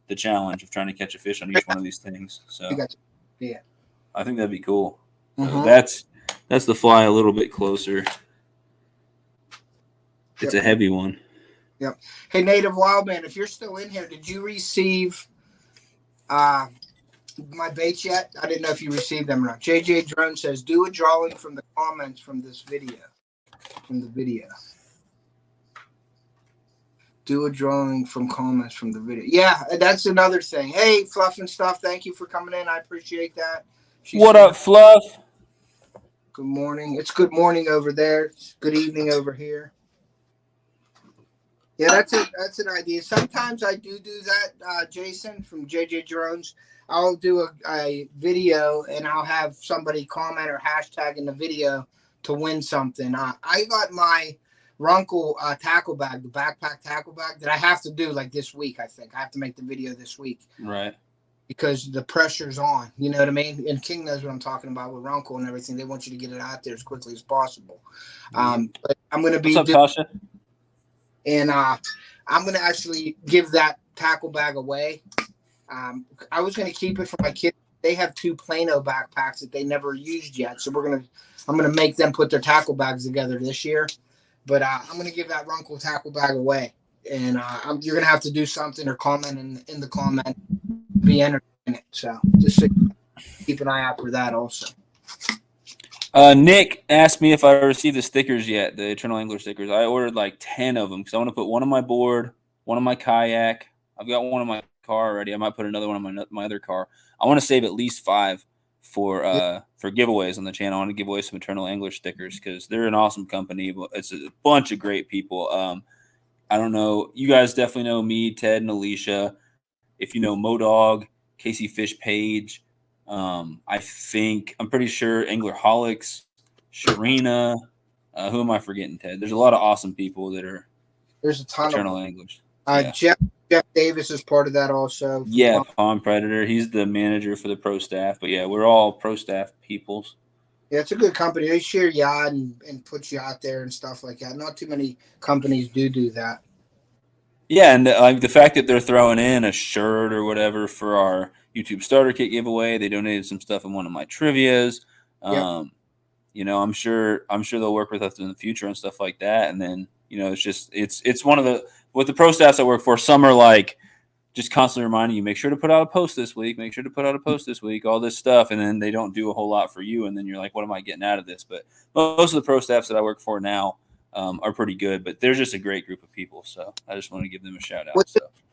the challenge of trying to catch a fish on each one of these things. So yeah, I think that'd be cool. So that's the fly a little bit closer. It's a heavy one. Yep. Hey, Native Wildman, if you're still in here, did you receive my baits yet? I didn't know if you received them or not. JJ Drone says, do a drawing from the comments from this video. From the video. Do a drawing from comments from the video. Yeah, that's another thing. Hey, Fluff and Stuff, thank you for coming in. I appreciate that. What up, Fluff? Good morning. It's good morning over there. It's good evening over here. Yeah, that's it. That's an idea. Sometimes I do that, Jason from JJ Drones. I'll do a video and I'll have somebody comment or hashtag in the video to win something. I got my Runkle tackle bag, the backpack tackle bag that I have to do like this week. I think I have to make the video this week. Right. because the pressure's on. You know what I mean? And King knows what I'm talking about with Runkle and everything. They want you to get it out there as quickly as possible. But I'm going to be. What's up, Tasha? And I'm going to actually give that tackle bag away. I was going to keep it for my kids. They have 2 Plano backpacks that they never used yet, so I'm gonna make them put their tackle bags together this year. But I'm gonna give that Runkle tackle bag away, and you're gonna have to do something or comment in the comment, be entered in it. So just keep an eye out for that also. Nick asked me if I received the stickers yet, the Eternal Angler stickers. I ordered like 10 of them because I want to put one on my board, one on my kayak. I've got one on my car already. I might put another one on my other car. I want to save at least 5 for giveaways on the channel. I want to give away some Eternal Angler stickers because they're an awesome company. It's a bunch of great people. I don't know. You guys definitely know me, Ted, and Alicia. If you know Modog, Casey Fish Page, I'm pretty sure Anglerholics, Sharina. Who am I forgetting, Ted? There's a lot of awesome people that are There's a ton Eternal of Anglers. Jeff Davis is part of that also. Yeah, Pond Predator. He's the manager for the pro staff. But yeah, we're all pro staff peoples. Yeah, it's a good company. They share yacht and put you out there and stuff like that. Not too many companies do that. Yeah, and like the fact that they're throwing in a shirt or whatever for our YouTube starter kit giveaway, they donated some stuff in one of my trivias. Yep. I'm sure they'll work with us in the future and stuff like that. And then it's one of the with the pro staffs I work for. Some are like just constantly reminding you, make sure to put out a post this week, make sure to put out a post this week, all this stuff, and then they don't do a whole lot for you, and then you're like, what am I getting out of this? But most of the pro staffs that I work for now are pretty good, but they're just a great group of people, so I just want to give them a shout out.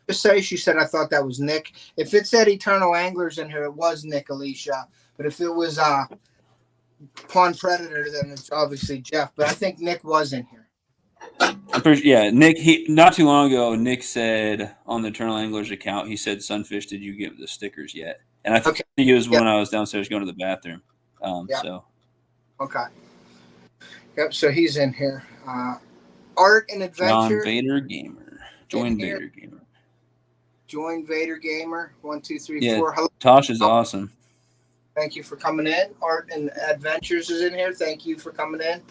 Just say she said I thought that was Nick. If it said Eternal Anglers in here, it was Nick, Alicia. But if it was Pond Predator, then it's obviously Jeff. But I think Nick was in here. Nick. Not too long ago, Nick said on the Eternal Anglers account, he said, "Sunfish, did you get the stickers yet?" And I think it was when I was downstairs going to the bathroom. So okay, yep. So he's in here. Art and Adventure. John Vader Gamer. Join Vader Gamer. Join Vader Gamer. 1, 2, 3, 4. Hello. Tosh is awesome. Thank you for coming in. Art and Adventures is in here. Thank you for coming in.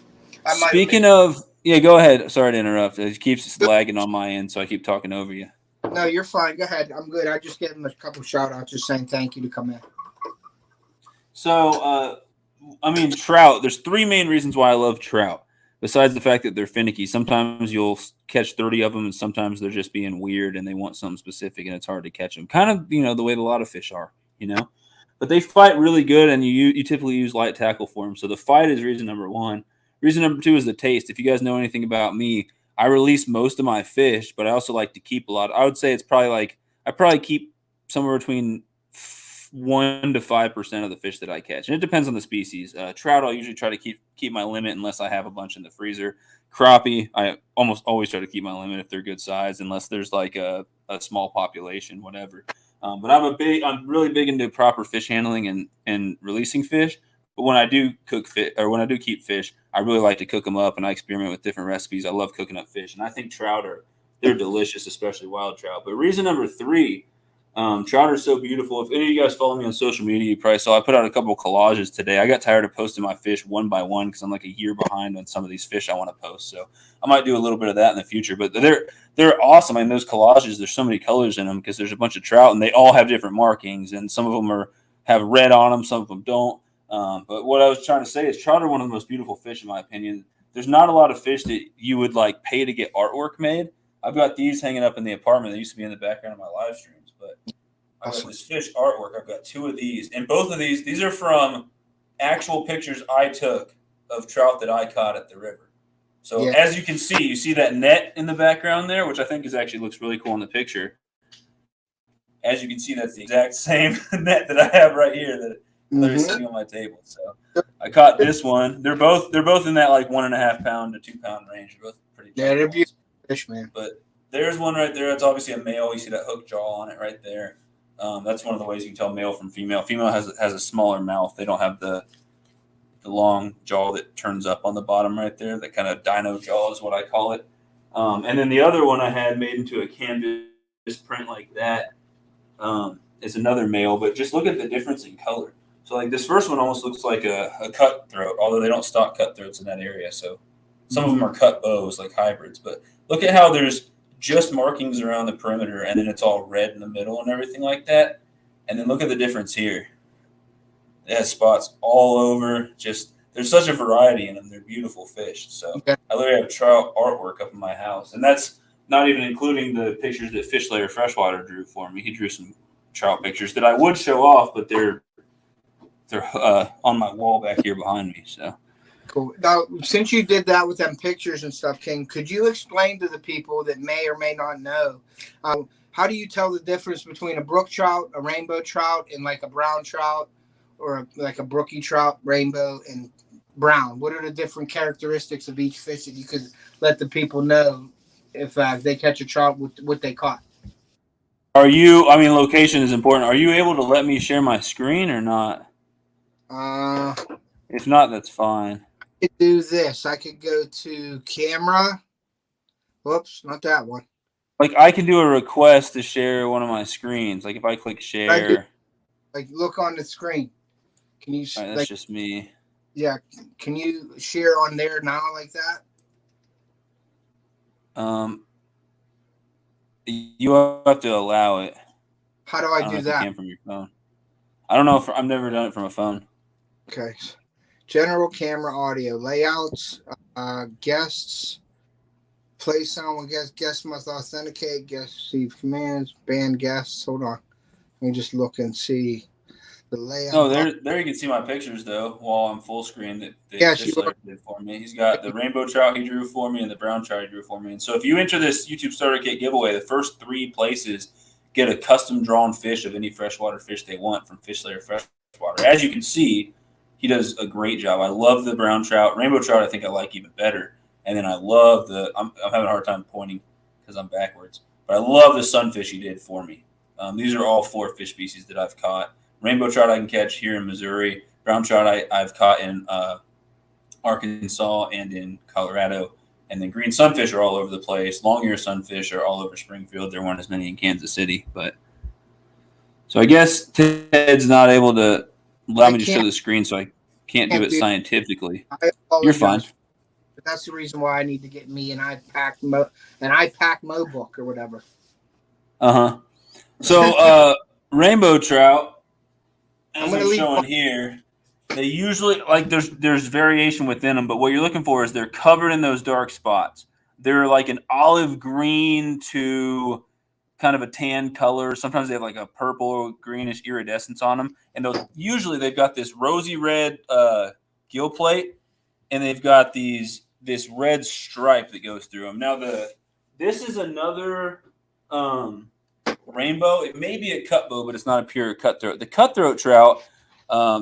Speaking of. Yeah, go ahead. Sorry to interrupt. It keeps lagging on my end, so I keep talking over you. No, you're fine. Go ahead. I'm good. I just gave him a couple shout outs just saying thank you to come in. So, trout. There's 3 main reasons why I love trout, besides the fact that they're finicky. Sometimes you'll catch 30 of them, and sometimes they're just being weird and they want something specific, and it's hard to catch them. Kind of, the way that a lot of fish are, But they fight really good, and you typically use light tackle for them. So the fight is reason number 1. Reason number 2 is the taste. If you guys know anything about me, I release most of my fish, but I also like to keep a lot. I would say it's probably I keep somewhere between 1 to 5% of the fish that I catch, and it depends on the species. Trout, I'll usually try to keep my limit unless I have a bunch in the freezer. Crappie, I almost always try to keep my limit if they're good size, unless there's like a small population, whatever. But I'm really big into proper fish handling and releasing fish. But when I do cook fish, or when I do keep fish, I really like to cook them up, and I experiment with different recipes. I love cooking up fish, and I think trout they're delicious, especially wild trout. But reason number 3, trout are so beautiful. If any of you guys follow me on social media, you probably saw I put out a couple of collages today. I got tired of posting my fish one by one because I'm like a year behind on some of these fish I want to post. So I might do a little bit of that in the future. But they're awesome. I mean, those collages, there's so many colors in them because there's a bunch of trout, and they all have different markings, and some of them have red on them, some of them don't. But what I was trying to say is trout are one of the most beautiful fish, in my opinion. There's not a lot of fish that you would like pay to get artwork made. I've got these hanging up in the apartment. They used to be in the background of my live streams, but I've got this fish artwork. I've got 2 of these, and both of these are from actual pictures I took of trout that I caught at the river. So as you can see, you see that net in the background there, which I think actually looks really cool in the picture. As you can see, that's the exact same net that I have right here that they're sitting on my table. So I caught this one. They're both in that like 1.5 pound to 2 pound range. They're both pretty. Yeah, they're beautiful fish, man. But there's one right there. It's obviously a male. You see that hook jaw on it right there. That's one of the ways you can tell male from female. Female has a smaller mouth. They don't have the long jaw that turns up on the bottom right there. That kind of dino jaw is what I call it. And then the other one I had made into a canvas print like that. is another male, but just look at the difference in color. So like this first one almost looks like a cutthroat, although they don't stock cutthroats in that area. So some of them are cut bows, like hybrids. But look at how there's just markings around the perimeter, and then it's all red in the middle and everything like that. And then look at the difference here. It has spots all over. Just there's such a variety in them. They're beautiful fish. So I literally have trout artwork up in my house, and that's not even including the pictures that Fish Layer Freshwater drew for me. He drew some trout pictures that I would show off, but they're on my wall back here behind me. So cool. Now, since you did that with them pictures and stuff, King, could you explain to the people that may or may not know, how do you tell the difference between a brook trout, a rainbow trout, and like a brown trout, or like a brookie trout, rainbow and brown? What are the different characteristics of each fish that you could let the people know if they catch a trout with what they caught? Location is important. Are you able to let me share my screen or not? If not, that's fine. I could do this. I could go to camera. Whoops, not that one. Like I can do a request to share one of my screens. Like if I click share. Like look on the screen. Can you? Right, that's just me. Yeah. Can you share on there now like that? You have to allow it. How do I do that? You can from your phone. I don't know if I've never done it from a phone. Okay. General camera audio layouts, guests, play sound with guests. Guests must authenticate. Guests receive commands. Ban guests. Hold on. Let me just look and see the layout. Oh, there you can see my pictures though while I'm full screen that Fish Layer did for me. He's got the rainbow trout he drew for me and the brown trout he drew for me. And so if you enter this YouTube Starter Kit giveaway, the first 3 places get a custom drawn fish of any freshwater fish they want from Fish Layer Freshwater. As you can see, he does a great job. I love the brown trout. Rainbow trout I think I like even better. And then I love I'm having a hard time pointing because I'm backwards. But I love the sunfish he did for me. These are all 4 fish species that I've caught. Rainbow trout I can catch here in Missouri. Brown trout I've caught in Arkansas and in Colorado. And then green sunfish are all over the place. Long-ear sunfish are all over Springfield. There weren't as many in Kansas City. So I guess Ted's not able to allow me to show the screen, so I can't do it scientifically. You're fine. But that's the reason why I need to get me an iPack MoBook or whatever. So rainbow trout, as I'm showing here, they usually there's variation within them, but what you're looking for is they're covered in those dark spots. They're like an olive green to kind of a tan color. Sometimes they have like a purple or greenish iridescence on them, and they've got this rosy red gill plate, and they've got this red stripe that goes through them. Now this is another rainbow. It may be a cut bow, but it's not a pure cutthroat. The cutthroat trout,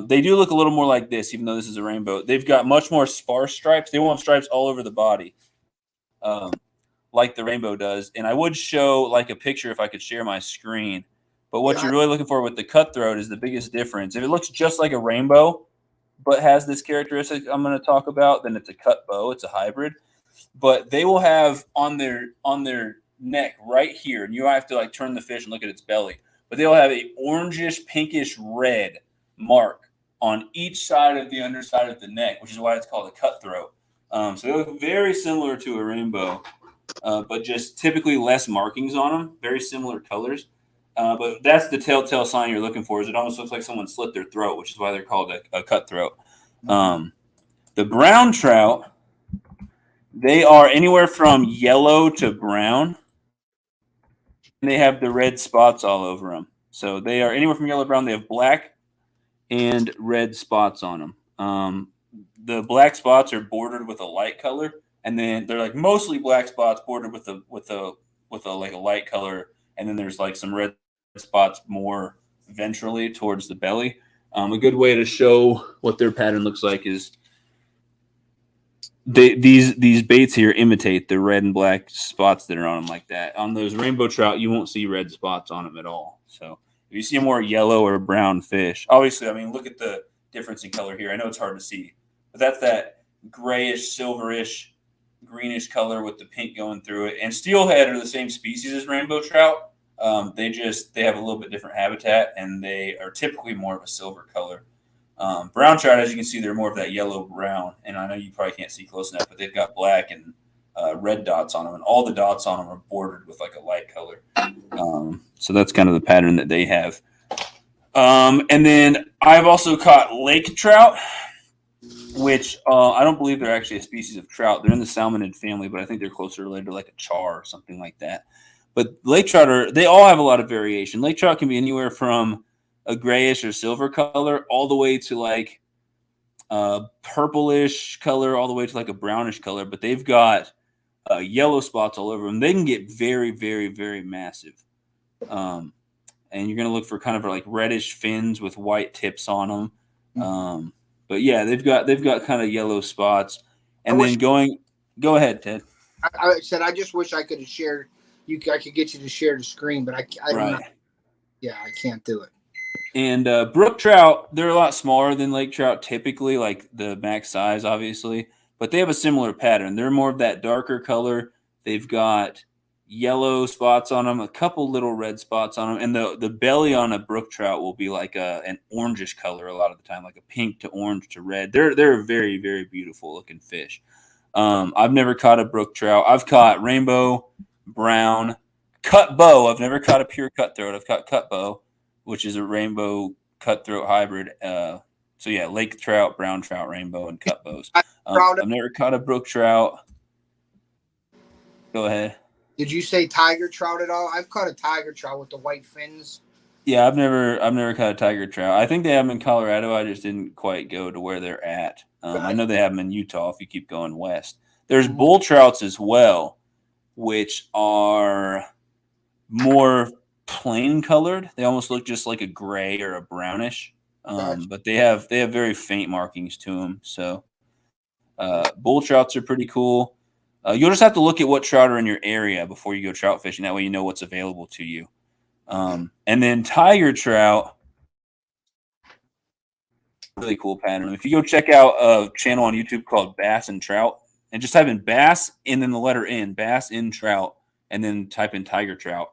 they do look a little more like this, even though this is a rainbow. They've got much more sparse stripes. They won't have stripes all over the body, like the rainbow does. And I would show like a picture if I could share my screen. But what you're really looking for with the cutthroat is the biggest difference. If it looks just like a rainbow, but has this characteristic I'm going to talk about, then it's a cut bow. It's a hybrid. But they will have on their neck right here, and you have to like turn the fish and look at its belly, but they'll have a orangish pinkish red mark on each side of the underside of the neck, which is why it's called a cutthroat. So they look very similar to a rainbow, but just typically less markings on them, very similar colors. But that's the telltale sign you're looking for, is it almost looks like someone slit their throat, which is why they're called a cutthroat. The brown trout, they are anywhere from yellow to brown. And they have the red spots all over them. So they are anywhere from yellow to brown. They have black and red spots on them. The black spots are bordered with a light color, and then they're like mostly black spots bordered with a like a light color, and then there's like some red spots more ventrally towards the belly. A good way to show what their pattern looks like is these baits here imitate the red and black spots that are on them like that. On those rainbow trout, you won't see red spots on them at all. So if you see a more yellow or brown fish, obviously, look at the difference in color here. I know it's hard to see, but that's that grayish, silverish, greenish color with the pink going through it. And steelhead are the same species as rainbow trout. They have a little bit different habitat, and they are typically more of a silver color. Brown trout, as you can see, they're more of that yellow brown, and I know you probably can't see close enough, but they've got black and red dots on them, and all the dots on them are bordered with like a light color. So that's kind of the pattern that they have. And then I've also caught lake trout, which I don't believe they're actually a species of trout. They're in the salmonid family, but I think they're closer related to like a char or something like that. But lake trout they all have a lot of variation. Lake trout can be anywhere from a grayish or silver color all the way to like purplish color, all the way to like a brownish color. But they've got yellow spots all over them. They can get very, very, very massive. And you're going to look for kind of like reddish fins with white tips on them. But yeah, they've got kind of yellow spots. And then go ahead, Ted. I said, I just wish I could have shared. I could get you to share the screen, but I don't know. Yeah, I can't do it. And brook trout, they're a lot smaller than lake trout typically, like the max size, obviously. But they have a similar pattern. They're more of that darker color. They've got yellow spots on them, a couple little red spots on them, and the belly on a brook trout will be like an orangish color a lot of the time, like a pink to orange to red. They're a very, very beautiful looking fish. I've never caught a brook trout. I've caught rainbow, brown, cut bow. I've never caught a pure cutthroat. I've caught cut bow, which is a rainbow cutthroat hybrid. So yeah, lake trout, brown trout, rainbow, and cut bows. I've never caught a brook trout. Go ahead. Did you say tiger trout at all? I've caught a tiger trout with the white fins. Yeah, I've never caught a tiger trout. I think they have them in Colorado. I just didn't quite go to where they're at. I know they have them in Utah if you keep going west. There's bull trouts as well, which are more plain colored. They almost look just like a gray or a brownish, but they have very faint markings to them. So bull trouts are pretty cool. You'll just have to look at what trout are in your area before you go trout fishing. That way you know what's available to you. And then tiger trout, really cool pattern. If you go check out a channel on YouTube called Bass and Trout, and just type in bass and then the letter N, bass in trout, and then type in tiger trout.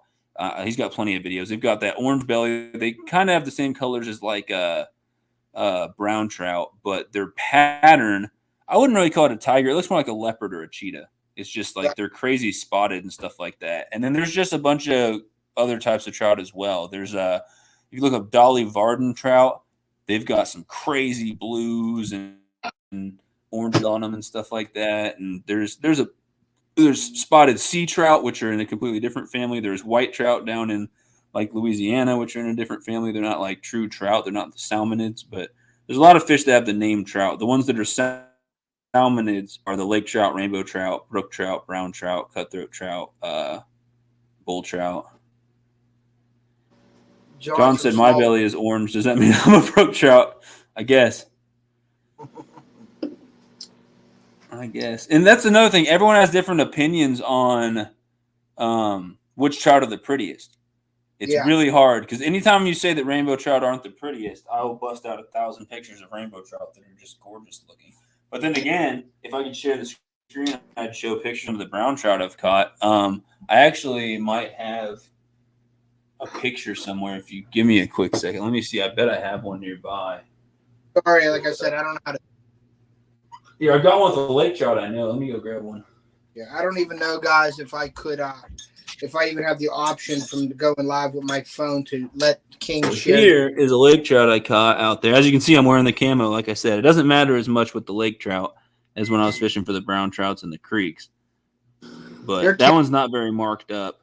He's got plenty of videos. They've got that orange belly. They kind of have the same colors as like brown trout, but their pattern, I wouldn't really call it a tiger. It looks more like a leopard or a cheetah. It's just like they're crazy spotted and stuff like that. And then there's just a bunch of other types of trout as well. There's if you look up Dolly Varden trout, they've got some crazy blues and oranges on them and stuff like that. And there's spotted sea trout, which are in a completely different family. There's white trout down in like Louisiana, which are in a different family. They're not like true trout. They're not the salmonids, but there's a lot of fish that have the name trout. The ones that are salmonids are the lake trout, rainbow trout, brook trout, brown trout, cutthroat trout, bull trout. John said my belly is orange. Does that mean I'm a brook trout? I guess. And that's another thing. Everyone has different opinions on which trout are the prettiest. It's really hard because anytime you say that rainbow trout aren't the prettiest, I will bust out 1,000 pictures of rainbow trout that are just gorgeous looking. But then again, if I could share the screen, I'd show pictures of the brown trout I've caught. I actually might have a picture somewhere. If you give me a quick second, let me see. I bet I have one nearby. Sorry, like I said, I don't know how to. Yeah, I've got one with the lake trout. I know. Let me go grab one. Yeah, I don't even know, guys, if I could, if I even have the option from going live with my phone to let King share. Here is a lake trout I caught out there. As you can see, I'm wearing the camo. Like I said, it doesn't matter as much with the lake trout as when I was fishing for the brown trouts in the creeks. But that one's not very marked up.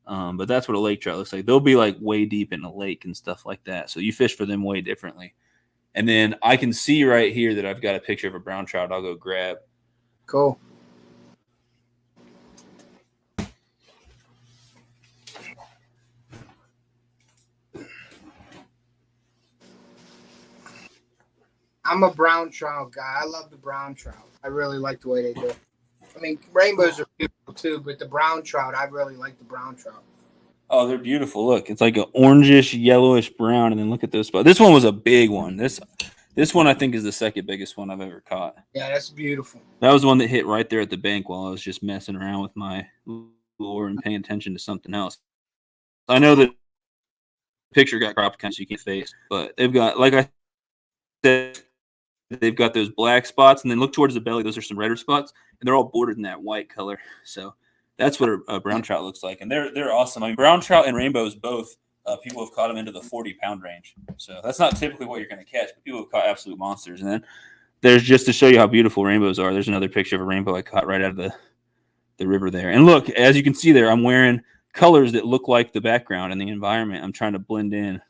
But that's what a lake trout looks like. They'll be like way deep in a lake and stuff like that. So you fish for them way differently. And then I can see right here that I've got a picture of a brown trout I'll go grab. Cool. I'm a brown trout guy. I love the brown trout. I really like the way they do it. I mean, rainbows are beautiful too, but the brown trout, I really like the brown trout. Oh, they're beautiful. Look, it's like an orangish, yellowish brown, and then look at this spot. This one was a big one. This one I think is the second biggest one I've ever caught. Yeah, that's beautiful. That was the one that hit right there at the bank while I was just messing around with my lure and paying attention to something else. I know that picture got cropped kind of so you can't face, but they've got, like I said, they've got those black spots, and then look towards the belly. Those are some redder spots, and they're all bordered in that white color. So that's what a brown trout looks like, and they're awesome. I mean, brown trout and rainbows both. People have caught them into the 40-pound range. So that's not typically what you're going to catch, but people have caught absolute monsters. And then there's, just to show you how beautiful rainbows are, there's another picture of a rainbow I caught right out of the river there. And look, as you can see there, I'm wearing colors that look like the background and the environment. I'm trying to blend in.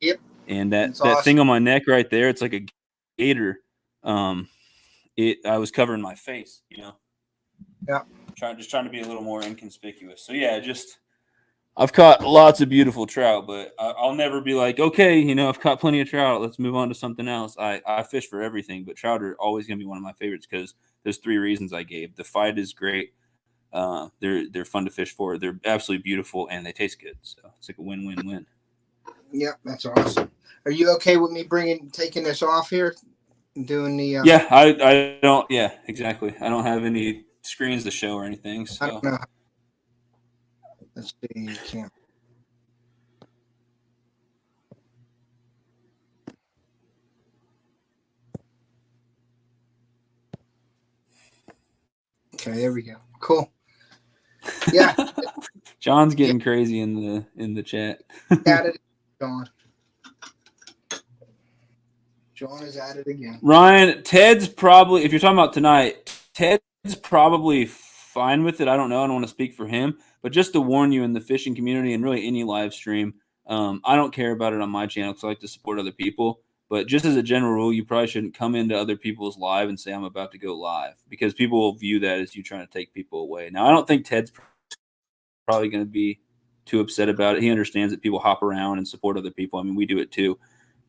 Yep. And that thing on my neck right there, it's like a gator. I was covering my face, you know. Yeah. Just trying to be a little more inconspicuous. So yeah, I've caught lots of beautiful trout, but I'll never be like, okay, you know, I've caught plenty of trout. Let's move on to something else. I fish for everything, but trout are always going to be one of my favorites because there's 3 reasons I gave. The fight is great. They're fun to fish for. They're absolutely beautiful, and they taste good. So it's like a win-win-win. Yep, that's awesome. Are you okay with me taking this off here and doing the? Yeah, I don't. Yeah, exactly. I don't have any screens to show or anything. So. I don't know. Let's see. You can't. Okay, there we go. Cool. Yeah. John's getting crazy in the chat. Added John. John is at it again. Ryan, Ted's probably, if you're talking about tonight, Ted's probably fine with it. I don't know. I don't want to speak for him, but just to warn you in the fishing community and really any live stream, I don't care about it on my channel because I like to support other people. But just as a general rule, you probably shouldn't come into other people's live and say, I'm about to go live, because people will view that as you trying to take people away. Now, I don't think Ted's probably going to be too upset about it. He understands that people hop around and support other people. I mean, we do it too.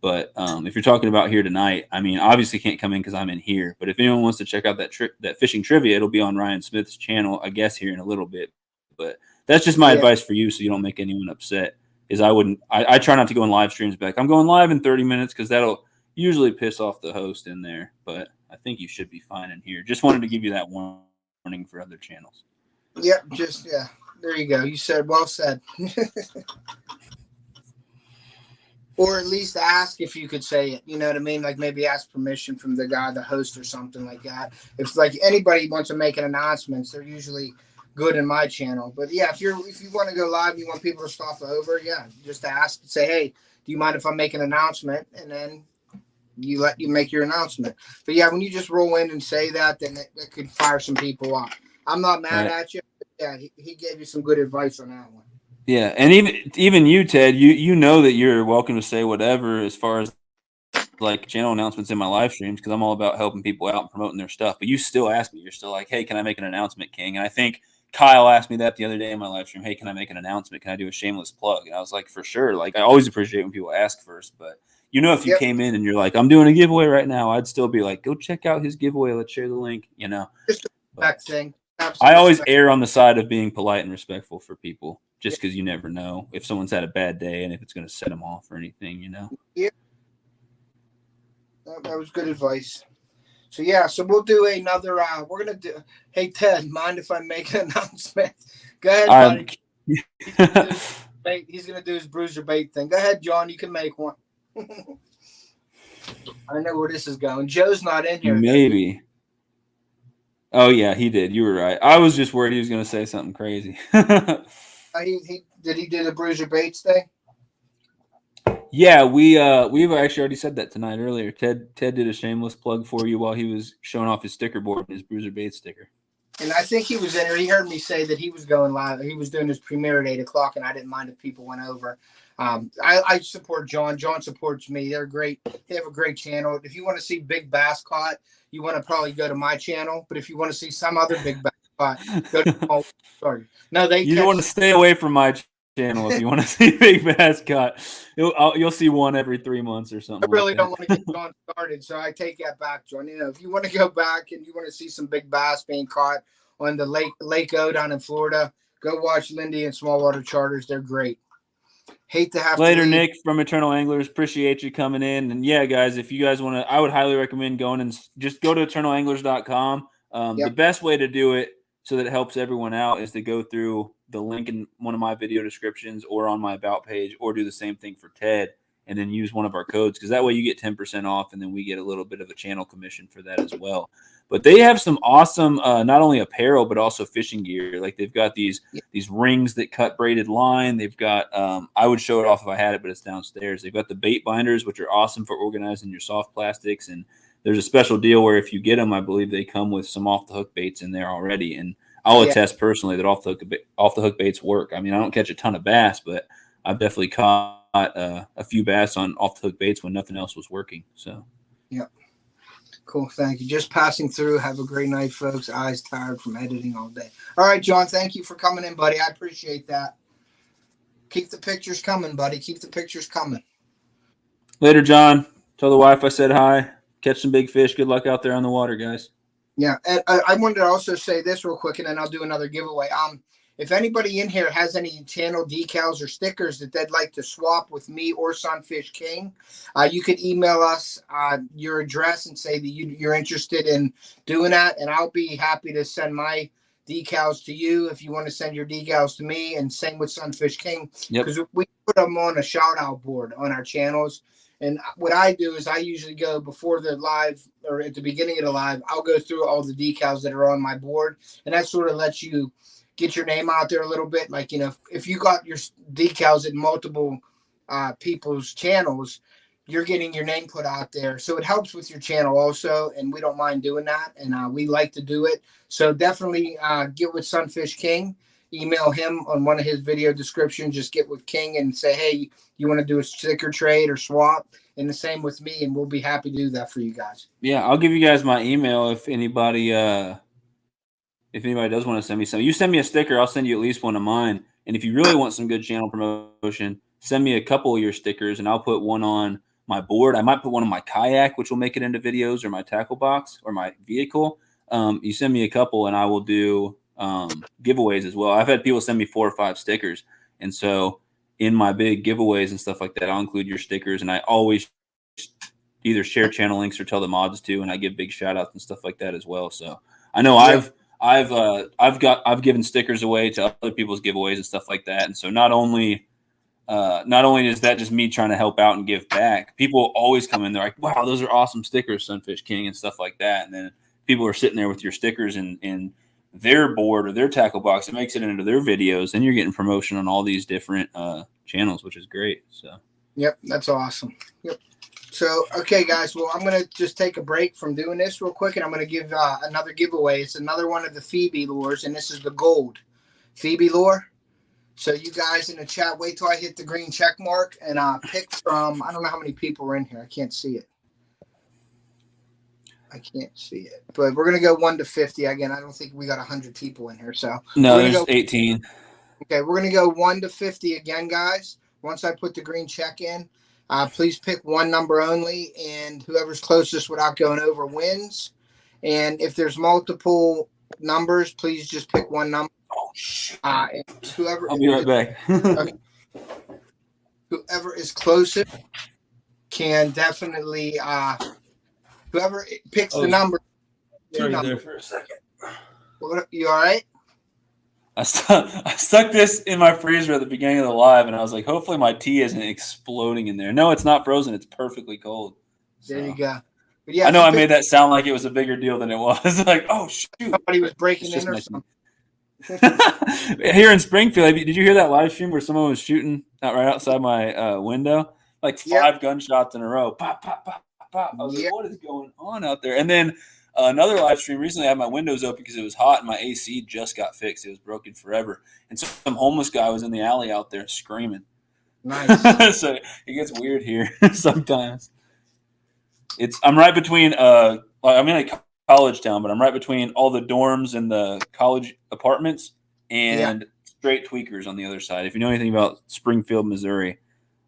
But if you're talking about here tonight, I mean, obviously can't come in because I'm in here. But if anyone wants to check out that fishing trivia, it'll be on Ryan Smith's channel, I guess, here in a little bit. But that's just my advice for you, so you don't make anyone upset. I try not to go in live streams back. I'm going live in 30 minutes because that'll usually piss off the host in there. But I think you should be fine in here. Just wanted to give you that warning for other channels. Yep, there you go. You said, well said. Or at least ask if you could say it. You know what I mean? Like maybe ask permission from the guy, the host, or something like that. If like anybody wants to make an announcements, they're usually good in my channel. But yeah, if you want to go live, you want people to stop over, yeah, just ask and say, hey, do you mind if I make an announcement? And then you make your announcement. But yeah, when you just roll in and say that, then that could fire some people off. I'm not mad at you. Yeah, he gave you some good advice on that one. Yeah, and even you, Ted, you know that you're welcome to say whatever as far as like channel announcements in my live streams, because I'm all about helping people out and promoting their stuff. But you still ask me. You're still like, hey, can I make an announcement, King? And I think Kyle asked me that the other day in my live stream. Hey, can I make an announcement? Can I do a shameless plug? And I was like, for sure. Like, I always appreciate when people ask first. But, you know, if you came in and you're like, I'm doing a giveaway right now, I'd still be like, go check out his giveaway. Let's share the link, you know. Just a respect thing. I always err on the side of being polite and respectful for people, just because you never know if someone's had a bad day and if it's going to set them off or anything, you know. Yeah. That was good advice. So yeah, so we'll do another. We're gonna do. Hey Ted, mind if I make an announcement? Go ahead, buddy. He's gonna do his bruiser bait thing. Go ahead, John. You can make one. I know where this is going. Joe's not in here. Maybe. Oh yeah, he did. You were right. I was just worried he was gonna say something crazy. He do the bruiser baits thing? Yeah, we've actually already said that tonight earlier. Ted did a shameless plug for you while he was showing off his sticker board and his bruiser bait sticker. And I think he was in here. He heard me say that he was going live. He was doing his premiere at 8:00, and I didn't mind if people went over. I support John. John supports me. They're great. They have a great channel. If you want to see big bass caught, you want to probably go to my channel. But if you want to see some other big bass caught, go to sorry. No, you don't want to stay away from my channel if you want to see big bass caught. You'll see one every 3 months or something. I really don't want to get John started, so I take that back, John. You know, if you want to go back and you want to see some big bass being caught on the Lake O down in Florida, go watch Lindy and Smallwater Charters. They're great. Hate to have later, to Nick from Eternal Anglers. Appreciate you coming in. And yeah, guys, if you guys want to, I would highly recommend going and just go to eternalanglers.com. The best way to do it so that it helps everyone out, is to go through the link in one of my video descriptions or on my about page, or do the same thing for Ted and then use one of our codes, because that way you get 10% off, and then we get a little bit of a channel commission for that as well. But they have some awesome, not only apparel, but also fishing gear. Like they've got these rings that cut braided line. They've got, I would show it off if I had it, but it's downstairs. They've got the bait binders, which are awesome for organizing your soft plastics. And there's a special deal where if you get them, I believe they come with some off the hook baits in there already. And I'll attest personally that off the hook baits work. I mean, I don't catch a ton of bass, but I've definitely caught a few bass on off the hook baits when nothing else was working. So, yeah. Cool. Thank you. Just passing through. Have a great night, folks. Eyes tired from editing all day. All right, John. Thank you for coming in, buddy. I appreciate that. Keep the pictures coming, buddy. Keep the pictures coming. Later, John. Tell the wife I said hi. Catch some big fish. Good luck out there on the water, guys. Yeah. And I wanted to also say this real quick, and then I'll do another giveaway. If anybody in here has any channel decals or stickers that they'd like to swap with me or Sunfish King, you could email us your address and say that you're interested in doing that, and I'll be happy to send my decals to you if you want to send your decals to me, and same with Sunfish King, because we put them on a shout-out board on our channels. And what I do is I usually go before the live or at the beginning of the live, I'll go through all the decals that are on my board, and that sort of lets you get your name out there a little bit. Like, you know, if you got your decals in multiple people's channels, you're getting your name put out there. So it helps with your channel also, and we don't mind doing that, and we like to do it. So definitely get with Sunfish King. Email him on one of his video descriptions. Just get with King and say, hey, you want to do a sticker trade or swap? And the same with me, and we'll be happy to do that for you guys. Yeah, I'll give you guys my email if anybody does want to send me some. You send me a sticker, I'll send you at least one of mine. And if you really want some good channel promotion, send me a couple of your stickers, and I'll put one on my board. I might put one on my kayak, which will make it into videos, or my tackle box, or my vehicle. You send me a couple, and I will do giveaways as well. I've had people send me 4 or 5 stickers, and so in my big giveaways and stuff like that, I'll include your stickers, and I always either share channel links or tell the mods to, and I give big shout outs and stuff like that as well. So I know I've given stickers away to other people's giveaways and stuff like that, and so not only is that just me trying to help out and give back, people always come in, they're like, wow, those are awesome stickers, Sunfish King, and stuff like that. And then people are sitting there with your stickers in their board or their tackle box. It makes it into their videos, and you're getting promotion on all these different channels, which is great. So yep, that's awesome. Yep. So, okay, guys, well, I'm going to just take a break from doing this real quick, and I'm going to give another giveaway. It's another one of the Phoebe lures, and this is the gold Phoebe lure. So you guys in the chat, wait till I hit the green check mark, and pick from, I don't know how many people are in here. I can't see it. But we're going to go 1 to 50. Again, I don't think we got 100 people in here. So no, there's 18. Okay, we're going to go 1 to 50 again, guys. Once I put the green check in, please pick one number only, and whoever's closest without going over wins. And if there's multiple numbers, please just pick one number. Oh, shoot. Whoever, I'll be right back. Okay. Whoever is closest can definitely, whoever picks the number. There for a second. You all right? I stuck this in my freezer at the beginning of the live, and I was like, hopefully my tea isn't exploding in there. No, it's not frozen. It's perfectly cold. So. There you go. But yeah, I know I made that sound like it was a bigger deal than it was. Like, oh, shoot. Somebody was breaking in or something. Here in Springfield, did you hear that live stream where someone was shooting right outside my window? Like 5 gunshots in a row. Pop, pop, pop, pop. I was like, what is going on out there? And then another live stream recently, I had my windows open because it was hot and my AC just got fixed. It was broken forever. And so some homeless guy was in the alley out there screaming. Nice. So it gets weird here sometimes. I'm right between I'm in a college town, but I'm right between all the dorms and the college apartments and straight tweakers on the other side. If you know anything about Springfield, Missouri,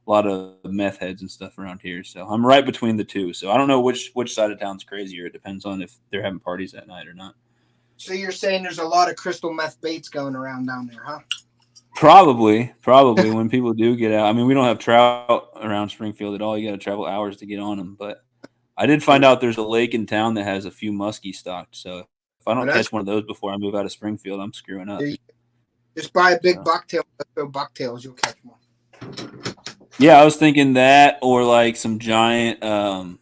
a lot of meth heads and stuff around here. So I'm right between the two. So I don't know which side of town's crazier. It depends on if they're having parties that night or not. So you're saying there's a lot of crystal meth baits going around down there, huh? Probably when people do get out. I mean, we don't have trout around Springfield at all. You got to travel hours to get on them. But I did find out there's a lake in town that has a few muskie stocked. So I don't catch one of those before I move out of Springfield, I'm screwing up. Just buy a big bucktail. So bucktails, you'll catch more. Yeah, I was thinking that, or like some giant like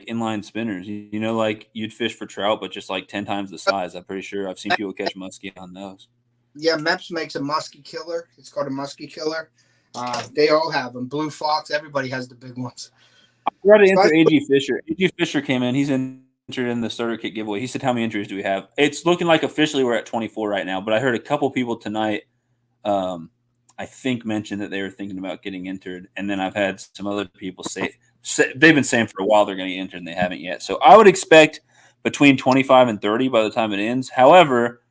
inline spinners. You know, like you'd fish for trout, but just like 10 times the size. I'm pretty sure I've seen people catch muskie on those. Yeah, Meps makes a muskie killer. It's called a muskie killer. They all have them. Blue Fox, everybody has the big ones. I tried to enter AG Fisher. AG Fisher came in. He's entered in the starter kit giveaway. He said, "How many entries do we have?" It's looking like officially we're at 24 right now, but I heard a couple people tonight I think mentioned that they were thinking about getting entered, and then I've had some other people say they've been saying for a while they're going to get entered and they haven't yet. So I would expect between 25 and 30 by the time it ends. However,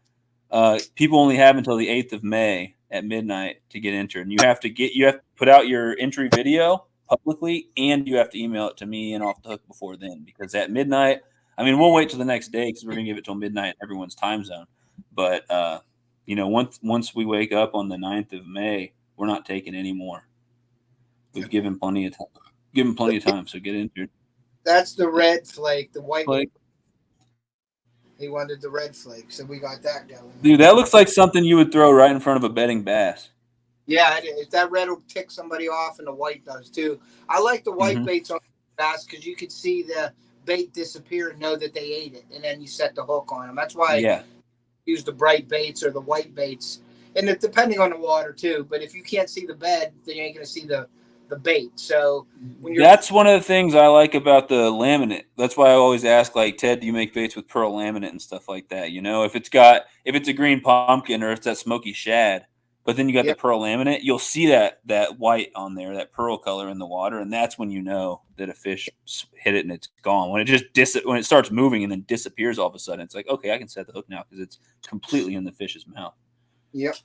people only have until the 8th of May at midnight to get entered, and you have to put out your entry video publicly, and you have to email it to me and Off the Hook before then, because at midnight, I mean, we'll wait till the next day because we're going to give it till midnight in everyone's time zone, but once we wake up on the 9th of May, we're not taking any more. We've given plenty of time. So get entered. That's the red flake, the white flake. He wanted the red flake, so we got that going. Dude, that looks like something you would throw right in front of a bedding bass. Yeah, if that red will tick somebody off, and the white does too. I like the white baits on bass because you can see the bait disappear and know that they ate it, and then you set the hook on them. That's why I use the bright baits or the white baits, and it, depending on the water too. But if you can't see the bed, then you ain't going to see the bait. So that's one of the things I like about the laminate. That's why I always ask, like, Ted, do you make baits with pearl laminate and stuff like that? You know, if it's a green pumpkin or it's that smoky shad, but then you got the pearl laminate, you'll see that white on there, that pearl color in the water, and that's when you know that a fish hit it and it's gone. When it starts moving and then disappears all of a sudden, it's like, okay, I can set the hook now because it's completely in the fish's mouth. Yep.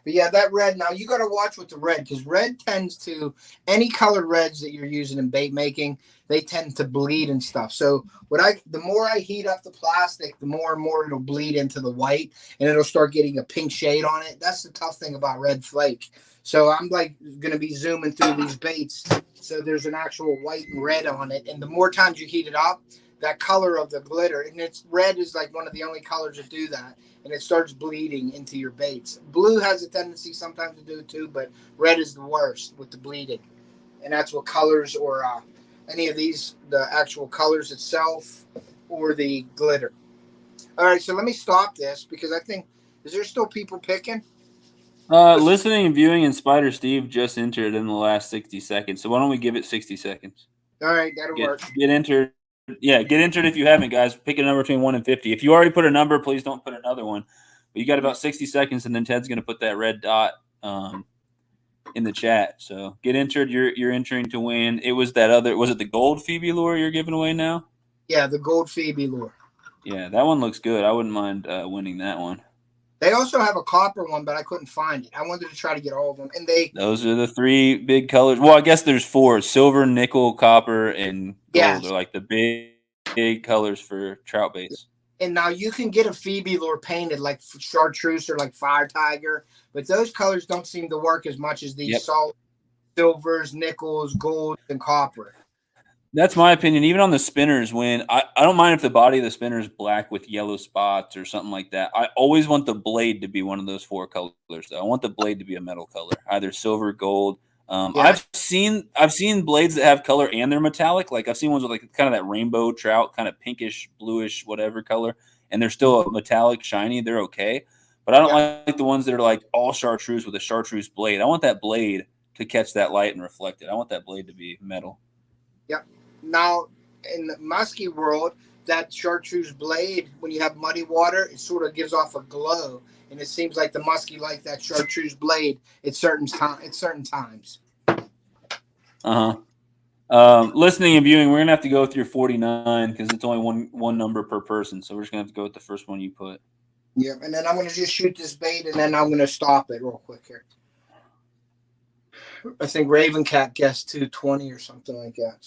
But yeah, that red, now you got to watch with the red, because red tends to, any colored reds that you're using in bait making, they tend to bleed and stuff. So the more I heat up the plastic, the more and more it'll bleed into the white, and it'll start getting a pink shade on it. That's the tough thing about red flake. So I'm like going to be zooming through these baits, so there's an actual white and red on it. And the more times you heat it up, that color of the glitter, and it's red is like one of the only colors that do that, and it starts bleeding into your baits. Blue has a tendency sometimes to do it too, but red is the worst with the bleeding. And that's what colors, or any of these, the actual colors itself or the glitter. All right, so let me stop this, because I think, is there still people picking? Listening and viewing and Spider Steve just entered in the last 60 seconds. So why don't we give it 60 seconds? All right, that'll work. Get entered. Yeah, get entered if you haven't, guys. Pick a number between 1 and 50. If you already put a number, please don't put another one. But you got about 60 seconds, and then Ted's going to put that red dot in the chat. So get entered. You're entering to win. It was that other. Was it the gold Phoebe lure you're giving away now? Yeah, the gold Phoebe lure. Yeah, that one looks good. I wouldn't mind winning that one. They also have a copper one, but I couldn't find it. I wanted to try to get all of them, and those are the 3 big colors. Well, I guess there's 4: silver, nickel, copper, and gold. They're like the big colors for trout baits. And now you can get a Phoebe lure painted like chartreuse or like fire tiger, but those colors don't seem to work as much as these salt silvers, nickels, gold, and copper. That's my opinion. Even on the spinners, when I don't mind if the body of the spinner is black with yellow spots or something like that. I always want the blade to be one of those 4 colors, though. I want the blade to be a metal color, either silver, gold. I've seen blades that have color and they're metallic. Like I've seen ones with like kind of that rainbow trout, kind of pinkish, bluish, whatever color, and they're still a metallic, shiny. They're okay. But I don't like the ones that are like all chartreuse with a chartreuse blade. I want that blade to catch that light and reflect it. I want that blade to be metal. Yep. Now, in the musky world, that chartreuse blade, when you have muddy water, it sort of gives off a glow, and it seems like the musky like that chartreuse blade at certain times. Listening and viewing, we're gonna have to go through 49 because it's only one number per person, so we're just gonna have to go with the first one you put. Yeah, and then I'm gonna just shoot this bait, and then I'm gonna stop it real quick here. I think Raven Cat guessed 220 or something like that.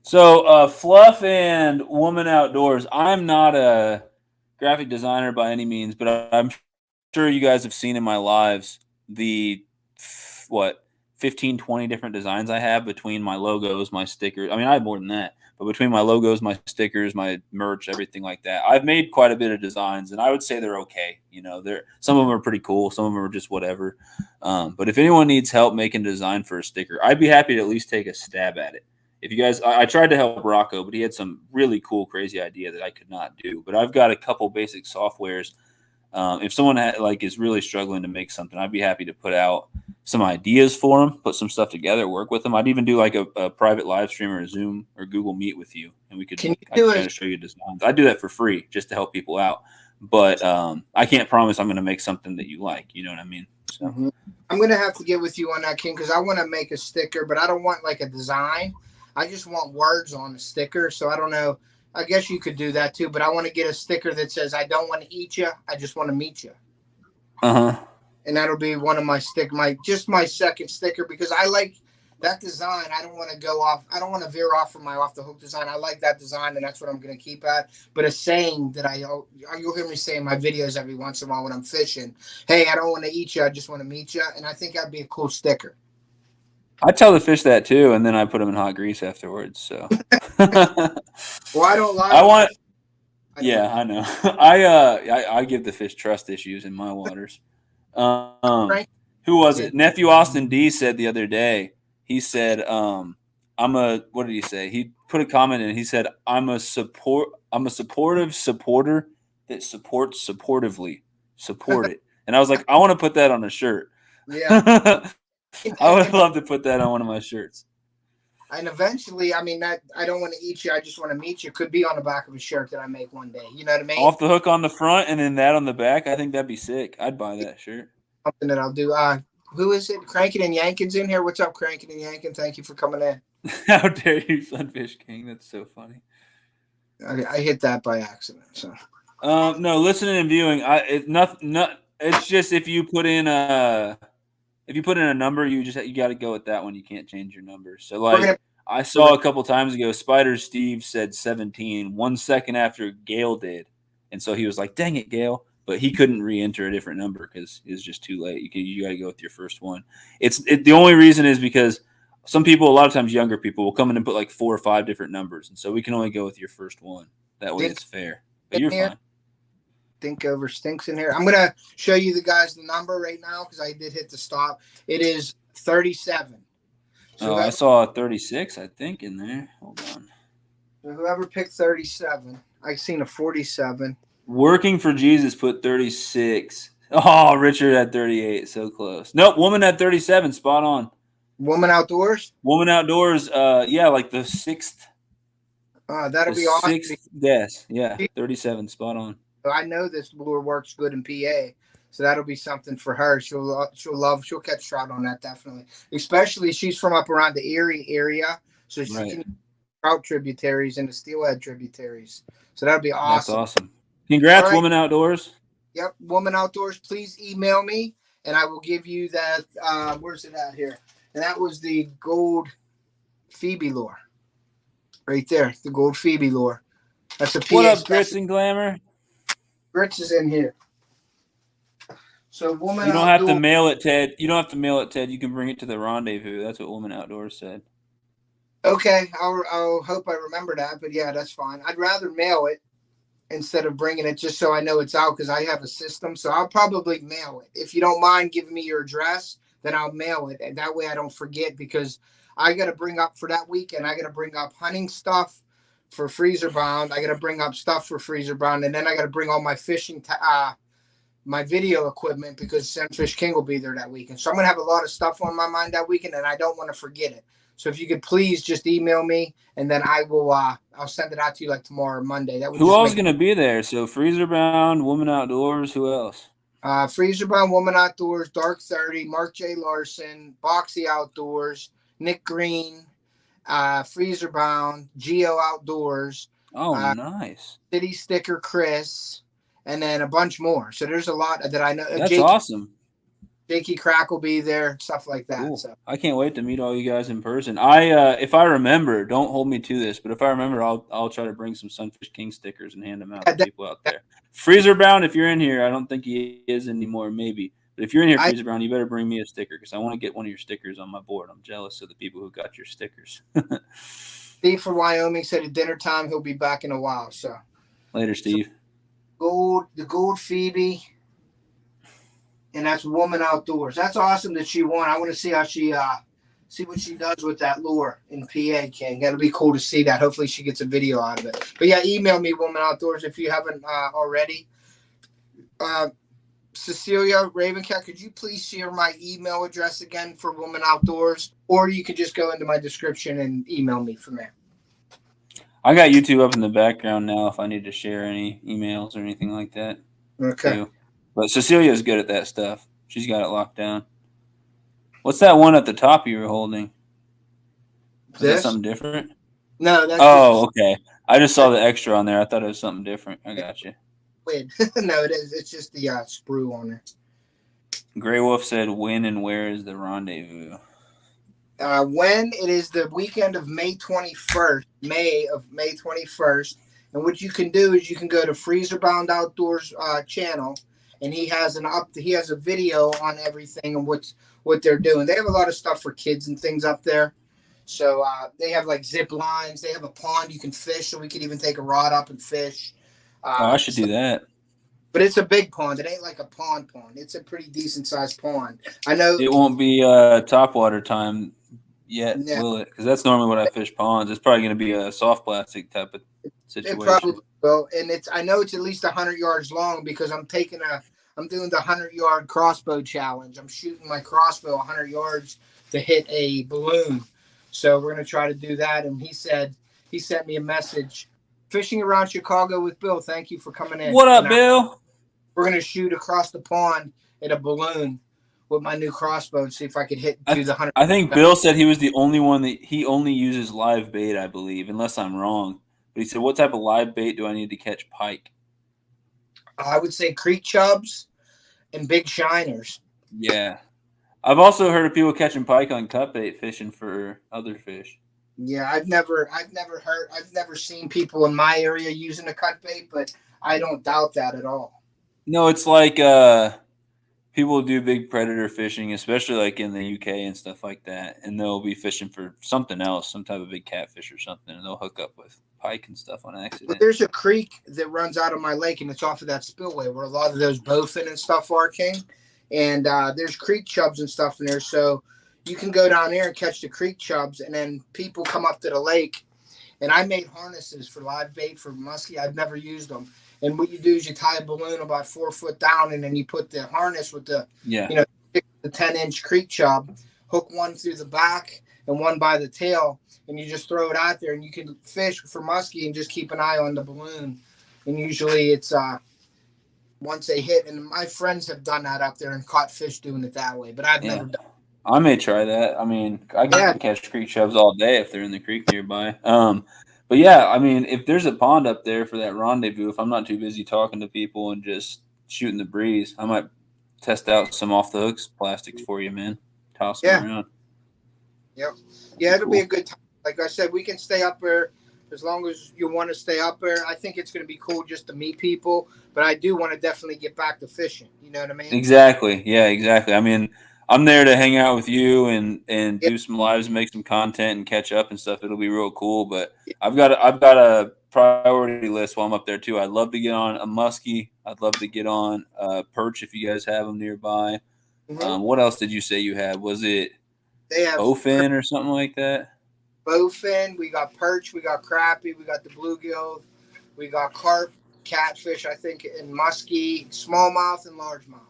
So Fluff and Woman Outdoors. I'm not a graphic designer by any means, but I'm sure you guys have seen in my lives the 15, 20 different designs I have between my logos, my stickers. I mean, I have more than that, but between my logos, my stickers, my merch, everything like that, I've made quite a bit of designs, and I would say they're okay. You know, some of them are pretty cool. Some of them are just whatever. But if anyone needs help making a design for a sticker, I'd be happy to at least take a stab at it. If you guys, I tried to help Rocco, but he had some really cool, crazy idea that I could not do. But I've got a couple basic softwares. If someone is really struggling to make something, I'd be happy to put out some ideas for them, put some stuff together, work with them. I'd even do like a private live stream or a Zoom or Google Meet with you, and I could kind of show you designs. I do that for free just to help people out. But I can't promise I'm going to make something that you like. You know what I mean? So. I'm going to have to get with you on that, King, because I want to make a sticker, but I don't want like a design. I just want words on the sticker. So I don't know. I guess you could do that too, but I want to get a sticker that says, I don't want to eat you. I just want to meet you. And that'll be one of my my second sticker, because I like that design. I don't want to go off. I don't want to veer off from my off the hook design. I like that design, and that's what I'm going to keep at. But a saying that you'll hear me say in my videos every once in a while when I'm fishing, hey, I don't want to eat you. I just want to meet you. And I think that'd be a cool sticker. I tell the fish that too, and then I put them in hot grease afterwards. So, well, I don't lie. I know. I give the fish trust issues in my waters. Who was it? Nephew Austin D said the other day. He said, what did he say? He put a comment in. He said, I'm a supportive supporter that supports supportively. Support it. And I was like, I want to put that on a shirt. Yeah. I would love to put that on one of my shirts. And eventually, I mean, that I don't want to eat you, I just want to meet you could be on the back of a shirt that I make one day. You know what I mean? Off the hook on the front and then that on the back. I think that'd be sick. I'd buy that shirt. Something that I'll do. Who is it? Crankin' and Yankin's in here. What's up, Crankin' and Yankin? Thank you for coming in. How dare you, Sunfish King? That's so funny. I hit that by accident. So. No, listening and viewing. It's just if you put in a number, you got to go with that one. You can't change your number. So I saw a couple times ago, Spider Steve said 17 1 second after Gail did, and so he was like, "Dang it, Gail!" But he couldn't re-enter a different number because it was just too late. You got to go with your first one. The only reason is because some people, a lot of times younger people, will come in and put like 4 or 5 different numbers, and so we can only go with your first one. That way, it's fair. But you're fine. Think over stinks in here. I'm going to show you the guys the number right now because I did hit the stop. It is 37. So I saw a 36, I think, in there. Hold on. So whoever picked 37, I seen a 47. Working for Jesus put 36. Oh, Richard at 38. So close. Nope, woman at 37. Spot on. Woman Outdoors? Woman Outdoors. Yeah, like the 6th. That'll be awesome. 6th guess. Yeah, 37. Spot on. I know this lure works good in PA, so that'll be something for her. She'll catch trout on that, definitely. Especially she's from up around the Erie area, so she can use trout tributaries and the steelhead tributaries. So that'll be awesome. That's awesome. Congrats, Woman Outdoors. Yep, Woman Outdoors. Please email me, and I will give you that. Where's it at here? And that was the gold Phoebe lure, right there. The gold Phoebe lure. That's a PA. What up, Grits and Glamour? Grits is in here. So Woman You don't have to mail it, Ted. You don't have to mail it, Ted. You can bring it to the rendezvous. That's what Woman Outdoors said. Okay, I'll hope I remember that. But yeah, that's fine. I'd rather mail it instead of bringing it just so I know it's out because I have a system. So I'll probably mail it. If you don't mind giving me your address, then I'll mail it. And that way I don't forget because I got to bring up for that weekend. I got to bring up hunting stuff for freezer bound. I got to bring up stuff for freezer bound. And then I got to bring all my fishing, my video equipment because Sunfish King will be there that weekend. So I'm going to have a lot of stuff on my mind that weekend and I don't want to forget it. So if you could please just email me and then I will, I'll send it out to you like tomorrow or Monday. Who else is going to be there? So freezer bound, Woman Outdoors, who else? Freezer bound, Woman Outdoors, Dark 30, Mark J. Larson, Boxy Outdoors, Nick Green, freezer bound, Geo Outdoors. Oh, nice. City Sticker Chris, and then a bunch more. So there's a lot that I know. That's awesome. Jakey Crack will be there, stuff like that. Cool. So I can't wait to meet all you guys in person. If I remember, don't hold me to this, but if I remember, I'll try to bring some Sunfish King stickers and hand them out to people out there. Freezer bound, if you're in here, I don't think he is anymore, maybe. But if you're in here, Freezer Brown, you better bring me a sticker because I want to get one of your stickers on my board. I'm jealous of the people who got your stickers. Steve from Wyoming said at dinner time he'll be back in a while. So later, Steve. So the gold Phoebe, and that's Woman Outdoors. That's awesome that she won. I want to see how she see what she does with that lure in PA, King. That'll be cool to see that. Hopefully she gets a video out of it. But yeah, email me, Woman Outdoors, if you haven't already. Cecilia Ravencat, could you please share my email address again for Woman Outdoors? Or you could just go into my description and email me from there. I got YouTube up in the background now if I need to share any emails or anything like that. Okay. Too. But Cecilia's good at that stuff. She's got it locked down. What's that one at the top you were holding? Is that something different? No, that's okay. I just saw the extra on there. I thought it was something different. I got you. No, it is. It's just the sprue on there. Grey Wolf said, when and where is the rendezvous? When it is the weekend of May 21st, May 21st. And what you can do is you can go to Freezerbound Outdoors channel, and he has a video on everything and what they're doing. They have a lot of stuff for kids and things up there. So they have like zip lines. They have a pond you can fish, so we could even take a rod up and fish. I should do that. But it's a big pond. It ain't like a pond. It's a pretty decent sized pond. I know it won't be topwater time yet, will it? Because that's normally when I fish ponds. It's probably going to be a soft plastic type of situation. It probably will. And I know it's at least 100 yards long because I'm doing the 100-yard crossbow challenge. I'm shooting my crossbow 100 yards to hit a balloon. So we're going to try to do that. And he sent me a message. Fishing around Chicago with Bill. Thank you for coming in. What up, Bill? We're going to shoot across the pond in a balloon with my new crossbow and see if I could hit the 100. I think Bill said he was the only one that he only uses live bait, I believe, unless I'm wrong. But he said, what type of live bait do I need to catch pike? I would say creek chubs and big shiners. Yeah. I've also heard of people catching pike on cut bait fishing for other fish. Yeah, I've never seen people in my area using a cut bait, but I don't doubt that at all. No, it's like people do big predator fishing, especially like in the UK and stuff like that, and they'll be fishing for something else, some type of big catfish or something, and they'll hook up with pike and stuff on accident. But there's a creek that runs out of my lake, and it's off of that spillway where a lot of those bowfin and stuff are, King. And there's creek chubs and stuff in there, so you can go down there and catch the creek chubs, and then people come up to the lake. And I made harnesses for live bait for muskie. I've never used them. And what you do is you tie a balloon about 4 foot down, and then you put the harness with the 10-inch creek chub, hook one through the back and one by the tail, and you just throw it out there, and you can fish for muskie and just keep an eye on the balloon. And usually it's once they hit, and my friends have done that up there and caught fish doing it that way, but I've never done it. I may try that. I mean, I can catch creek chubs all day if they're in the creek nearby. But yeah, I mean, if there's a pond up there for that rendezvous, if I'm not too busy talking to people and just shooting the breeze, I might test out some off the hooks plastics for you, man. Toss them around. Yep. Yeah, it'll be a good time. Like I said, we can stay up there as long as you want to stay up there. I think it's going to be cool just to meet people, but I do want to definitely get back to fishing. You know what I mean? Exactly. Yeah, exactly. I mean, I'm there to hang out with you and do some lives and make some content and catch up and stuff. It'll be real cool. But I've got a priority list while I'm up there too. I'd love to get on a muskie. I'd love to get on perch if you guys have them nearby. Mm-hmm. What else did you say you had? Was it bowfin or something like that? Bowfin. We got perch. We got crappie. We got the bluegill. We got carp, catfish. I think, and muskie, smallmouth and largemouth.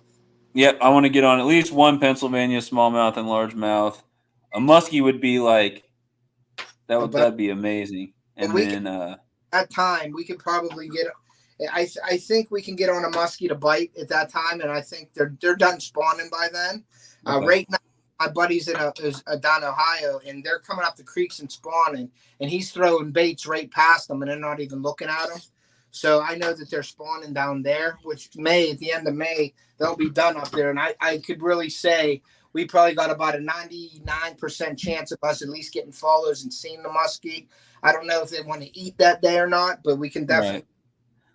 Yep, I want to get on at least one Pennsylvania smallmouth and largemouth. A muskie would be like that'd be amazing. And then at time we could probably get. I think we can get on a muskie to bite at that time, and I think they're done spawning by then. Okay. Right now, my buddy's down in Ohio, and they're coming up the creeks and spawning, and he's throwing baits right past them, and they're not even looking at them. So I know that they're spawning down there, which at the end of May, they'll be done up there. And I could really say we probably got about a 99% chance of us at least getting follows and seeing the muskie. I don't know if they want to eat that day or not, but we can definitely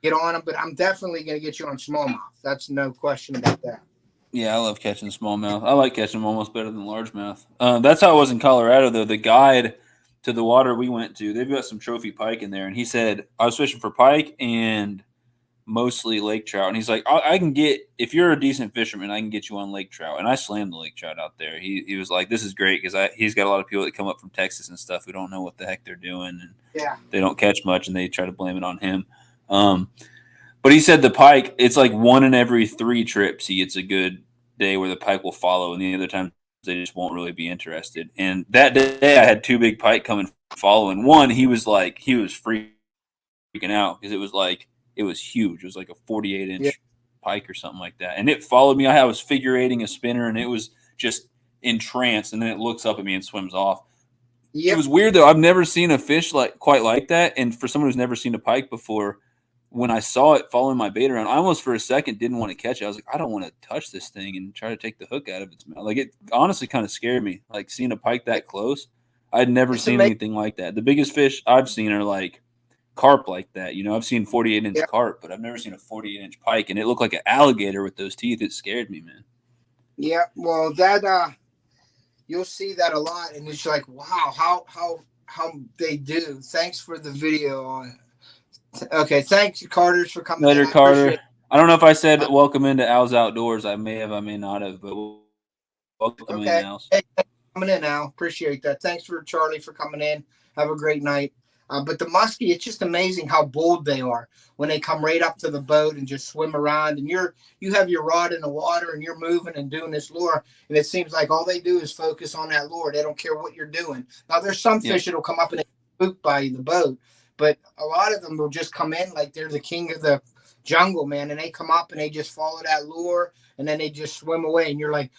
get on them. But I'm definitely going to get you on smallmouth. That's no question about that. Yeah, I love catching smallmouth. I like catching them almost better than largemouth. That's how it was in Colorado, though. The guide to the water we went to, they've got some trophy pike in there, and he said I was fishing for pike and mostly lake trout. And he's like, I can get, if you're a decent fisherman, I can get you on lake trout. And I slammed the lake trout out there. He was like, this is great because he's got a lot of people that come up from Texas and stuff who don't know what the heck they're doing, and they don't catch much, and they try to blame it on him. But he said the pike, it's like 1 in every 3 trips he gets a good day where the pike will follow, and the other times they just won't really be interested. And that day I had 2 big pike coming following. One, he was freaking out because it was huge. It was like a 48-inch pike or something like that. And it followed me. I was figure eighting a spinner, and it was just entranced, and then it looks up at me and swims off. It was weird, though. I've never seen a fish quite like that. And for someone who's never seen a pike before, when I saw it following my bait around, I almost for a second didn't want to catch it. I was like, I don't want to touch this thing and try to take the hook out of its mouth. Like, it honestly kind of scared me, like seeing a pike that close. I'd never seen anything like that. The biggest fish I've seen are like carp like that. You know, I've seen 48-inch carp, but I've never seen a 48-inch pike, and it looked like an alligator with those teeth. It scared me, man. Yeah, well, that you'll see that a lot, and it's like, wow, how they do. Thanks for the video on it. Okay, thanks, Carter, for coming. Later, Carter. I don't know if I said welcome into Al's Outdoors. I may have, I may not have, but welcome in, Al. Hey, coming in, Al. Appreciate that. Thanks for Charlie for coming in. Have a great night. But the muskie, it's just amazing how bold they are when they come right up to the boat and just swim around. And you have your rod in the water and you're moving and doing this lure, and it seems like all they do is focus on that lure. They don't care what you're doing. Now, there's some fish that'll come up and get spooked by the boat, but a lot of them will just come in like they're the king of the jungle, man, and they come up and they just follow that lure, and then they just swim away, and you're like,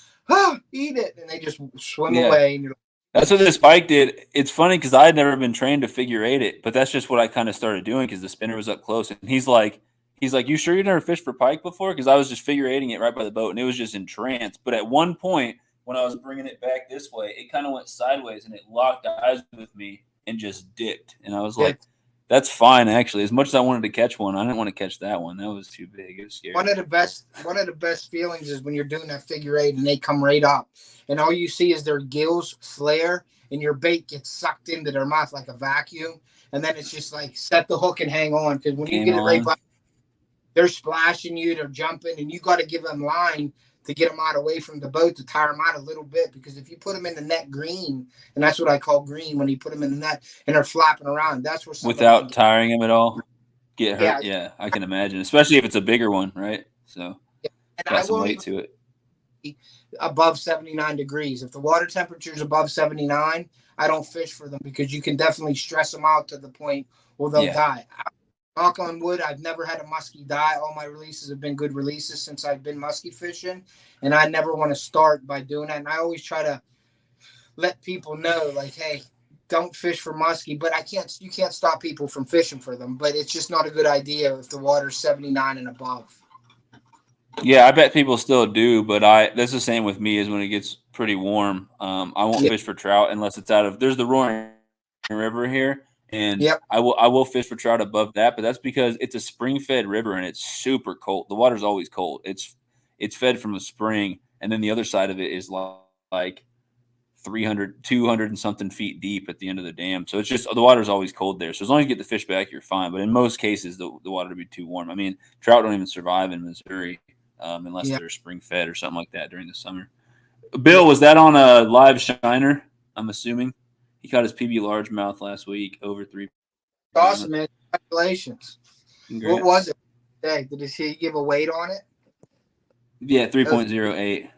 eat it, and they just swim away, and you're like, that's what this pike did. It's funny because I had never been trained to figure eight it, but that's just what I kind of started doing because the spinner was up close, and he's like, you sure you never fished for pike before? Because I was just figure eighting it right by the boat, and it was just entranced. But at one point, when I was bringing it back this way, it kind of went sideways, and it locked eyes with me and just dipped, and I was like, that's fine, actually. As much as I wanted to catch one, I didn't want to catch that one. That was too big. It was scary. One of the best feelings is when you're doing that figure eight and they come right up, and all you see is their gills flare, and your bait gets sucked into their mouth like a vacuum, and then it's just like set the hook and hang on, because when you get it right by, they're splashing you, they're jumping, and you got to give them line to get them out away from the boat, to tire them out a little bit, because if you put them in the net green, and that's what I call green, when you put them in the net and they're flapping around, that's where without tiring them at all, get hurt. Yeah, I can imagine, especially if it's a bigger one, right? So got some weight to it. Above 79 degrees. If the water temperature is above 79, I don't fish for them, because you can definitely stress them out to the point where they'll die. Knock on wood, I've never had a muskie die. All my releases have been good releases since I've been muskie fishing, and I never want to start by doing that. And I always try to let people know, like, hey, don't fish for muskie. But you can't stop people from fishing for them. But it's just not a good idea if the water's 79 and above. Yeah, I bet people still do, but that's the same with me. Is when it gets pretty warm, I won't fish for trout unless it's there's the Roaring River here. And I will fish for trout above that, but that's because it's a spring-fed river and it's super cold. The water's always cold. It's fed from a spring, and then the other side of it is like 300, 200 and something feet deep at the end of the dam. So it's just the water's always cold there. So as long as you get the fish back, you're fine. But in most cases, the water would be too warm. I mean, trout don't even survive in Missouri unless they're spring-fed or something like that during the summer. Bill, was that on a live shiner? I'm assuming. He caught his PB largemouth last week, over 3. Awesome, man. Congratulations. Congrats. What was it today? Did he give a weight on it? Yeah, 3.08.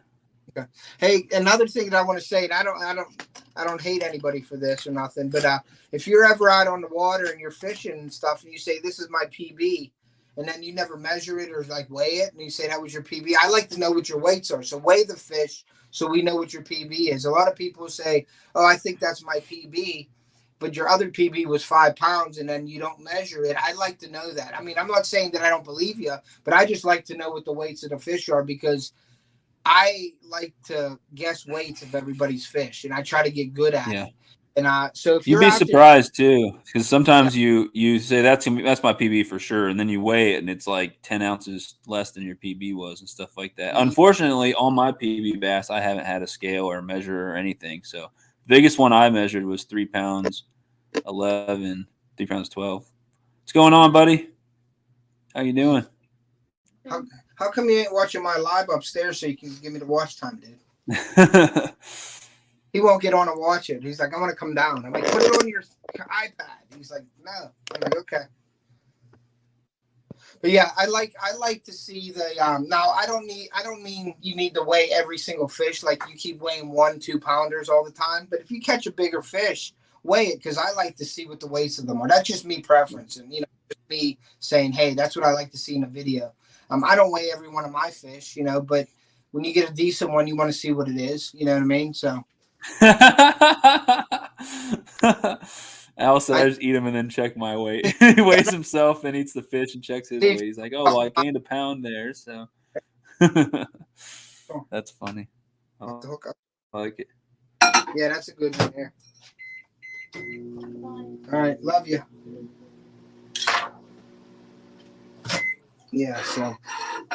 Okay. Hey, another thing that I want to say, and I don't hate anybody for this or nothing, but if you're ever out on the water and you're fishing and stuff, and you say, this is my PB, and then you never measure it or like weigh it, and you say that was your PB, I like to know what your weights are. So weigh the fish so we know what your PB is. A lot of people say, oh, I think that's my PB, but your other PB was 5 pounds, and then you don't measure it. I like to know that. I mean, I'm not saying that I don't believe you, but I just like to know what the weights of the fish are, because I like to guess weights of everybody's fish, and I try to get good at it. And so if you'd you're be out surprised too, because sometimes you say that's my PB for sure, and then you weigh it and it's like 10 ounces less than your PB was and stuff like that. there, Unfortunately, on my PB bass, I haven't had a scale or a measure or anything. So the biggest one I measured was 3 pounds 11, 3 pounds 12. What's going on, buddy? How you doing? How come you ain't watching my live upstairs so you can give me the watch time, dude? He won't get on and watch it. He's like, I want to come down. I'm like, put it on your iPad. He's like, no. I'm like, okay. But yeah, I like to see the now I don't mean you need to weigh every single fish, like you keep weighing 1-2 pounders all the time. But if you catch a bigger fish, weigh it, because I like to see what the weights of them are. That's just me preference, and just me saying, hey, that's what I like to see in a video. I don't weigh every one of my fish, but when you get a decent one, you want to see what it is. You know what I mean? So. Al said, I just eat him and then check my weight. He weighs himself and eats the fish and checks his weight. He's like, oh, well, I gained a pound there. So that's funny. I like it. Yeah, that's a good one there. All right. Love you. Yeah. So,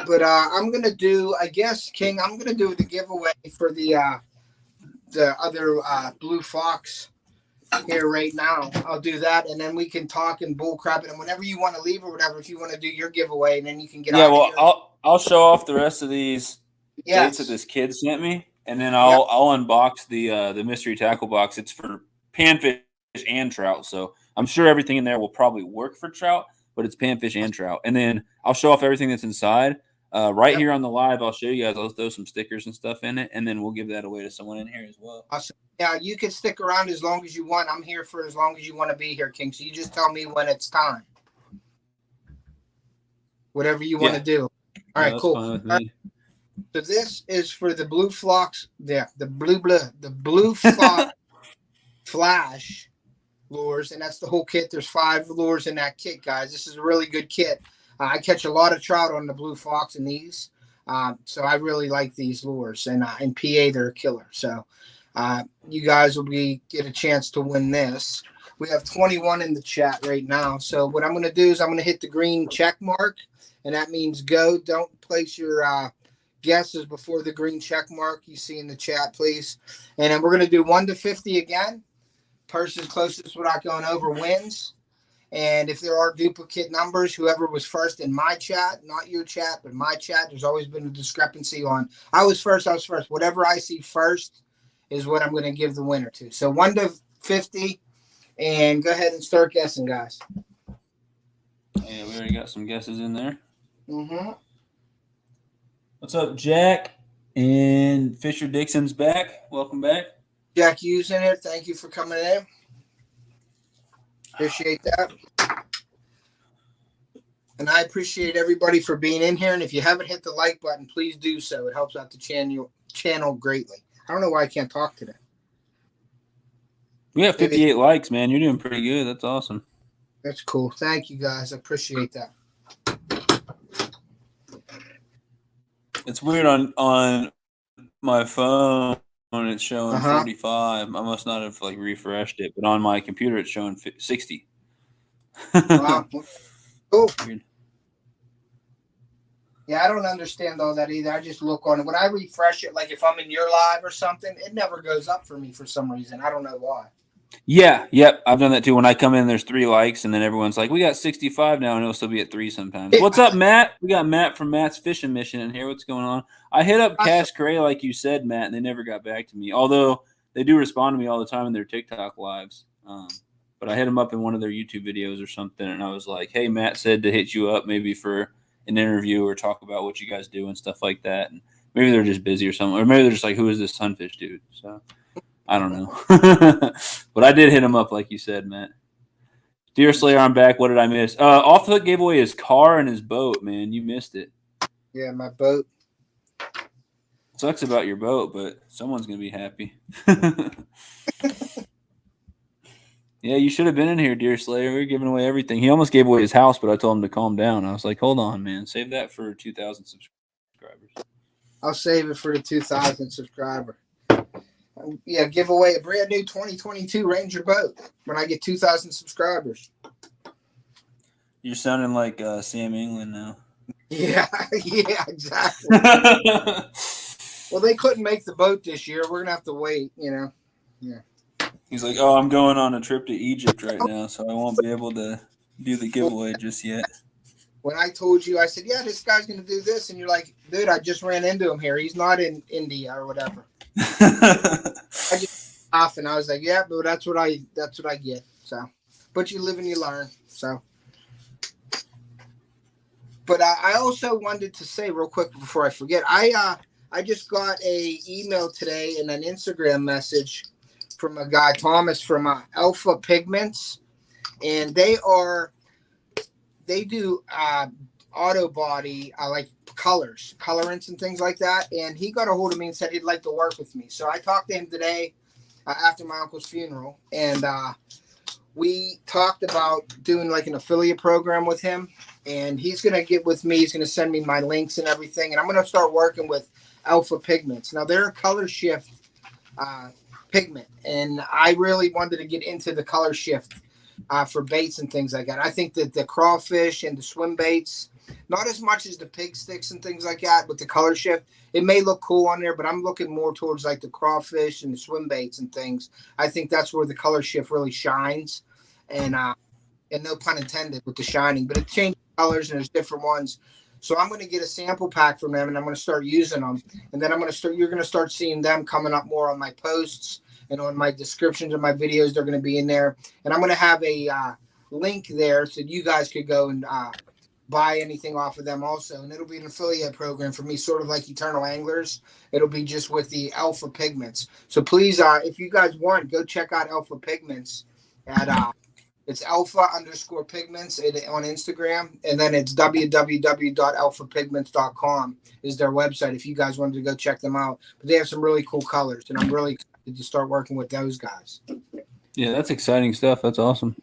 but I'm going to do, I guess, King, I'm going to do the giveaway for the other blue fox here right now. I'll do that, and then we can talk and bull crap it, and whenever you want to leave or whatever, if you want to do your giveaway, and then you can get out of here. I'll show off the rest of these baits that this kid sent me, and then I'll unbox the mystery tackle box. It's for panfish and trout, so I'm sure everything in there will probably work for trout, but it's panfish and trout. And then I'll show off everything that's inside. Here on the live, I'll show you guys. I'll throw some stickers and stuff in it, and then we'll give that away to someone in here as well. Awesome. Yeah, you can stick around as long as you want. I'm here for as long as you want to be here, King. So you just tell me when it's time. Whatever you want to do. All right, cool. All right. So this is for the blue flocks. Yeah, the blue flock flash lures, and that's the whole kit. There's 5 lures in that kit, guys. This is a really good kit. I catch a lot of trout on the blue fox and these, so I really like these lures. And in PA, they're a killer. So you guys will get a chance to win this. We have 21 in the chat right now. So what I'm going to do is I'm going to hit the green check mark, and that means go. Don't place your guesses before the green check mark you see in the chat, please. And then we're going to do 1 to 50 again. Person closest without going over wins. And if there are duplicate numbers, whoever was first in my chat, not your chat, but my chat, there's always been a discrepancy on I was first. Whatever I see first is what I'm going to give the winner to. So 1 to 50, and go ahead and start guessing, guys. Yeah, we already got some guesses in there. Mm-hmm. What's up, Jack? And Fisher Dixon's back. Welcome back. Jack Hughes in here. Thank you for coming in. Appreciate that. And I appreciate everybody for being in here. And if you haven't hit the like button, please do so. It helps out the channel greatly. I don't know why I can't talk today. We have 58 likes, man. You're doing pretty good. That's awesome. That's cool. Thank you, guys. I appreciate that. It's weird on my phone. It's showing 45. I must not have refreshed it, but on my computer it's showing 60. Wow. Cool. Weird. Yeah, I don't understand all that either. I just look on it. When I refresh it, like if I'm in your live or something, it never goes up for me for some reason. I don't know why. Yeah, yep. I've done that too. When I come in, there's 3 likes, and then everyone's like, we got 65 now, and it'll still be at 3 sometimes. What's up, Matt? We got Matt from Matt's Fishing Mission in here. What's going on? I hit up Cash Cray, like you said, Matt, and they never got back to me, although they do respond to me all the time in their TikTok lives. But I hit them up in one of their YouTube videos or something, and I was like, hey, Matt said to hit you up maybe for an interview or talk about what you guys do and stuff like that. And maybe they're just busy or something, or maybe they're just like, who is this Sunfish dude? So I don't know. But I did hit him up, like you said, Matt. Deer Slayer, I'm back. What did I miss? Off the hook gave away his car and his boat, man. You missed it. Yeah, my boat. Sucks about your boat, but someone's going to be happy. Yeah, you should have been in here, Deer Slayer. We were giving away everything. He almost gave away his house, but I told him to calm down. I was like, hold on, man. Save that for 2,000 subscribers. I'll save it for the 2,000 subscriber. Yeah, give away a brand new 2022 Ranger boat when I get 2,000 subscribers. You're sounding like Sam England now. Yeah, yeah, exactly. Well, they couldn't make the boat this year. We're gonna have to wait, Yeah. He's like, oh, I'm going on a trip to Egypt right now, so I won't be able to do the giveaway just yet. When I told you, I said, yeah, this guy's gonna do this, and you're like, dude, I just ran into him here. He's not in India or whatever. I just laughed and I was like, yeah, but that's what I get. So, but you live and you learn. So. But I also wanted to say real quick before I forget, I just got a email today and an Instagram message from a guy, Thomas, from Alpha Pigments, and they do auto body like colorants and things like that. And he got a hold of me and said he'd like to work with me. So I talked to him today after my uncle's funeral, and we talked about doing like an affiliate program with him, and he's going to get with me. He's going to send me my links and everything. And I'm going to start working with Alpha Pigments. Now they're a color shift pigment. And I really wanted to get into the color shift for baits and things like that. I think that the crawfish and the swim baits, not as much as the pig sticks and things like that, but the color shift, it may look cool on there, but I'm looking more towards like the crawfish and the swim baits and things. I think that's where the color shift really shines. And no pun intended with the shining, but it changes colors and there's different ones. So I'm going to get a sample pack from them and I'm going to start using them. And then you're going to start seeing them coming up more on my posts and on my descriptions of my videos. They're going to be in there. And I'm going to have a link there so you guys could go and buy anything off of them also. And it'll be an affiliate program for me, sort of like Eternal Anglers. It'll be just with the Alpha Pigments. So please, if you guys want, go check out Alpha Pigments at it's alpha_pigments on Instagram, and then it's www.alphapigments.com is their website if you guys wanted to go check them out. But they have some really cool colors, and I'm really excited to start working with those guys. Yeah, that's exciting stuff. That's awesome.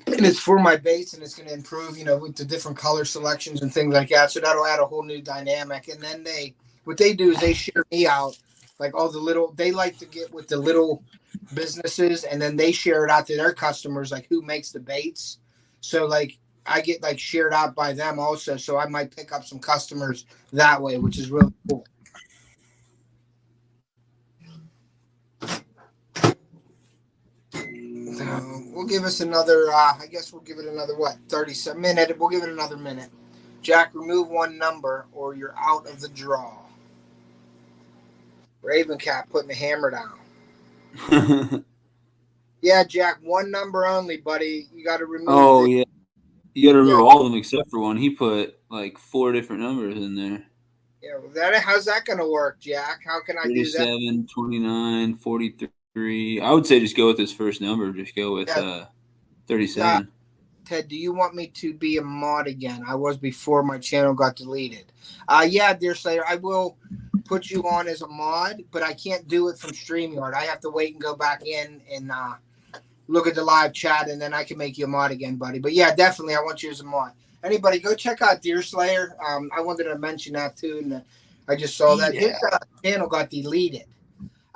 And it's for my baits, and it's going to improve, with the different color selections and things like that. So that'll add a whole new dynamic. And then what they do is they share me out, like all the little, they like to get with the little businesses, and then they share it out to their customers, like who makes the baits. So like I get like shared out by them also. So I might pick up some customers that way, which is really cool. We'll give us another, I guess we'll give it another, 37 minute. We'll give it another minute. Jack, remove one number or you're out of the draw. Raven Cat putting the hammer down. Yeah, Jack, one number only, buddy. You got to remove. Oh, yeah. You got to remove all of them except for one. He put like 4 different numbers in there. Yeah, well, how's that going to work, Jack? How can I do that? 37, 29, 43. I would say just go with his first number. Just go with 37. Ted, do you want me to be a mod again? I was before my channel got deleted. Yeah, dear Slayer, I will put you on as a mod, but I can't do it from StreamYard. I have to wait and go back in and look at the live chat, and then I can make you a mod again, buddy. But yeah, definitely, I want you as a mod. Anybody, go check out Deer Slayer. I wanted to mention that too, and I just saw that his channel got deleted.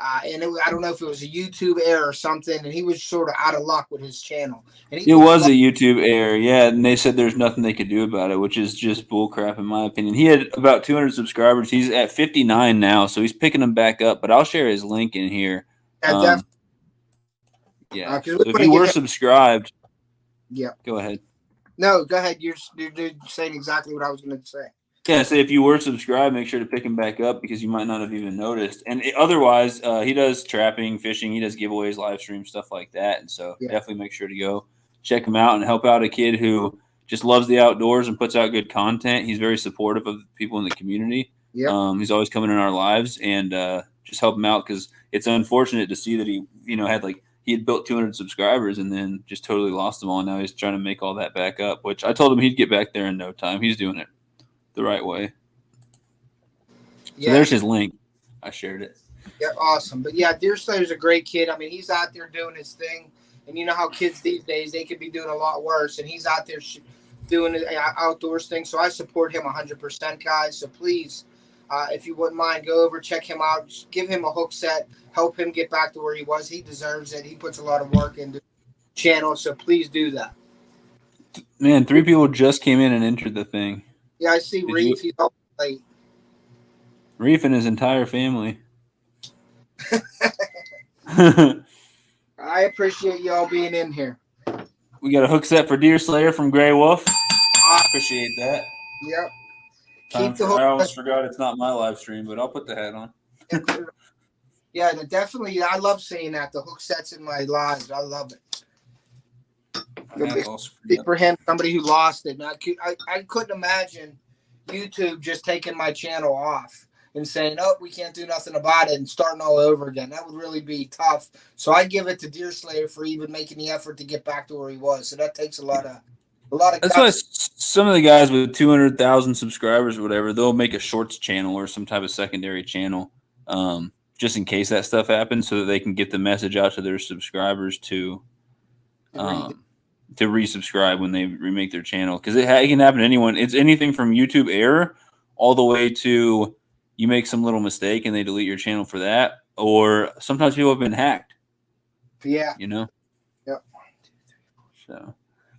And I don't know if it was a YouTube error or something, and he was sort of out of luck with his channel. And it was a YouTube error, yeah, and they said there's nothing they could do about it, which is just bullcrap in my opinion. He had about 200 subscribers. He's at 59 now, so he's picking them back up. But I'll share his link in here. Yeah, so if you were subscribed, go ahead. No, go ahead. You're saying exactly what I was going to say. Yeah, so if you were subscribed, make sure to pick him back up because you might not have even noticed. And otherwise, he does trapping, fishing, he does giveaways, live streams, stuff like that. And so definitely make sure to go check him out and help out a kid who just loves the outdoors and puts out good content. He's very supportive of people in the community. He's always coming in our lives, and just help him out because it's unfortunate to see that he had built 200 subscribers and then just totally lost them all. Now he's trying to make all that back up, which I told him he'd get back there in no time. He's doing it the right way. So there's his link. I shared it. Yeah, awesome. But yeah, Deer Slayer's a great kid. I mean, he's out there doing his thing. And you know how kids these days, they could be doing a lot worse. And he's out there doing the outdoors thing. So I support him 100%, guys. So please If you wouldn't mind, go over, check him out, just give him a hook set, help him get back to where he was. He deserves it. He puts a lot of work into the channel, so please do that. Man, 3 people just came in and entered the thing. Yeah, I see Reef. He's all late. Reef and his entire family. I appreciate y'all being in here. We got a hook set for Deer Slayer from Grey Wolf. I appreciate that. Yep. I almost forgot it's not my live stream, but I'll put the hat on. Yeah, definitely. I love seeing that. The hook sets in my lives. I love it. For him, somebody who lost it. I couldn't imagine YouTube just taking my channel off and saying, "Oh, we can't do nothing about it," and starting all over again. That would really be tough. So I give it to Deer Slayer for even making the effort to get back to where he was. So that takes a lot of. That's why some of the guys with 200,000 subscribers or whatever, they'll make a shorts channel or some type of secondary channel, just in case that stuff happens, so that they can get the message out to their subscribers to resubscribe when they remake their channel. Because it can happen to anyone. It's anything from YouTube error all the way to you make some little mistake and they delete your channel for that. Or sometimes people have been hacked. Yeah. You know? Yep. So,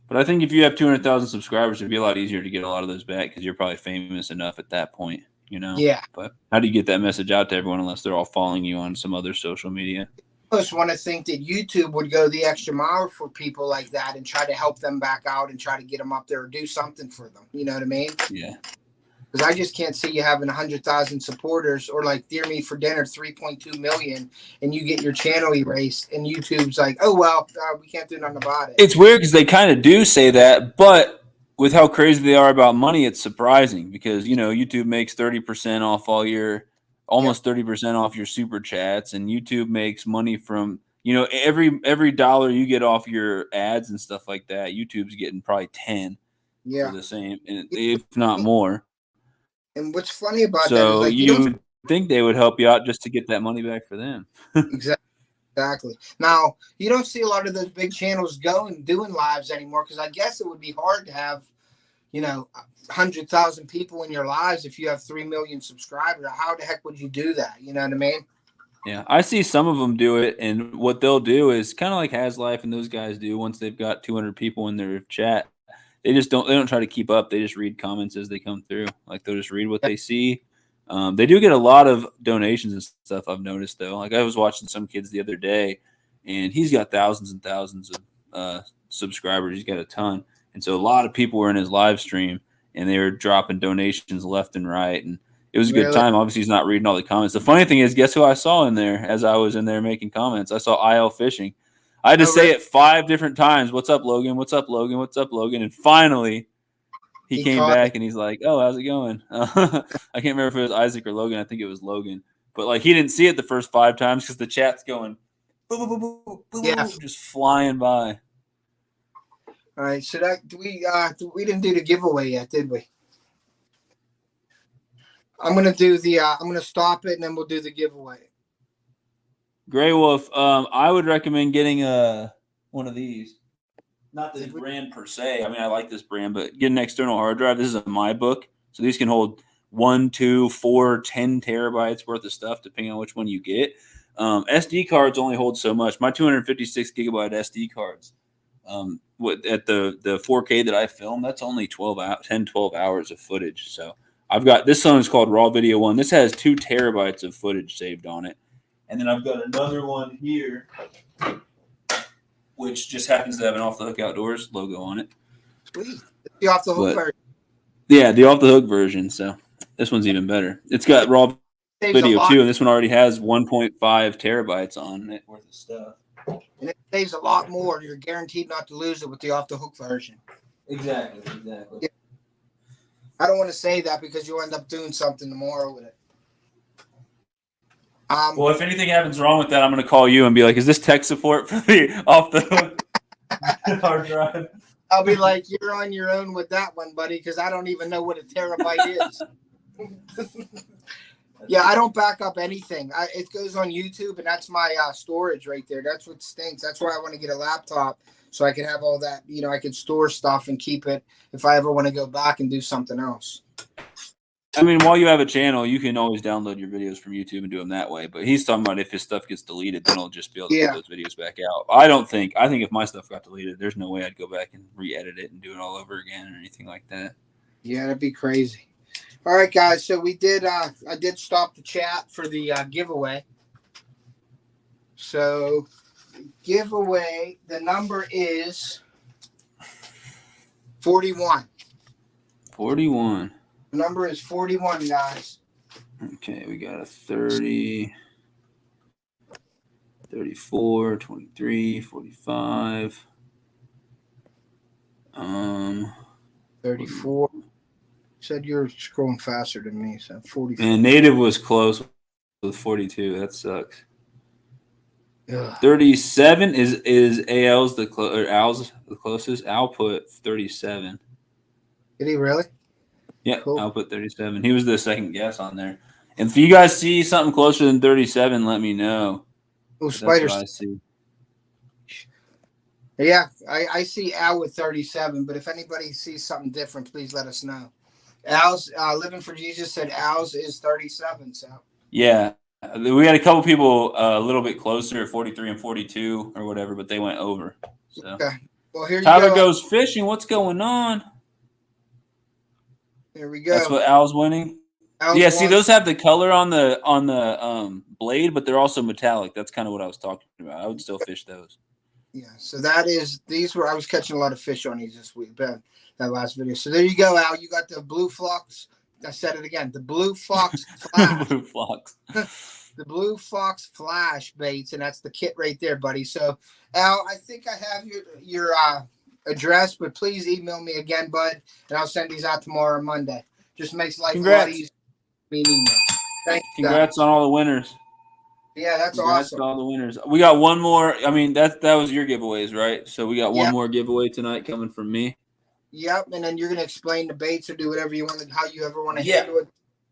but I think if you have 200,000 subscribers, it'd be a lot easier to get a lot of those back because you're probably famous enough at that point, you know? Yeah. But how do you get that message out to everyone unless they're all following you on some other social media? I just want to think that YouTube would go the extra mile for people like that and try to help them back out and try to get them up there or do something for them. You know what I mean? Yeah. Because I just can't see you having 100,000 supporters or like Dear Me for Dinner 3.2 million and you get your channel erased and YouTube's like, oh, well, we can't do nothing about it. It's weird because they kind of do say that, but with how crazy they are about money, it's surprising because, you know, YouTube makes 30% off almost 30% off your super chats, and YouTube makes money from, you know, every dollar you get off your ads and stuff like that, YouTube's getting probably 10 for the same, if not more. And what's funny about that is like you would think they would help you out just to get that money back for them. Exactly. Now, you don't see a lot of those big channels doing lives anymore because I guess it would be hard to have, you know, 100,000 people in your lives if you have 3 million subscribers. How the heck would you do that? You know what I mean? Yeah, I see some of them do it, and what they'll do is kind of like Has Life and those guys do. Once they've got 200 people in their chat, they don't try to keep up. They just read comments as they come through. Like they'll just read what they see. They do get a lot of donations and stuff, I've noticed, though. Like I was watching some kids the other day, and he's got thousands and thousands of subscribers. He's got a ton. And so a lot of people were in his live stream, and they were dropping donations left and right. And it was a good time. Obviously, he's not reading all the comments. The funny thing is, guess who I saw in there as I was in there making comments? I saw IL Fishing. I had to say it 5 different times. What's up, Logan? What's up, Logan? What's up, Logan? And finally, he came back and he's like, "Oh, how's it going?" I can't remember if it was Isaac or Logan. I think it was Logan. But like, he didn't see it the first 5 times because the chat's going, boom, boom, boom, boom, boom, just flying by. All right. So we didn't do the giveaway yet, did we? I'm gonna stop it and then we'll do the giveaway. Grey Wolf, I would recommend getting one of these. Not this brand per se. I mean, I like this brand, but get an external hard drive. This is a MyBook, so these can hold 1, 2, 4, 10 terabytes worth of stuff, depending on which one you get. SD cards only hold so much. My 256 gigabyte SD cards, at the 4K that I film, that's only 12 hours of footage. So I've got this one is called Raw Video 1. This has 2 terabytes of footage saved on it. And then I've got another one here, which just happens to have an Off the Hook Outdoors logo on it. Sweet. The Off the Hook version. Yeah, the Off the Hook version. So this one's even better. It's got Raw Video too, and this one already has 1.5 terabytes on it worth of stuff. And it saves a lot more. You're guaranteed not to lose it with the Off the Hook version. Exactly. Yeah. I don't want to say that because you'll end up doing something tomorrow with it. Well, if anything happens wrong with that, I'm going to call you and be like, is this tech support for the Off the Hook hard drive? I'll be like, you're on your own with that one, buddy, because I don't even know what a terabyte is. Yeah, I don't back up anything. It goes on YouTube, and that's my storage right there. That's what stinks. That's why I want to get a laptop so I can have all that. You know, I can store stuff and keep it if I ever want to go back and do something else. I mean, while you have a channel, you can always download your videos from YouTube and do them that way. But he's talking about if his stuff gets deleted, then he'll just be able to put those videos back out. I think if my stuff got deleted, there's no way I'd go back and re-edit it and do it all over again or anything like that. Yeah, that'd be crazy. All right, guys. So we did. I did stop the chat for the giveaway. So giveaway, the number is 41. 41. The number is 41, guys. Okay, we got a 30, 34, 23, 45. 34. Said you're scrolling faster than me, so 44. And native was close with 42. That sucks. Ugh. 37 is Al's Al's the closest. Al put 37. Did he really? Yeah, cool. I'll put 37. He was the second guess on there. And if you guys see something closer than 37, let me know. Oh, spiders. I see. Yeah, I see Al with 37, but if anybody sees something different, please let us know. Al's Living for Jesus said Al's is 37. So yeah, we had a couple people a little bit closer, 43 and 42 or whatever, but they went over. So okay. Well, here you Tyler go. goes fishing. What's going on? There we go. That's what Al's winning. Yeah, see, those have the color on the blade, but they're also metallic. That's kind of what I was talking about. I would still fish those. Yeah, so I was catching a lot of fish on these this week, that last video. So there you go, Al. You got the Blue Fox. I said it again. The Blue Fox Flash. Blue Fox. The Blue Fox Flash baits, and that's the kit right there, buddy. So, Al, I think I have your address, but please email me again, bud, and I'll send these out tomorrow or Monday. Just makes life a lot easier. Congrats on all the winners. Yeah, that's Congrats awesome. to all the winners. We got one more. I mean, that was your giveaways, right? So we got one more giveaway tonight coming from me. Yep, and then you're gonna explain the baits or do whatever you want, how you ever want to handle it.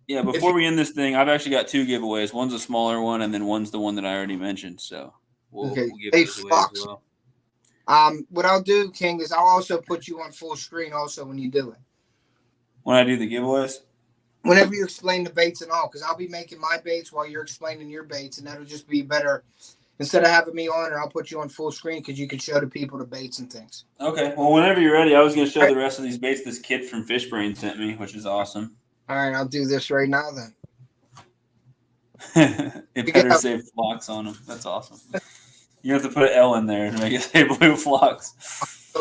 Yeah, before we end this thing, I've actually got two giveaways. One's a smaller one, and then one's the one that I already mentioned. So we'll give those away as well. What I'll do, King, is I'll also put you on full screen also when you do it. When I do the giveaways? Whenever you explain the baits and all, because I'll be making my baits while you're explaining your baits, and that'll just be better. Instead of having me on, or I'll put you on full screen because you can show the people the baits and things. Okay. Well, whenever you're ready, I was going to show the rest of these baits this kid from Fish Brain sent me, which is awesome. All right, I'll do this right now then. It better say Flocks on them. That's awesome. You have to put an L in there to make it say Blue Flocks.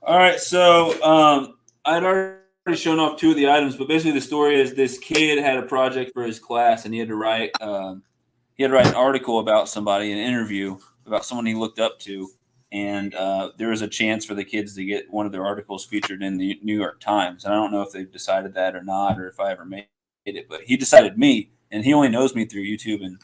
All right, so I'd already shown off two of the items, but basically the story is this kid had a project for his class, and he had to write an article about somebody, an interview about someone he looked up to, and there was a chance for the kids to get one of their articles featured in the New York Times. And I don't know if they've decided that or not, or if I ever made it, but he decided me, and he only knows me through YouTube and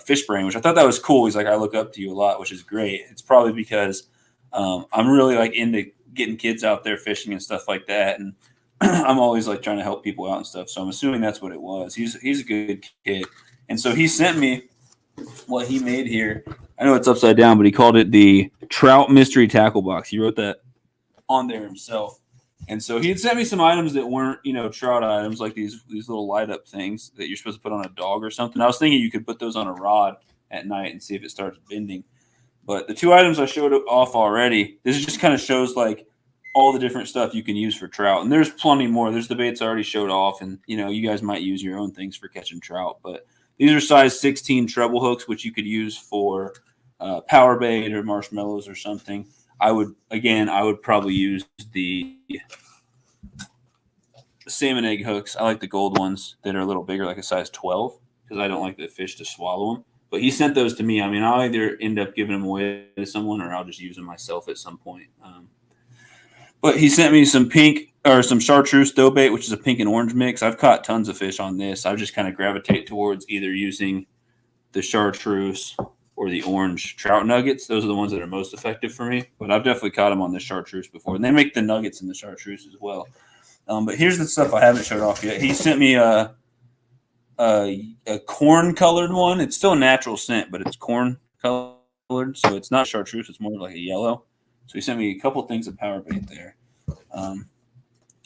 Fish Brain, which I thought that was cool. He's like, I look up to you a lot, which is great. It's probably because I'm really like into getting kids out there fishing and stuff like that, and I'm always like trying to help people out and stuff. So I'm assuming that's what it was. He's a good kid, and so he sent me what he made here. I know it's upside down, but he called it the Trout Mystery Tackle Box. He wrote that on there himself. And so he had sent me some items that weren't, trout items, like these little light up things that you're supposed to put on a dog or something. I was thinking you could put those on a rod at night and see if it starts bending. But the two items I showed off already, this just kind of shows like all the different stuff you can use for trout. And there's plenty more. There's the baits I already showed off, and you guys might use your own things for catching trout. But these are size 16 treble hooks, which you could use for power bait or marshmallows or something. I would probably use the salmon egg hooks. I like the gold ones that are a little bigger, like a size 12, because I don't like the fish to swallow them. But he sent those to me. I mean, I'll either end up giving them away to someone, or I'll just use them myself at some point. But he sent me some chartreuse dough bait, which is a pink and orange mix. I've caught tons of fish on this. I just kind of gravitate towards either using the chartreuse or the orange trout nuggets. Those are the ones that are most effective for me. But I've definitely caught them on the chartreuse before. And they make the nuggets in the chartreuse as well. But here's the stuff I haven't showed off yet. He sent me a corn-colored one. It's still a natural scent, but it's corn-colored. So it's not chartreuse. It's more like a yellow. So he sent me a couple things of power bait there.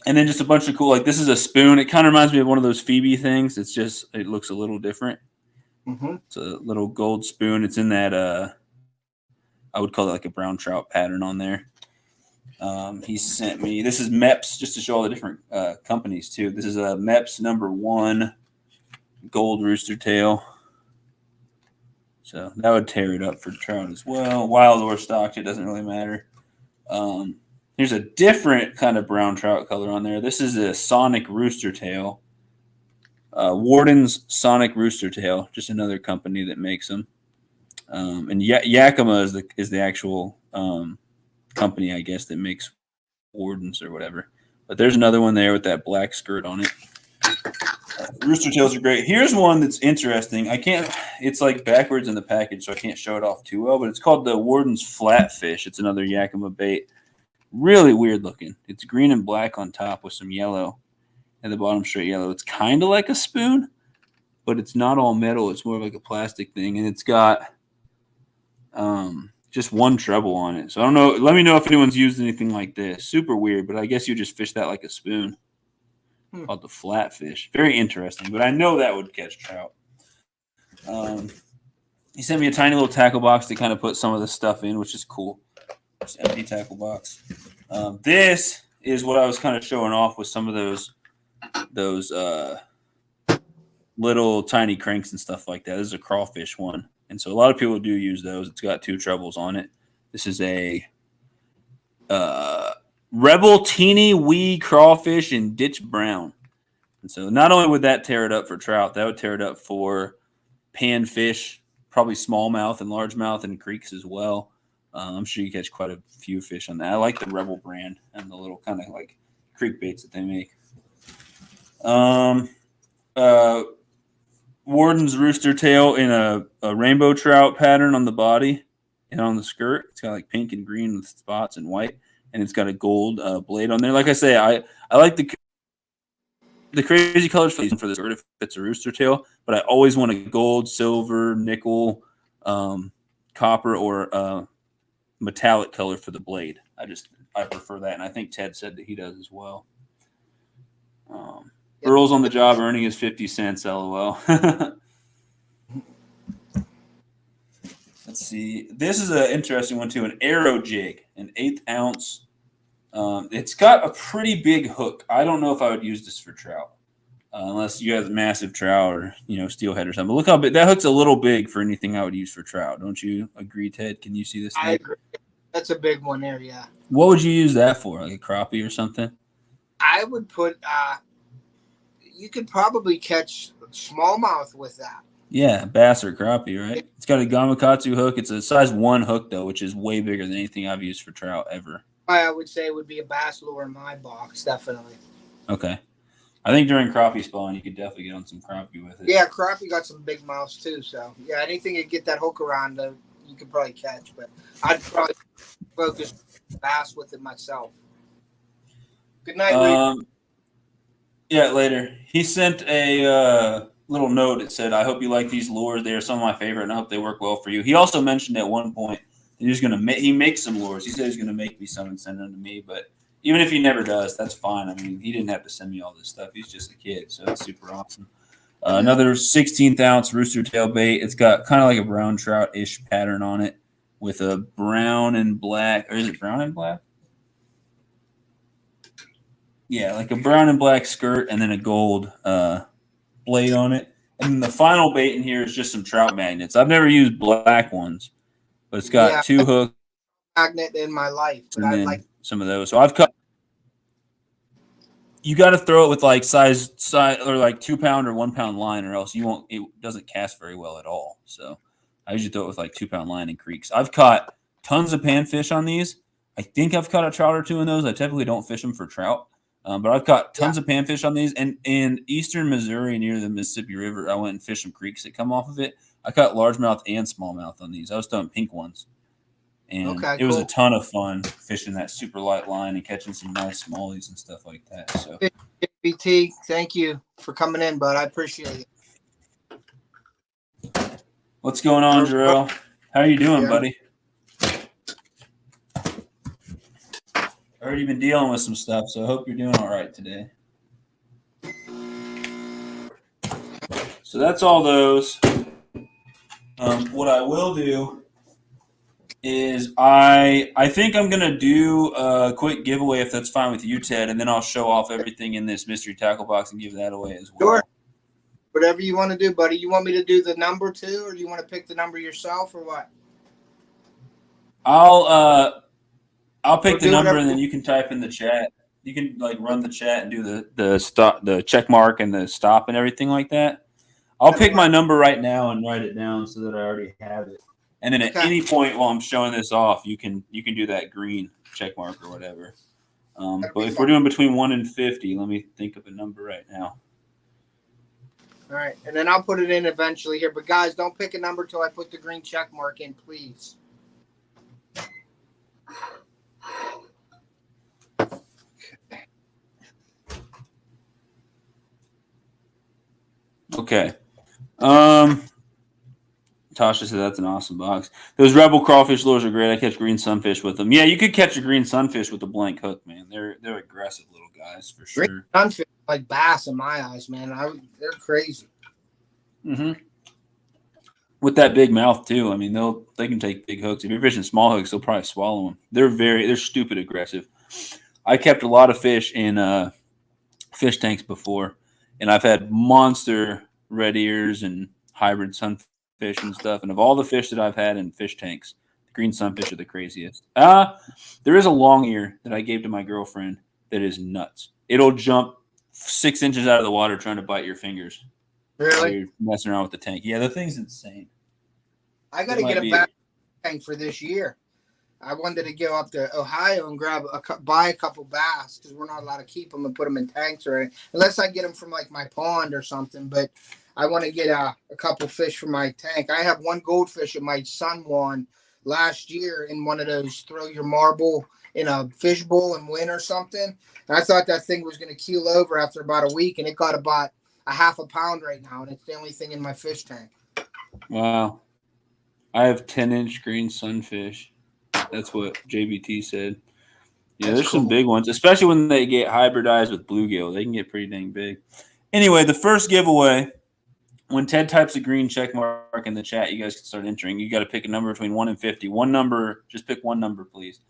And then just a bunch of cool, like this is a spoon. It kind of reminds me of one of those Phoebe things. It's just, it looks a little different. Mm-hmm. It's a little gold spoon. It's in that, I would call it like a brown trout pattern on there. He sent me, this is MEPS, just to show all the different companies too. This is a MEPS #1 gold rooster tail. So that would tear it up for trout as well. Wild or stocked, it doesn't really matter. Here's a different kind of brown trout color on there. This is a Sonic rooster tail. Warden's Sonic rooster tail, just another company that makes them. And Yakima is the actual company, I guess, that makes Wardens or whatever. But there's another one there with that black skirt on it. Rooster tails are great. Here's one that's interesting. It's like backwards in the package, so I can't show it off too well, but it's called the Warden's Flatfish. It's another Yakima bait. Really weird looking. It's green and black on top with some yellow. At the bottom, straight yellow. It's kind of like a spoon, but it's not all metal. It's more like a plastic thing, and it's got just one treble on it. So I don't know. Let me know if anyone's used anything like this. Super weird, but I guess you just fish that like a spoon. Called the Flatfish. Very interesting, but I know that would catch trout. He sent me a tiny little tackle box to kind of put some of this stuff in, which is cool. Just empty tackle box. This is what I was kind of showing off with some of those little tiny cranks and stuff like that. This is a crawfish one, and so a lot of people do use those. It's got 2 trebles on it. This is a Rebel teeny wee crawfish in ditch brown. And so not only would that tear it up for trout, that would tear it up for panfish, probably smallmouth and largemouth and creeks as well. I'm sure you catch quite a few fish on that. I like the Rebel brand and the little kind of like creek baits that they make. Warden's rooster tail in a rainbow trout pattern on the body and on the skirt. It's got like pink and green with spots and white. And it's got a gold blade on there. Like I say, I like the crazy colors for this skirt if it's a rooster tail, but I always want a gold, silver, nickel, copper, or metallic color for the blade. I prefer that, and I think Ted said that he does as well. Earl's on the job earning his 50 cents, LOL. Let's see. This is an interesting one too. An arrow jig, an 1/8 ounce. It's got a pretty big hook. I don't know if I would use this for trout, unless you have massive trout or steelhead or something. But look how big that hook's a little big for anything I would use for trout. Don't you agree, Ted? Can you see this? I agree. That's a big one there. Yeah. What would you use that for? Like a crappie or something? I would put. You could probably catch smallmouth with that. Yeah, bass or crappie, right? It's got a gamakatsu hook. It's a size 1 hook, though, which is way bigger than anything I've used for trout ever. I would say it would be a bass lure in my box, definitely. Okay. I think during crappie spawn, you could definitely get on some crappie with it. Yeah, crappie got some big mouths, too. So, yeah, anything you get that hook around, you could probably catch. But I'd probably focus bass with it myself. Good night, Lee. Yeah, later. He sent a little note. It said, I hope you like these lures. They are some of my favorite, and I hope they work well for you. He also mentioned at one point that he makes some lures. He said he's going to make me some and send them to me. But even if he never does, that's fine. I mean, he didn't have to send me all this stuff. He's just a kid, so it's super awesome. Another 16th ounce rooster tail bait. It's got kind of like a brown trout-ish pattern on it with a brown and black. Or is it brown and black? Yeah, like a brown and black skirt and then a gold blade on it. And then the final bait in here is just some trout magnets. I've never used black ones, but it's got 2 hooks. Magnet in my life, but and I then like some of those. So I've cut. You got to throw it with like size or like 2 pound or 1 pound line, or else it doesn't cast very well at all. So I usually throw it with like 2 pound line and creeks. I've caught tons of panfish on these. I think I've caught a trout or 2 in those. I typically don't fish them for trout. But I've caught tons of panfish on these. And in eastern Missouri near the Mississippi River, I went and fished some creeks that come off of it. I caught largemouth and smallmouth on these. I was throwing pink ones. And it was a ton of fun fishing that super light line and catching some nice smallies and stuff like that. So, BT, thank you for coming in, bud. I appreciate it. What's going on, Jarrell? How are you doing, buddy? Already been dealing with some stuff, so I hope you're doing all right today. So that's all those. What I will do is I think I'm gonna do a quick giveaway if that's fine with you, Ted, and then I'll show off everything in this mystery tackle box and give that away as well. Sure. Whatever you want to do, buddy. You want me to do the number too, or do you want to pick the number yourself, or what? I'll pick the number and then you can type in the chat. You can like run the chat and do the stop, the check mark and the stop and everything like that. I'll pick my number right now and write it down so that I already have it. And then at any point while I'm showing this off, you can do that green check mark or whatever. But if we're doing between 1 and 50, let me think of a number right now. All right, and then I'll put it in eventually here. But guys, don't pick a number till I put the green check mark in, please. Okay. Tasha said that's an awesome box. Those Rebel crawfish lures are great. I catch green sunfish with them. Yeah, you could catch a green sunfish with a blank hook, man. They're aggressive little guys for sure. Green sunfish like bass in my eyes, man. They're crazy. Mm-hmm. With that big mouth too. I mean, they can take big hooks. If you're fishing small hooks, they'll probably swallow them. They're stupid aggressive. I kept a lot of fish in fish tanks before, and I've had monster red ears and hybrid sunfish and stuff. And of all the fish that I've had in fish tanks, the green sunfish are the craziest. There is a long ear that I gave to my girlfriend that is nuts. It'll jump 6 inches out of the water trying to bite your fingers. Really? You're messing around with the tank. Yeah, the thing's insane. I got to get a bass tank for this year. I wanted to go up to Ohio and buy a couple bass because we're not allowed to keep them and put them in tanks or anything, unless I get them from like my pond or something. But I want to get a couple fish for my tank. I have one goldfish that my son won last year in one of those throw your marble in a fish bowl and win or something. And I thought that thing was going to keel over after about a week, and it got about a half a pound right now, and it's the only thing in my fish tank. Wow. I have 10-inch green sunfish. That's what JBT said. Yeah, there's some big ones, especially when they get hybridized with bluegill. They can get pretty dang big. Anyway, the first giveaway, when Ted types a green check mark in the chat, you guys can start entering. You got to pick a number between 1 and 50. One number, just pick one number, please.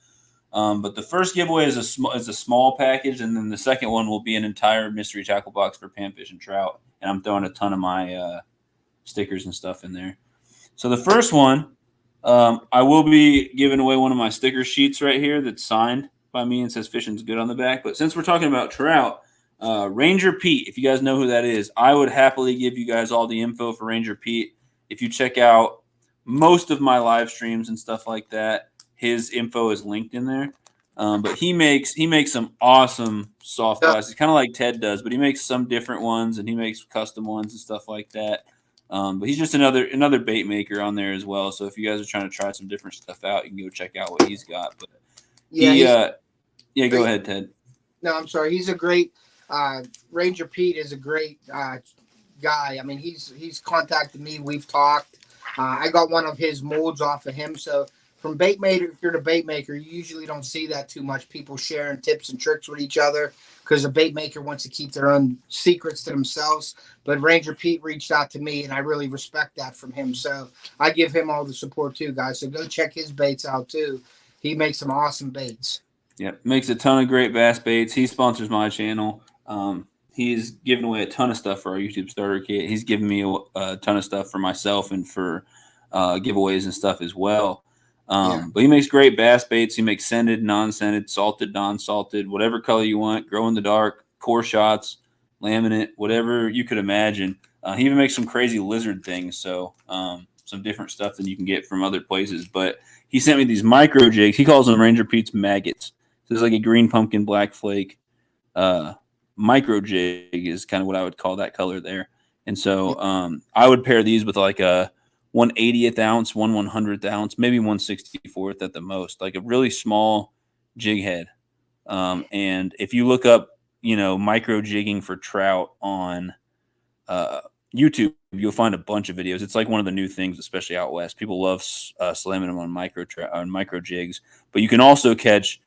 But the first giveaway is a small package, and then the second one will be an entire mystery tackle box for panfish and trout. And I'm throwing a ton of my stickers and stuff in there. So the first one, I will be giving away one of my sticker sheets right here that's signed by me and says "Fishing's Good" on the back. But since we're talking about trout, Ranger Pete, if you guys know who that is, I would happily give you guys all the info for Ranger Pete. If you check out most of my live streams and stuff like that, his info is linked in there. But he makes some awesome soft glasses, kind of like Ted does, but he makes some different ones and he makes custom ones and stuff like that. But he's just another bait maker on there as well. So if you guys are trying to try some different stuff out, you can go check out what he's got. But go ahead, Ted. No, I'm sorry. He's a great Ranger Pete is a great guy. I mean, he's contacted me. We've talked. I got one of his molds off of him. So from bait maker to bait maker, you usually don't see that too much. People sharing tips and tricks with each other because a bait maker wants to keep their own secrets to themselves. But Ranger Pete reached out to me, and I really respect that from him. So I give him all the support too, guys. So go check his baits out too. He makes some awesome baits. Yeah, makes a ton of great bass baits. He sponsors my channel. He's given away a ton of stuff for our YouTube starter kit. He's given me a ton of stuff for myself and for giveaways and stuff as well. But he makes great bass baits. He makes scented, non-scented, salted, non-salted, whatever color you want, glow in the dark, core shots, laminate, whatever you could imagine. He even makes some crazy lizard things. So some different stuff than you can get from other places. But he sent me these micro jigs. He calls them Ranger Pete's maggots. So it's like a green pumpkin, black flake. Micro jig is kind of what I would call that color there. And so I would pair these with like a 1/80th ounce, 1/100th ounce, maybe 1/64th at the most, like a really small jig head. And if you look up, micro jigging for trout on YouTube, you'll find a bunch of videos. It's like one of the new things, especially out west. People love slamming them on micro jigs, but you can also catch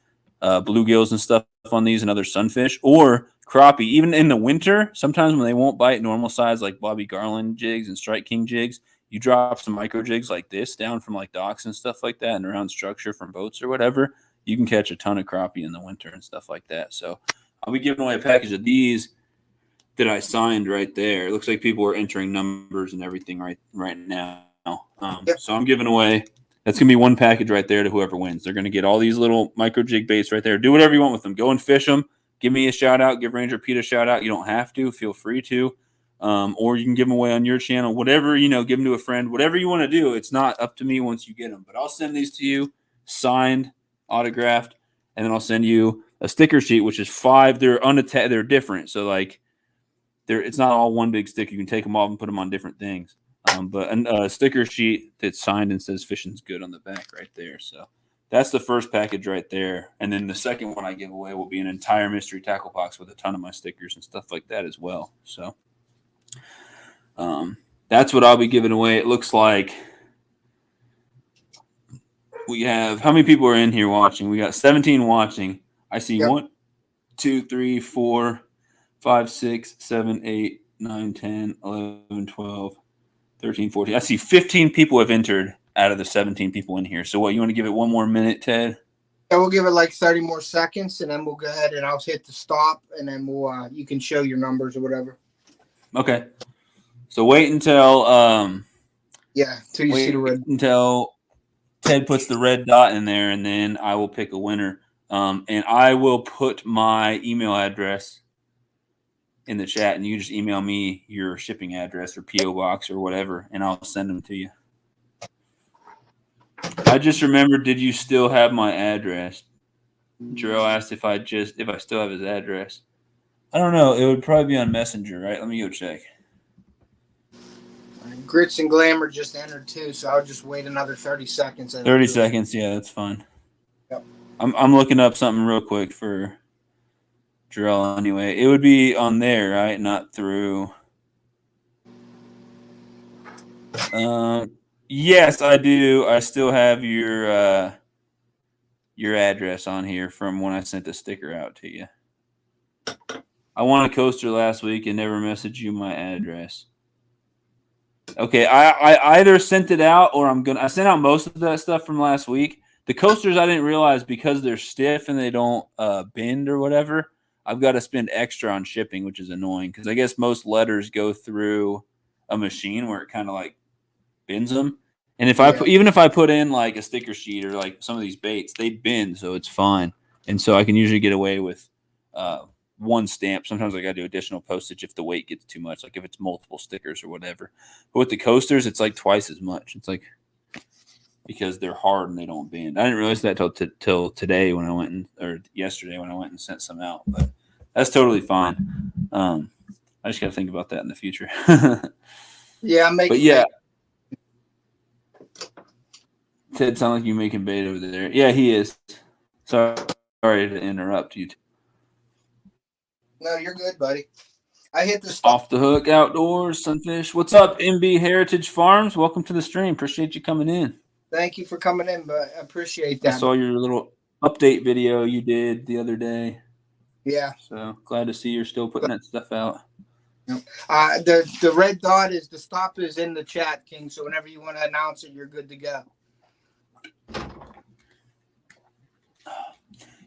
bluegills and stuff on these and other sunfish, or crappie. Even in the winter, sometimes when they won't bite normal size like Bobby Garland jigs and Strike King jigs, you drop some micro jigs like this down from like docks and stuff like that and around structure from boats or whatever, you can catch a ton of crappie in the winter and stuff like that. So I'll be giving away a package of these that I signed right there. It looks like people are entering numbers and everything right now. So I'm giving away, that's going to be one package right there to whoever wins. They're going to get all these little micro jig baits right there. Do whatever you want with them. Go and fish them. Give me a shout out. Give Ranger Pete a shout out. You don't have to. Feel free to. Or you can give them away on your channel. Whatever, give them to a friend. Whatever you want to do. It's not up to me once you get them. But I'll send these to you, signed, autographed, and then I'll send you a sticker sheet, which is 5. They're unattached. They're different. So, like, it's not all one big sticker. You can take them off and put them on different things. But a sticker sheet that's signed and says fishing's good on the back right there. So that's the first package right there. And then the second one I give away will be an entire mystery tackle box with a ton of my stickers and stuff like that as well. So that's what I'll be giving away. It looks like we have, how many people are in here watching? We got 17 watching. I see 1, 2, 3, 4, 5, 6, 7, 8, 9, 10, 11, 12, 13, 14. I see 15 people have entered out of the 17 people in here. So what, you want to give it one more minute, Ted? Yeah, we'll give it like 30 more seconds, and then we'll go ahead and I'll hit the stop, and then we'll you can show your numbers or whatever. Okay. So wait until till you see the red. Until Ted puts the red dot in there, and then I will pick a winner. And I will put my email address in the chat, and you just email me your shipping address or PO box or whatever, and I'll send them to you. I just remembered, did you still have my address? Jarrell asked if I still have his address. I don't know. It would probably be on Messenger, right? Let me go check. Grits and Glamour just entered too, so I'll just wait another 30 seconds. 30 seconds, yeah, that's fine. Yep. I'm looking up something real quick for Jarrell anyway. It would be on there, right? Not through. Yes, I do. I still have your address on here from when I sent the sticker out to you. I won a coaster last week and never messaged you my address. Okay, I either sent it out or I sent out most of that stuff from last week. The coasters I didn't realize because they're stiff and they don't bend or whatever. I've got to spend extra on shipping, which is annoying because I guess most letters go through a machine where it kind of like bends them. And if even if I put in like a sticker sheet or like some of these baits, they bend, so it's fine. And so I can usually get away with one stamp. Sometimes I got to do additional postage if the weight gets too much, like if it's multiple stickers or whatever. But with the coasters, it's like twice as much. It's like because they're hard and they don't bend. I didn't realize that till today when I went or yesterday when I went and sent some out. But that's totally fine. I just got to think about that in the future. Yeah, I'm making. But yeah. Ted, sound like you making bait over there. Yeah, he is. Sorry to interrupt you. No, you're good, buddy. I hit the stop. Off the Hook Outdoors, Sunfish. What's up, MB Heritage Farms? Welcome to the stream. Appreciate you coming in. Thank you for coming in, but I appreciate that. I saw your little update video you did the other day. Yeah. So glad to see you're still putting that stuff out. Yep. The red dot is the stop is in the chat, King. So whenever you want to announce it, you're good to go.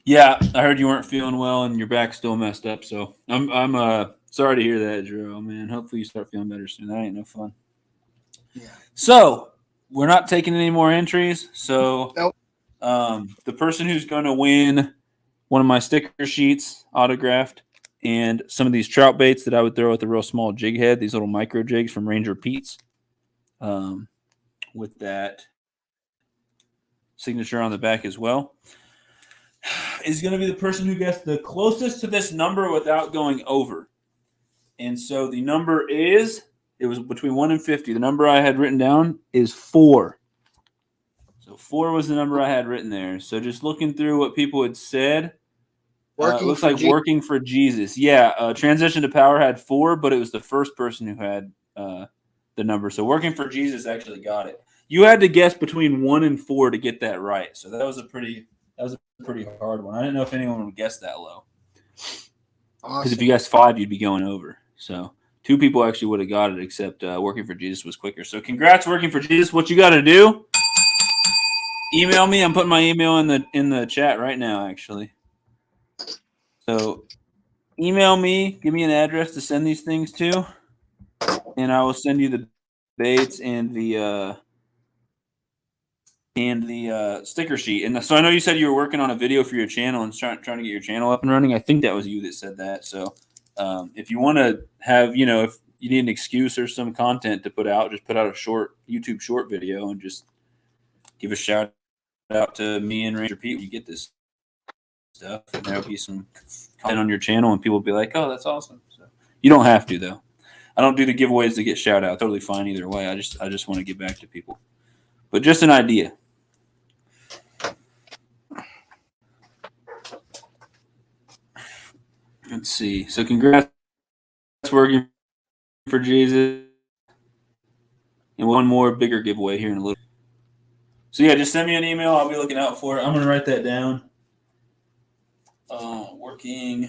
Yeah, I heard you weren't feeling well and your back's still messed up. So I'm sorry to hear that, Drew. Man, hopefully you start feeling better soon. That ain't no fun. Yeah. So we're not taking any more entries. So nope. The person who's going to win one of my sticker sheets autographed and some of these trout baits that I would throw with a real small jig head, these little micro jigs from Ranger Pete's, with that signature on the back as well, is going to be the person who gets the closest to this number without going over. And so the number is, it was between 1 and 50. The number I had written down is 4. So 4 was the number I had written there. So just looking through what people had said, it looks like Working for Jesus. Yeah, Transition to Power had 4, but it was the first person who had the number. So Working for Jesus actually got it. You had to guess between 1 and 4 to get that right. So that was a pretty That was a pretty hard one. I didn't know if anyone would guess that low. Awesome. Because if you guessed 5, you'd be going over. So 2 people actually would have got it, except Working for Jesus was quicker. So congrats, Working for Jesus. What you got to do? Email me. I'm putting my email in the chat right now, actually. So email me. Give me an address to send these things to, and I will send you the baits and the sticker sheet. And so I know you said you were working on a video for your channel and trying to get your channel up and running. I think that was you that said that. So if you want to have, if you need an excuse or some content to put out, just put out a short YouTube short video and just give a shout out to me and Ranger Pete when you get this stuff. And there'll be some content on your channel and people will be like, oh, that's awesome. So you don't have to, though. I don't do the giveaways to get shout out. Totally fine either way. I just want to give back to people. But just an idea. Let's see. So congrats, Working for Jesus. And one more bigger giveaway here in a little. So yeah, just send me an email. I'll be looking out for it. I'm going to write that down. Working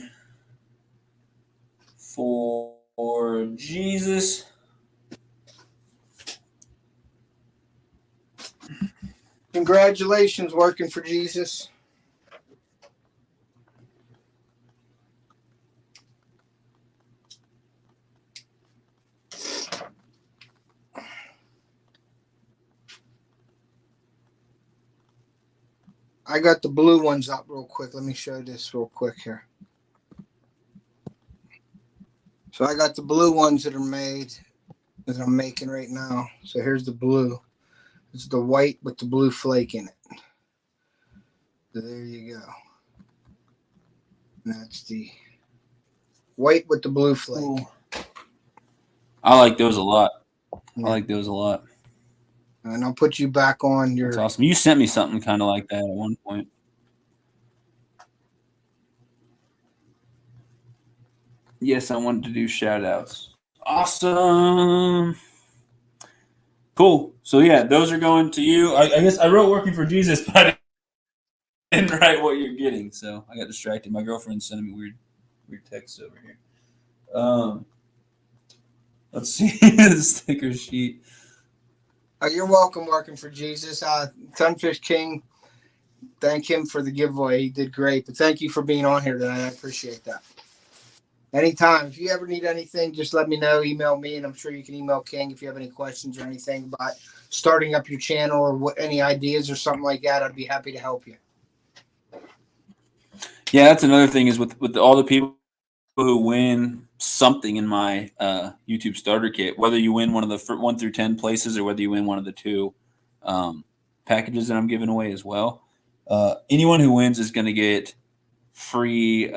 for Jesus. Congratulations, Working for Jesus. I got the blue ones up real quick. Let me show this real quick here. So I got the blue ones that are made that I'm making right now. So here's the blue. It's the white with the blue flake in it. So there you go. And that's the white with the blue flake. Ooh. I like those a lot. Yeah. I like those a lot. And I'll put you back on your... That's awesome. You sent me something kind of like that at one point. Yes, I wanted to do shout outs. Awesome. Cool. So yeah, those are going to you. I guess I wrote Working for Jesus, but I didn't write what you're getting, so I got distracted. My girlfriend's sending me weird texts over here. Let's see the sticker sheet. You're welcome, Working for Jesus. Sunfish King, thank him for the giveaway. He did great. But thank you for being on here tonight. I appreciate that. Anytime. If you ever need anything, just let me know. Email me, and I'm sure you can email King if you have any questions or anything about starting up your channel or any ideas or something like that. I'd be happy to help you. Yeah, that's another thing is with all the people who win something in my YouTube starter kit, whether you win one of the 1 through 10 places or whether you win one of the 2 packages that I'm giving away as well, anyone who wins is going to get free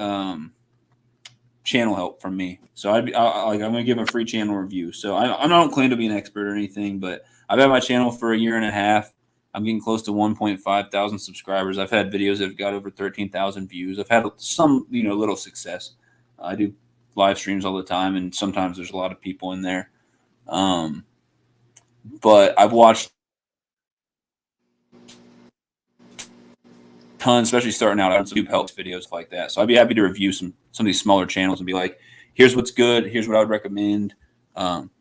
channel help from me. So I'm going to give a free channel review. So I don't claim to be an expert or anything, but I've had my channel for a year and a half. I'm getting close to 1.5 thousand subscribers. I've had videos that have got over 13,000 views. I've had some, little success. I do live streams all the time, and sometimes there's a lot of people in there. But I've watched tons, especially starting out on YouTube helps videos like that. So I'd be happy to review some of these smaller channels and be like, here's what's good, here's what I would recommend.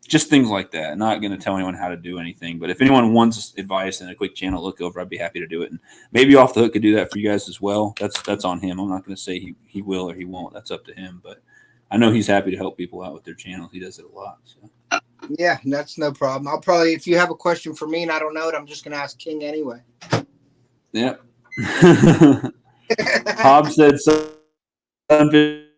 Just things like that. I'm not going to tell anyone how to do anything, but if anyone wants advice and a quick channel look over, I'd be happy to do it. And maybe Off the Hook could do that for you guys as well. That's on him. I'm not going to say he will or he won't. That's up to him. But I know he's happy to help people out with their channels. He does it a lot. So. Yeah, that's no problem. I'll probably, if you have a question for me and I don't know it, I'm just going to ask King anyway. Yep. Hobbs said Sunfish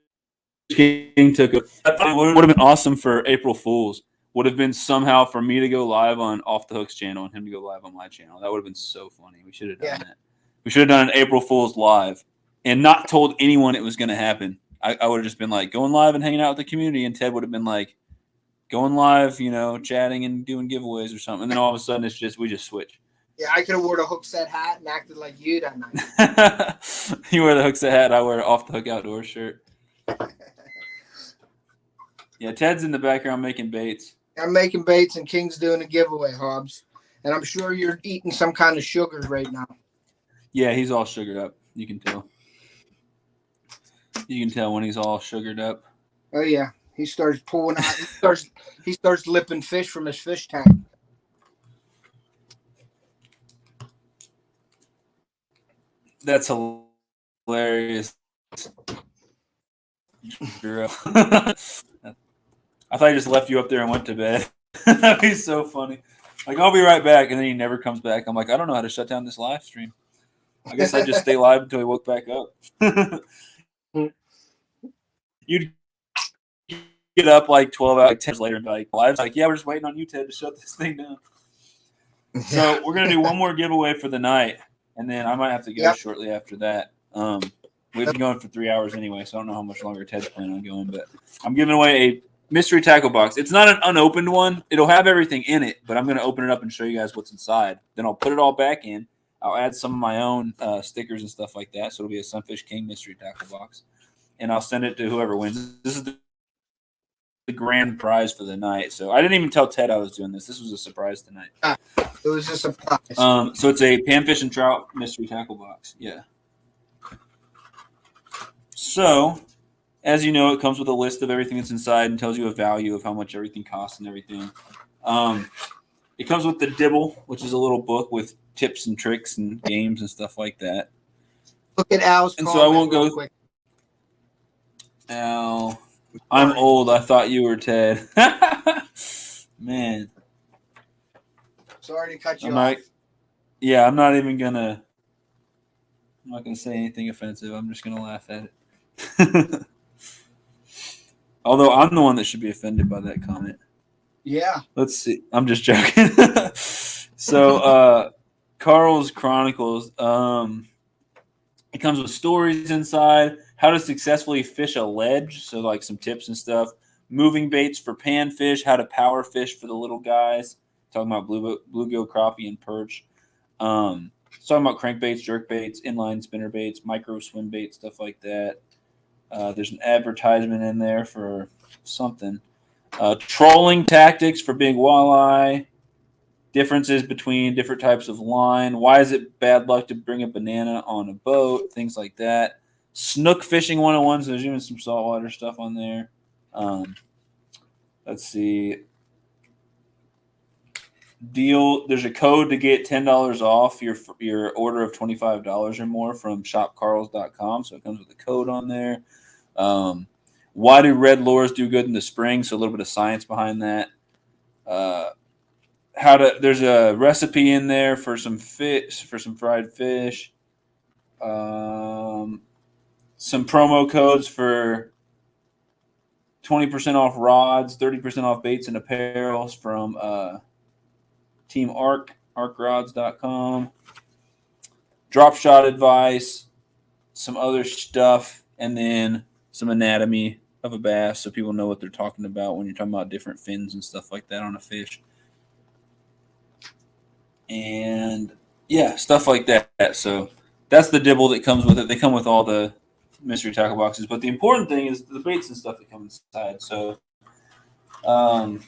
King took it. Would have been awesome for April Fools. Would have been somehow for me to go live on Off the Hook's channel and him to go live on my channel. That would have been so funny. We should have done that. We should have done an April Fool's live and not told anyone it was going to happen. I would have just been like going live and hanging out with the community, and Ted would have been like going live, chatting and doing giveaways or something. And then all of a sudden we just switch. Yeah, I could have wore the Hookset hat and acted like you that night. You wear the Hookset hat, I wear Off the Hook Outdoors shirt. Yeah, Ted's in the background making baits. I'm making baits and King's doing a giveaway, Hobbs. And I'm sure you're eating some kind of sugar right now. Yeah, he's all sugared up. You can tell. You can tell when he's all sugared up. Oh yeah, he starts pulling out. He starts lipping fish from his fish tank. That's hilarious. I thought he just left you up there and went to bed. That'd be so funny. Like, I'll be right back, and then he never comes back. I'm like, I don't know how to shut down this live stream. I guess I just stay live until he woke back up. You'd get up like 12 hours, like 10 hours later, and be like, live's like, yeah, we're just waiting on you, Ted, to shut this thing down. So we're gonna do one more giveaway for the night, and then I might have to go shortly after that. We've been going for 3 hours anyway, so I don't know how much longer Ted's planning on going, but I'm giving away a mystery tackle box. It's not an unopened one. It'll have everything in it, but I'm going to open it up and show you guys what's inside. Then I'll put it all back in. I'll add some of my own stickers and stuff like that, so it'll be a Sunfish King mystery tackle box, and I'll send it to whoever wins. This is the grand prize for the night. So I didn't even tell Ted I was doing this. This was a surprise tonight. It was a surprise. So it's a panfish and trout mystery tackle box. Yeah. So, as you know, it comes with a list of everything that's inside and tells you a value of how much everything costs and everything. It comes with the Dibble, which is a little book with tips and tricks and games and stuff like that. Look at Al's and so I won't go quick. Al, I'm old. I thought you were Ted. Man. Sorry to cut you off. Yeah, I'm not even going to. I'm not going to say anything offensive. I'm just going to laugh at it. Although I'm the one that should be offended by that comment. Yeah. Let's see. I'm just joking. So, Carl's Chronicles. It comes with stories inside, how to successfully fish a ledge, so like some tips and stuff. Moving baits for panfish, how to power fish for the little guys. Talking about bluegill, crappie, and perch. It's talking about crankbaits, jerkbaits, inline spinner baits, micro swim baits, stuff like that. There's an advertisement in there for something. Trolling tactics for big walleye. Differences between different types of line. Why is it bad luck to bring a banana on a boat? Things like that. Snook fishing 101. So there's even some saltwater stuff on there. Let's see. There's a code to get $10 off your order of $25 or more from shopcarls.com. So it comes with a code on there. Why do red lures do good in the spring? So a little bit of science behind that. There's a recipe in there for some fish, for some fried fish. Some promo codes for 20% off rods, 30% off baits and apparels from Team arcrods.com. Drop shot advice, some other stuff, and then some anatomy of a bass so people know what they're talking about when you're talking about different fins and stuff like that on a fish. And yeah, stuff like that. So that's the Dibble that comes with it. They come with all the mystery tackle boxes, but the important thing is the baits and stuff that come inside. So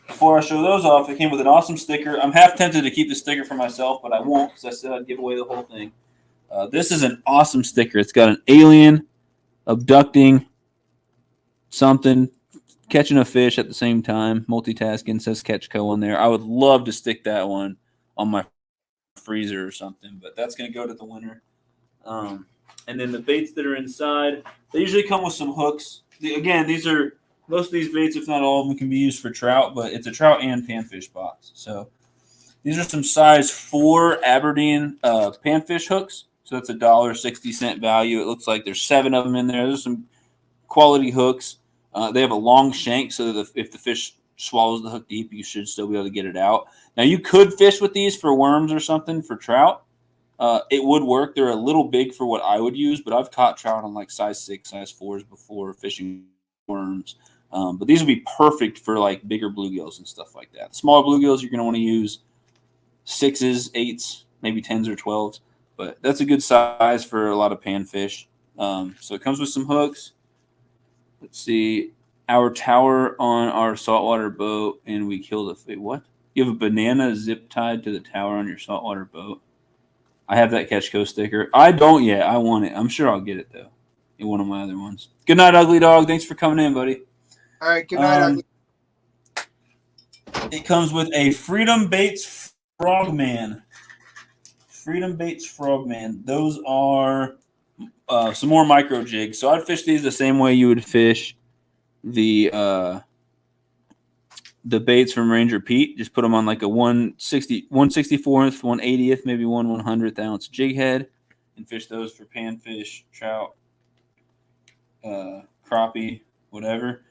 before I show those off, it came with an awesome sticker. I'm half tempted to keep the sticker for myself, but I won't because I said I'd give away the whole thing. This is an awesome sticker. It's got an alien abducting something, catching a fish at the same time, multitasking, says Catch Co on there. I would love to stick that one on my freezer or something, but that's going to go to the winner. And then the baits that are inside, they usually come with some hooks. Again, most of these baits, if not all of them, can be used for trout, but it's a trout and panfish box. So these are some size 4 Aberdeen panfish hooks. So that's $1.60 value. It looks like there's 7 of them in there. There's some quality hooks. They have a long shank, so that if the fish swallows the hook deep, you should still be able to get it out. Now, you could fish with these for worms or something for trout. It would work. They're a little big for what I would use, but I've caught trout on like size 6, size 4s before fishing worms. But these would be perfect for like bigger bluegills and stuff like that. Smaller bluegills, you're going to want to use 6s, 8s, maybe 10s or 12s. But that's a good size for a lot of panfish. So it comes with some hooks. Let's see. Our tower on our saltwater boat, and we killed a fish. What? You have a banana zip tied to the tower on your saltwater boat? I have that Catch Co sticker. I don't yet. I want it. I'm sure I'll get it though. In one of my other ones. Good night, Ugly Dog. Thanks for coming in, buddy. All right. Good night, Ugly. It comes with a Freedom Baits Frogman. Freedom Baits Frogman. Those are some more micro jigs. So I'd fish these the same way you would fish the baits from Ranger Pete. Just put them on like a 164th, 180th, maybe 1/100th ounce jig head, and fish those for panfish, trout, crappie, whatever.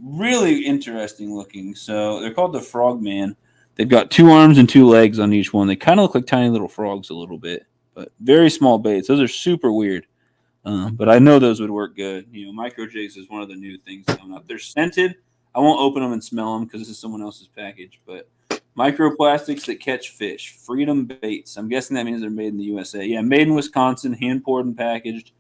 Really interesting looking. So they're called the Frogman. They've got 2 arms and 2 legs on each one. They kind of look like tiny little frogs a little bit, but very small baits. Those are super weird. But I know those would work good. You know, micro jigs is one of the new things coming up. They're scented. I won't open them and smell them because this is someone else's package. But microplastics that catch fish. Freedom Baits. I'm guessing that means they're made in the USA. Yeah, made in Wisconsin, hand poured and packaged.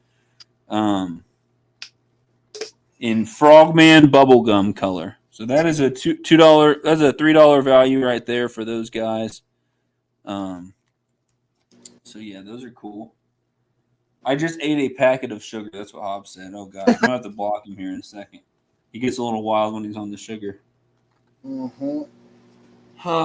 In Frogman bubblegum color. So that is a $2. That's a $3 value right there for those guys. So yeah, those are cool. I just ate a packet of sugar. That's what Hobbs said. Oh gosh, I'm gonna have to block him here in a second. He gets a little wild when he's on the sugar. Mm-hmm.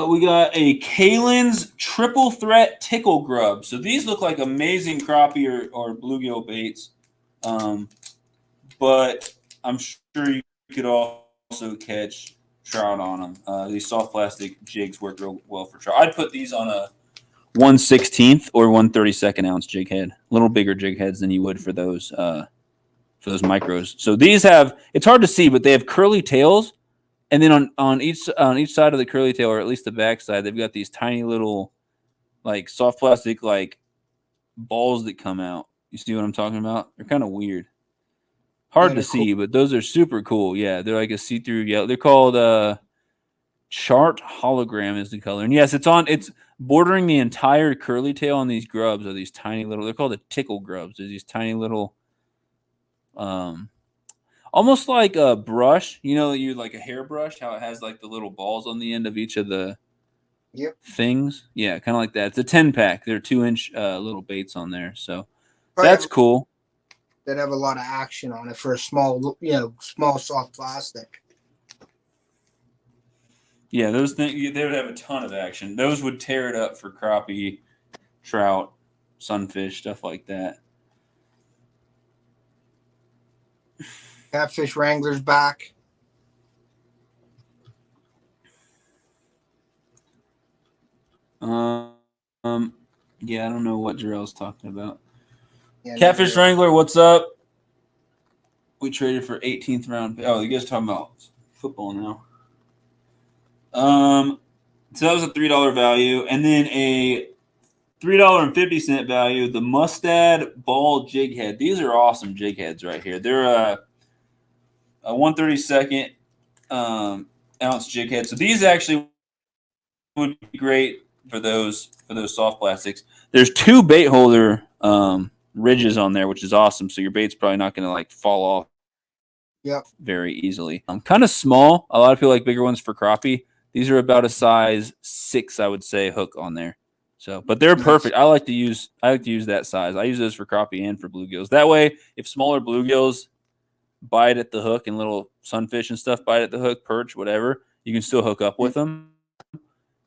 We got a Kalen's Triple Threat Tickle Grub. So these look like amazing crappie or bluegill baits, but I'm sure you could also catch trout on them. These soft plastic jigs work real well for trout. I'd put these on a 1/16th or 1/32nd ounce jig head. A little bigger jig heads than you would for those micros. So these have, it's hard to see, but they have curly tails, and then on each side of the curly tail, or at least the back side, they've got these tiny little like soft plastic like balls that come out. You see what I'm talking about? They're kind of weird. Hard to see, but those are super cool. Yeah, they're like a see-through yellow. They're called Chart Hologram is the color. And yes, it's bordering the entire curly tail on these grubs, are these tiny little, they're called the tickle grubs. They're these tiny little almost like a brush, you know, you like a hairbrush, how it has like the little balls on the end of each of the things. Yeah, kind of like that. It's a 10-pack. They're 2-inch little baits on there. So that's cool. That have a lot of action on it for a small, small soft plastic. Yeah, those things, they would have a ton of action. Those would tear it up for crappie, trout, sunfish, stuff like that. Catfish Wrangler's back. Yeah, I don't know what Jarrell's talking about. Yeah, Catfish Wrangler, what's up? We traded for 18th round. Oh, you guys are talking about football now. So that was a $3 value, and then a $3.50 value. The Mustad Ball Jig Head. These are awesome jig heads right here. They're a 1/32nd ounce jig head. So these actually would be great for those soft plastics. There's 2 bait holder ridges on there, which is awesome. So your bait's probably not going to like fall off very easily. Kind of small. A lot of people like bigger ones for crappie. These are about a size 6, I would say, hook on there. So, but they're perfect. I like to use that size. I use those for crappie and for bluegills. That way, if smaller bluegills bite at the hook and little sunfish and stuff bite at the hook, perch, whatever, you can still hook up with them.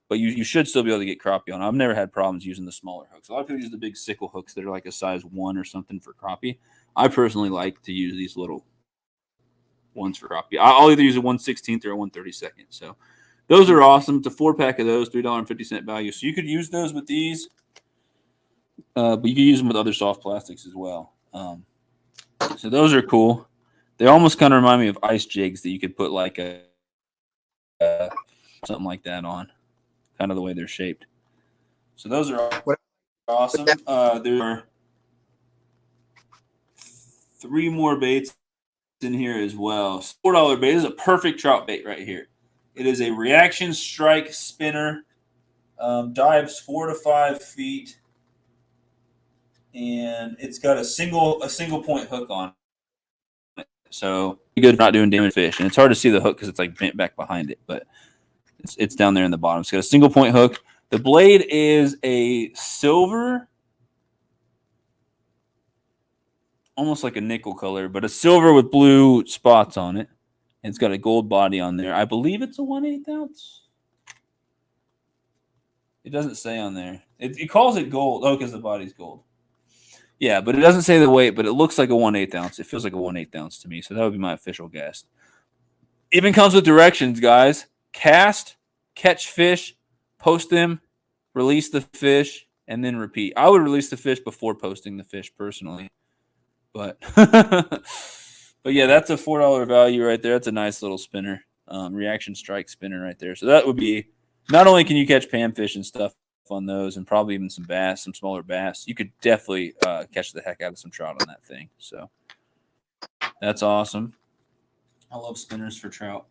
But you should still be able to get crappie on. I've never had problems using the smaller hooks. A lot of people use the big sickle hooks that are like a size 1 or something for crappie. I personally like to use these little ones for crappie. I'll either use a 1/16th or a 1/32nd. So those are awesome. It's a 4-pack of those, $3.50 value. So you could use those with these, but you could use them with other soft plastics as well. So those are cool. They almost kind of remind me of ice jigs that you could put like a something like that on. Kind of the way they're shaped. So those are awesome. There are 3 more baits in here as well. $4 bait. This is a perfect trout bait right here. It is a reaction strike spinner. Dives 4 to 5 feet. And it's got a single point hook on it. So good for not doing damage fish. And it's hard to see the hook because it's like bent back behind it, but it's down there in the bottom. It's got a single point hook. The blade is a silver almost like a nickel color, but a silver with blue spots on it. And it's got a gold body on there. I believe it's a 1/8 ounce. It doesn't say on there. It calls it gold. Oh, because the body's gold. Yeah, but it doesn't say the weight, but it looks like a 1/8 ounce. It feels like a 1/8 ounce to me. So that would be my official guess. Even comes with directions, guys. Cast, catch fish, post them, release the fish, and then repeat. I would release the fish before posting the fish personally. But but yeah, that's a $4 value right there. That's a nice little spinner. Reaction strike spinner right there. So that would be, not only can you catch panfish and stuff on those, and probably even some bass, some smaller bass, you could definitely catch the heck out of some trout on that thing. So that's awesome. I love spinners for trout.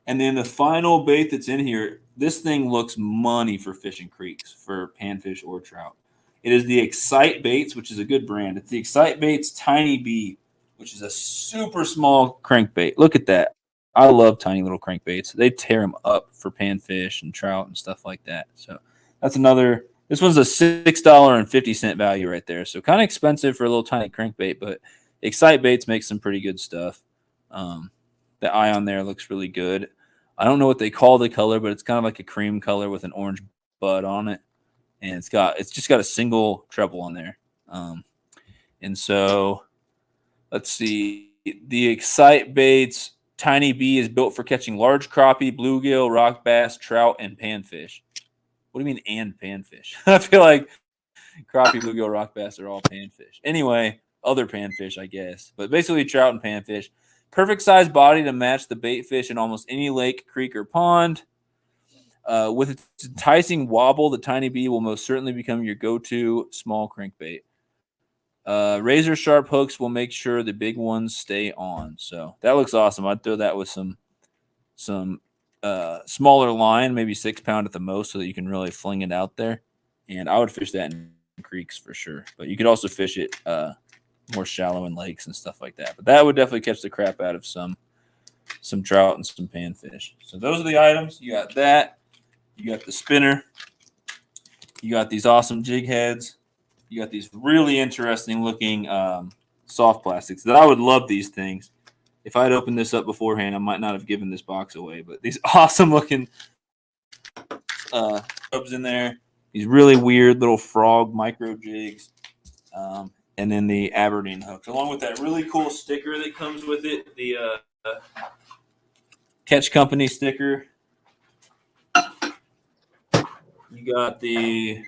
And then the final bait that's in here, this thing looks money for fishing creeks, for panfish or trout. It is the Excite Baits, which is a good brand. It's the Excite Baits Tiny Bee, which is a super small crankbait. Look at that. I love tiny little crankbaits. They tear them up for panfish and trout and stuff like that. So that's another. This one's a $6.50 value right there. So kind of expensive for a little tiny crankbait, but Excite Baits makes some pretty good stuff. The eye on there looks really good. I don't know what they call the color, but it's kind of like a cream color with an orange bud on it. And it's just got a single treble on there. And so let's see. The Excite Baits Tiny Bee is built for catching large crappie, bluegill, rock bass, trout, and panfish. What do you mean and panfish? I feel like crappie, bluegill, rock bass are all panfish. Anyway, other panfish, I guess. But basically trout and panfish. Perfect size body to match the bait fish in almost any lake, creek, or pond. With its enticing wobble, the Tiny Bee will most certainly become your go-to small crankbait. Razor sharp hooks will make sure the big ones stay on. So that looks awesome. I'd throw that with some smaller line, maybe 6 pound at the most, so that you can really fling it out there. And I would fish that in creeks for sure. But you could also fish it more shallow in lakes and stuff like that. But that would definitely catch the crap out of some trout and some panfish. So those are the items. You got that. You got the spinner. You got these awesome jig heads. You got these really interesting looking soft plastics that I would love these things. If I had opened this up beforehand, I might not have given this box away. But these awesome looking hubs in there. These really weird little frog micro jigs. And then the Aberdeen hooks, along with that really cool sticker that comes with it, the Catch Company sticker. You got the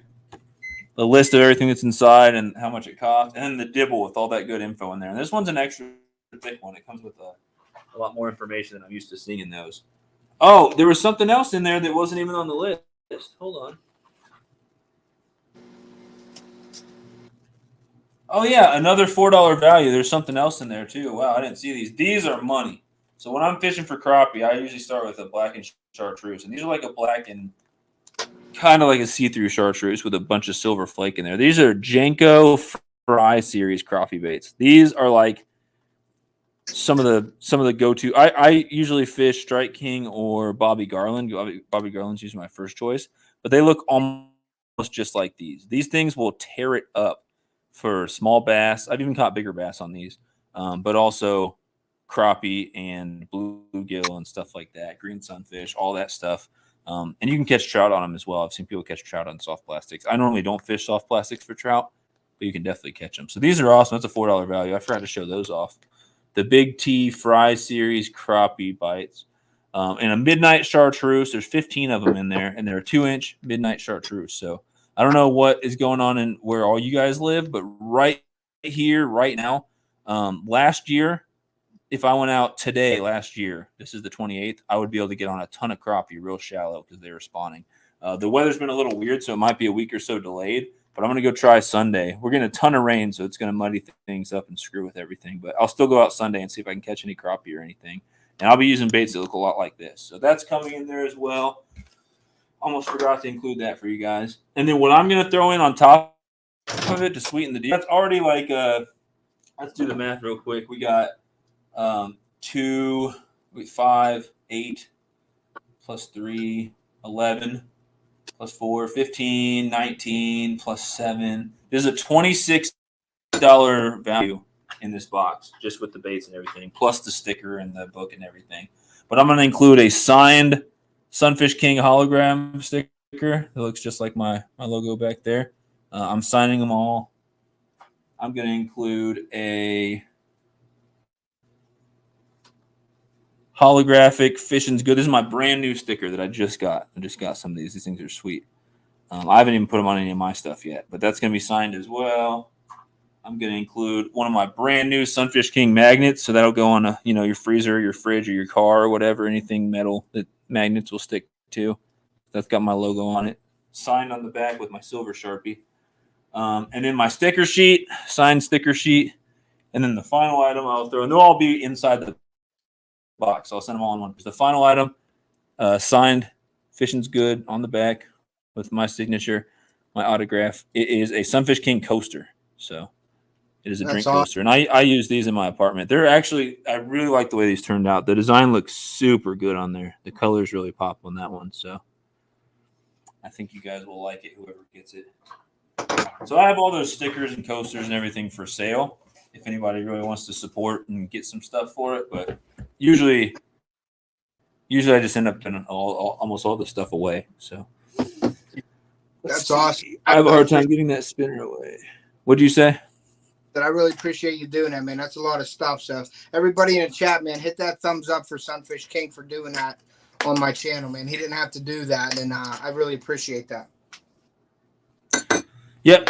list of everything that's inside and how much it costs, and then the dibble with all that good info in there. And this one's an extra thick one. It comes with a lot more information than I'm used to seeing in those. Oh, there was something else in there that wasn't even on the list. Hold on. Oh, yeah, another $4 value. There's something else in there, too. Wow, I didn't see these. These are money. So when I'm fishing for crappie, I usually start with a black and chartreuse. And these are like a black and kind of like a see-through chartreuse with a bunch of silver flake in there. These are Jenko Fry Series crappie baits. These are like some of the go-to. I usually fish Strike King or Bobby Garland. Bobby Garland's usually my first choice. But they look almost just like these. These things will tear it up for small bass. I've even caught bigger bass on these, but also crappie and bluegill and stuff like that, green sunfish, all that stuff. And you can catch trout on them as well. I've seen people catch trout on soft plastics. I normally don't fish soft plastics for trout, but you can definitely catch them. So these are awesome. That's a $4 value. I forgot to show those off. The Big T Fry Series crappie bites. And a midnight chartreuse. There's 15 of them in there, and they're a 2-inch midnight chartreuse. So I don't know what is going on in where all you guys live, but right here, right now, last year, if I went out today, last year, this is the 28th, I would be able to get on a ton of crappie real shallow because they were spawning. The weather's been a little weird, so it might be a week or so delayed, but I'm going to go try Sunday. We're getting a ton of rain, so it's going to muddy things up and screw with everything, but I'll still go out Sunday and see if I can catch any crappie or anything. And I'll be using baits that look a lot like this. So that's coming in there as well. Almost forgot to include that for you guys. And then what I'm going to throw in on top of it to sweeten the deal, that's already like, let's do the math real quick. We got 2, 5, 8, plus 3, 11, plus 4, 15, 19, plus 7. There's a $26 value in this box, just with the baits and everything, plus the sticker and the book and everything. But I'm going to include a signed Sunfish King hologram sticker that looks just like my logo back there. I'm signing them all. I'm going to include a holographic Fishing's Good. This is my brand new sticker that I just got. I just got some of these. These things are sweet. I haven't even put them on any of my stuff yet, but that's going to be signed as well. I'm going to include one of my brand new Sunfish King magnets, so that'll go on your freezer, your fridge, or your car, or whatever, anything metal that magnets will stick to. That's got my logo on it, signed on the back with my silver Sharpie. And then my sticker sheet, signed sticker sheet, and then the final item I'll throw, and they'll all be inside the box. I'll send them all in one. The final item, signed Fishing's Good on the back with my signature, my autograph. It is a Sunfish King coaster, so. It is a drink coaster, and I use these in my apartment. They're actually, I really like the way these turned out. The design looks super good on there. The colors really pop on that one, so I think you guys will like it, whoever gets it. So I have all those stickers and coasters and everything for sale if anybody really wants to support and get some stuff for it. But usually I just end up putting almost all the stuff away. So that's awesome. I have a hard time getting that spinner away. What'd you say? That I really appreciate you doing that, man. That's a lot of stuff. So everybody in the chat, man, hit that thumbs up for Sunfish King for doing that on my channel, man. He didn't have to do that, and I really appreciate that. Yep.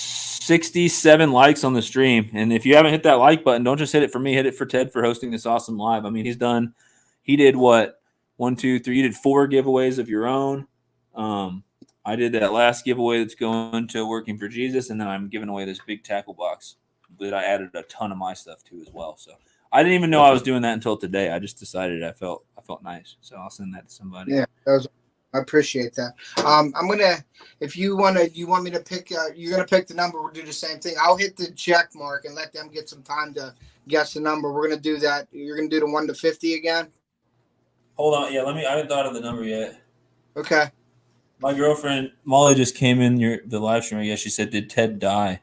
67 likes on the stream. And if you haven't hit that like button, don't just hit it for me. Hit it for Ted for hosting this awesome live. I mean, he did what? 1, 2, 3. You did 4 giveaways of your own. I did that last giveaway that's going to Working for Jesus, and then I'm giving away this big tackle box that I added a ton of my stuff to as well. So I didn't even know I was doing that until today. I just decided I felt nice, so I'll send that to somebody. Yeah, I appreciate that. I'm gonna, if you want me to pick, you're gonna pick the number. We'll do the same thing. I'll hit the check mark and let them get some time to guess the number. We're gonna do that. You're gonna do the 1 to 50 again. Hold on, yeah. I haven't thought of the number yet. Okay. My girlfriend Molly just came in the live stream. I guess she said, "Did Ted die?"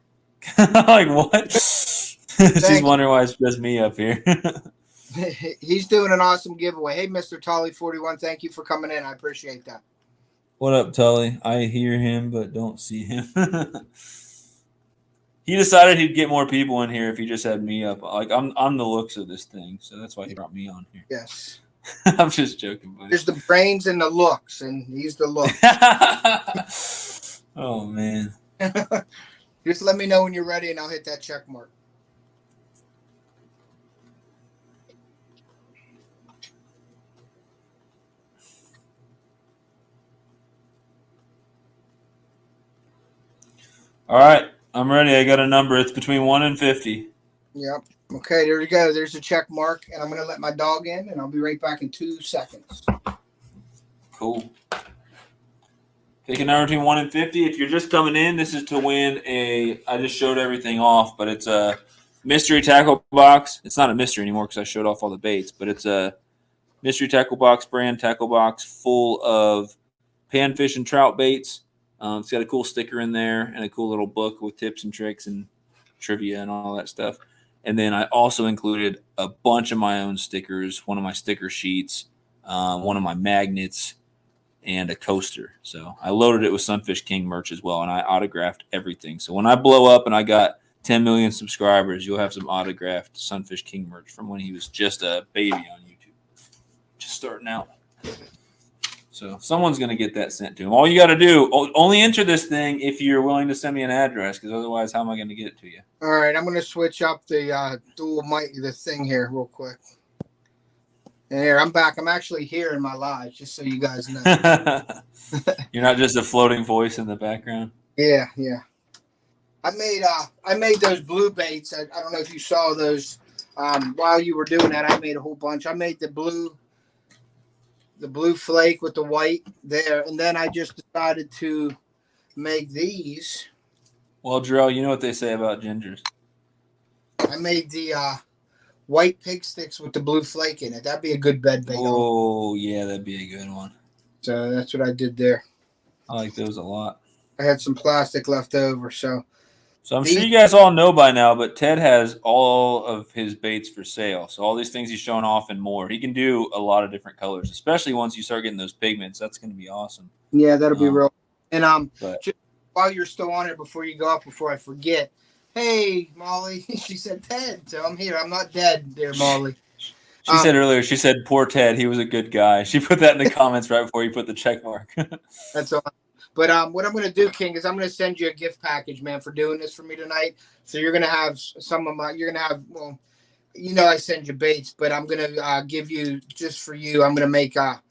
Like what? She's wondering why it's just me up here. He's doing an awesome giveaway. Hey, Mr. Tully 41, thank you for coming in. I appreciate that. What up, Tully? I hear him but don't see him. He decided he'd get more people in here if he just had me up. Like I'm the looks of this thing, so that's why he brought me on here. Yes. I'm just joking, buddy. There's the brains and the looks, and he's the look. Oh, man. Just let me know when you're ready, and I'll hit that check mark. All right. I'm ready. I got a number. It's between 1 and 50. Yep. Okay, there you go. There's a check mark, and I'm going to let my dog in, and I'll be right back in 2 seconds. Cool. Pick a number between 1 and 50. If you're just coming in, this is to win I just showed everything off, but it's a mystery tackle box. It's not a mystery anymore because I showed off all the baits, but it's a mystery tackle box brand tackle box full of panfish and trout baits. It's got a cool sticker in there and a cool little book with tips and tricks and trivia and all that stuff. And then I also included a bunch of my own stickers, one of my sticker sheets, one of my magnets, and a coaster. So I loaded it with Sunfish King merch as well, and I autographed everything. So when I blow up and I got 10 million subscribers, you'll have some autographed Sunfish King merch from when he was just a baby on YouTube, just starting out. So someone's going to get that sent to him. All you got to do, only enter this thing if you're willing to send me an address, because otherwise, how am I going to get it to you? All right, I'm going to switch up the dual mic, the thing here real quick. And here, I'm back. I'm actually here in my live, just so you guys know. You're not just a floating voice in the background? Yeah. I made those blue baits. I don't know if you saw those while you were doing that. I made a whole bunch. I made the blue flake with the white there, and then I just decided to make these. Well, Jarrell, you know what they say about gingers. I made the white pig sticks with the blue flake in it. That'd be a good bed bait. Oh, yeah, that'd be a good one. So that's what I did there. I like those a lot. I had some plastic left over, so So I'm sure you guys all know by now, but Ted has all of his baits for sale. So all these things he's showing off and more. He can do a lot of different colors, especially once you start getting those pigments. That's going to be awesome. Yeah, that'll be real. And but just while you're still on it, before you go up, before I forget, hey Molly, she said Ted, so I'm here. I'm not dead, there, Molly. She said earlier, she said, poor Ted, he was a good guy. She put that in the comments right before you put the check mark. That's all. But what I'm going to do, King, is I'm going to send you a gift package, man, for doing this for me tonight. So you're going to have some of my, you're going to have, well, you know, I send you baits, but I'm going to give you, just for you, I'm going to make a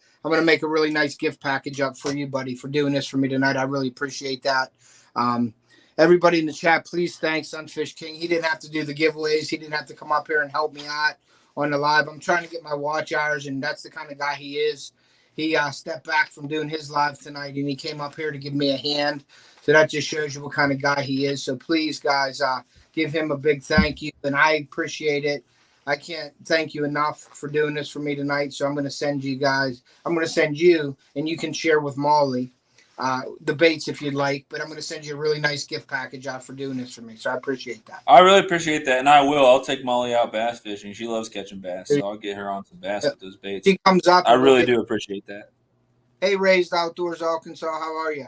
really nice gift package up for you, buddy, for doing this for me tonight. I really appreciate that. Everybody in the chat, please thank Sunfish King. He didn't have to do the giveaways. He didn't have to come up here and help me out on the live. I'm trying to get my watch hours, and that's the kind of guy he is. He stepped back from doing his live tonight, and he came up here to give me a hand. So that just shows you what kind of guy he is. So please, guys, give him a big thank you, and I appreciate it. I can't thank you enough for doing this for me tonight. So I'm going to send you guys. I'm going to send you, and you can share with Molly the baits if you'd like. But I'm going to send you a really nice gift package out for doing this for me. So I appreciate that. I really appreciate that, and I will. I'll take Molly out bass fishing. She loves catching bass, so I'll get her on some bass with those baits. She comes up. I really do appreciate that. Hey, Raised Outdoors Arkansas, how are you?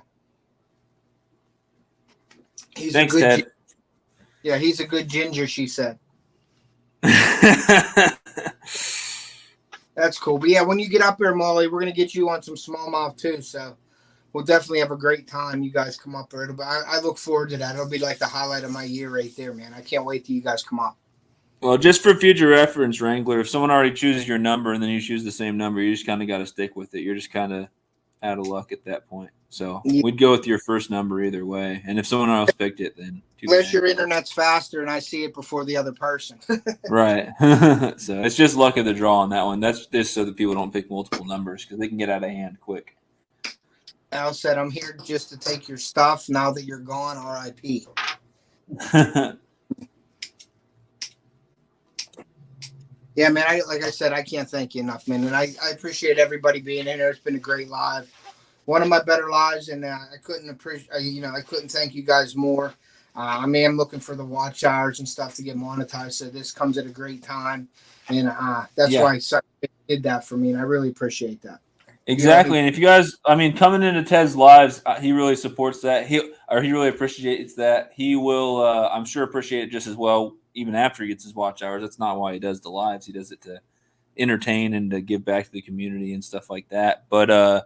Thanks, Ted. Yeah, he's a good ginger, she said. That's cool. But yeah, when you get up here, Molly, we're going to get you on some smallmouth too. So we'll definitely have a great time. You guys come up there. I look forward to that. It'll be like the highlight of my year right there, man. I can't wait till you guys come up. Well, just for future reference, Wrangler, if someone already chooses your number and then you choose the same number, you just kind of got to stick with it. You're just kind of out of luck at that point. So we'd go with your first number either way. And if someone else picked it, then unless your internet's faster and I see it before the other person. Right. So it's just luck of the draw on that one. That's just so that people don't pick multiple numbers because they can get out of hand quick. Al said, I'm here just to take your stuff now that you're gone, RIP. Yeah, man, like I said, I can't thank you enough, man. And I appreciate everybody being in there. It's been a great live. One of my better lives, and I couldn't thank you guys more. I'm looking for the watch hours and stuff to get monetized, so this comes at a great time. And that's why I did that for me, and I really appreciate that. Exactly. And if you guys, coming into Ted's lives, he really supports that. He really appreciates that. He will, I'm sure, appreciate it just as well, even after he gets his watch hours. That's not why he does the lives. He does it to entertain and to give back to the community and stuff like that. But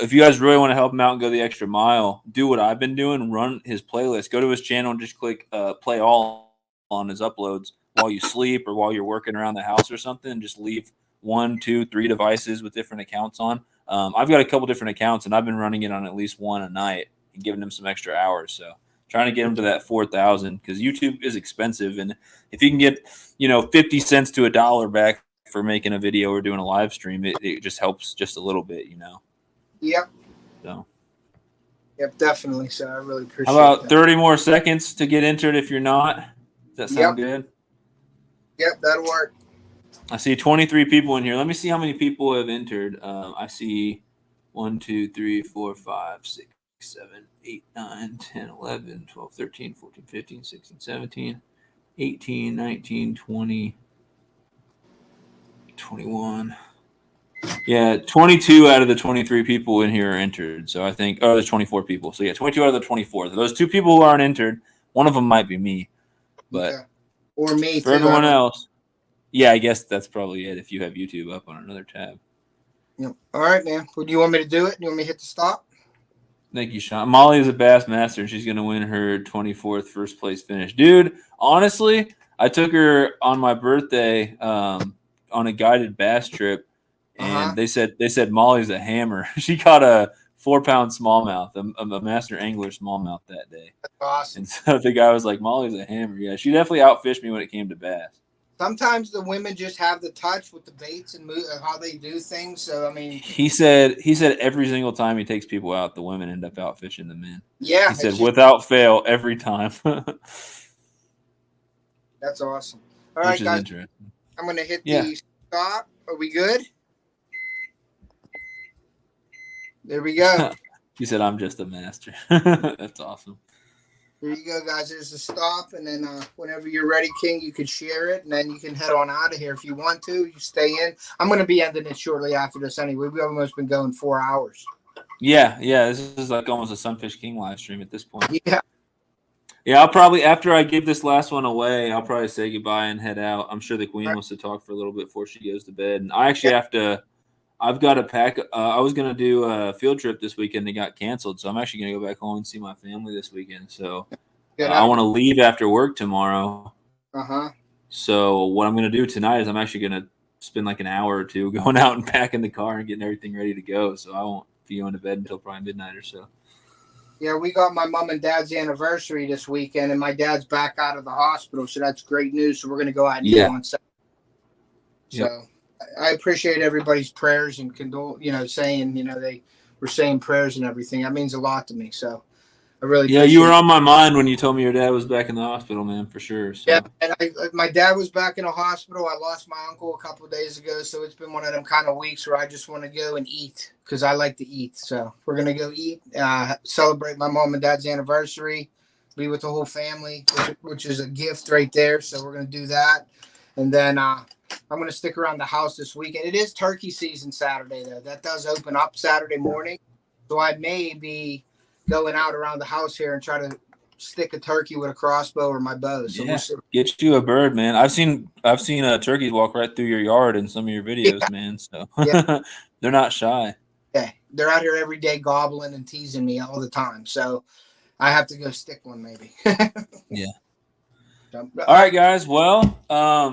if you guys really want to help him out and go the extra mile, do what I've been doing, run his playlist. Go to his channel and just click play all on his uploads while you sleep or while you're working around the house or something, and just leave 1, 2, 3 devices with different accounts on. I've got a couple different accounts, and I've been running it on at least one a night and giving them some extra hours. So trying to get them to that 4,000 because YouTube is expensive. And if you can get, 50 cents to $1 back for making a video or doing a live stream, it just helps just a little bit, Yep. So. Yep, definitely. So I really appreciate How about that. 30 more seconds to get entered if you're not? Does that sound good? Yep, that'll work. I see 23 people in here. Let me see how many people have entered. I see 1, 2, 3, 4, 5, 6, 7, 8, 9, 10, 11, 12, 13, 14, 15, 16, 17, 18, 19, 20, 21. Yeah, 22 out of the 23 people in here are entered. So I think, there's 24 people. So yeah, 22 out of the 24. Those 2 people who aren't entered, one of them might be me. But or me for everyone else, yeah, I guess that's probably it if you have YouTube up on another tab. Yep. All right, man. Well, do you want me to do it? Do you want me to hit the stop? Thank you, Sean. Molly is a Bass Master, and she's going to win her 24th first place finish. Dude, honestly, I took her on my birthday on a guided bass trip, and they said Molly's a hammer. She caught a 4-pound smallmouth, a master angler smallmouth that day. That's awesome. And so the guy was like, Molly's a hammer. Yeah, she definitely outfished me when it came to bass. Sometimes the women just have the touch with the baits and how they do things. So he said every single time he takes people out, the women end up outfishing the men. Yeah, he said without fail every time. That's awesome. All right, guys. Interesting. I'm gonna hit the stop. Are we good? There we go. He said, "I'm just a master." That's awesome. Here you go, guys. There's the stop, and then whenever you're ready, King, you can share it, and then you can head on out of here if you want to. You stay in. I'm going to be ending it shortly after this anyway. We've almost been going 4 hours. Yeah. This is like almost a Sunfish King live stream at this point. Yeah. Yeah, I'll probably, after I give this last one away, I'll probably say goodbye and head out. I'm sure the Queen wants to talk for a little bit before she goes to bed. And I actually I've got to pack. I was going to do a field trip this weekend that got canceled. So I'm actually going to go back home and see my family this weekend. So I want to leave after work tomorrow. So what I'm going to do tonight is I'm actually going to spend like an hour or two going out and packing the car and getting everything ready to go. So I won't be going to bed until probably midnight or so. Yeah, we got my mom and dad's anniversary this weekend, and my dad's back out of the hospital, so that's great news. So we're going to go out and eat on Saturday. So I appreciate everybody's prayers and saying, they were saying prayers and everything. That means a lot to me. So I really you were on my mind when you told me your dad was back in the hospital, man, for sure. So. Yeah, and my dad was back in the hospital. I lost my uncle a couple of days ago, so it's been one of them kind of weeks where I just want to go and eat because I like to eat. So we're going to go eat, celebrate my mom and dad's anniversary, be with the whole family, which is a gift right there. So we're going to do that. And then I'm going to stick around the house this weekend. It is turkey season Saturday, though. That does open up Saturday morning. So I may be going out around the house here and try to stick a turkey with a crossbow or my bow. So get you a bird, man. I've seen turkeys walk right through your yard in some of your videos, man. So they're not shy. Yeah, they're out here every day gobbling and teasing me all the time. So I have to go stick one maybe. Yeah. All right, guys. Well,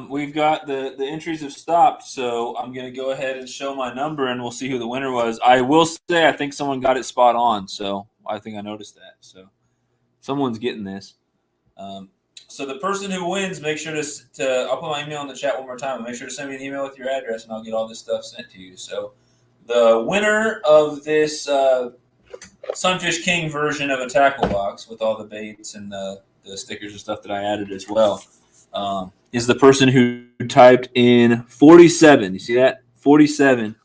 we've got the entries have stopped, so I'm going to go ahead and show my number, and we'll see who the winner was. I will say I think someone got it spot on, so I think I noticed that. So someone's getting this. So the person who wins, make sure to I'll put my email in the chat one more time. Make sure to send me an email with your address, and I'll get all this stuff sent to you. So the winner of this Sunfish King version of a tackle box with all the baits and the stickers and stuff that I added as well is the person who typed in 47. You see that? 47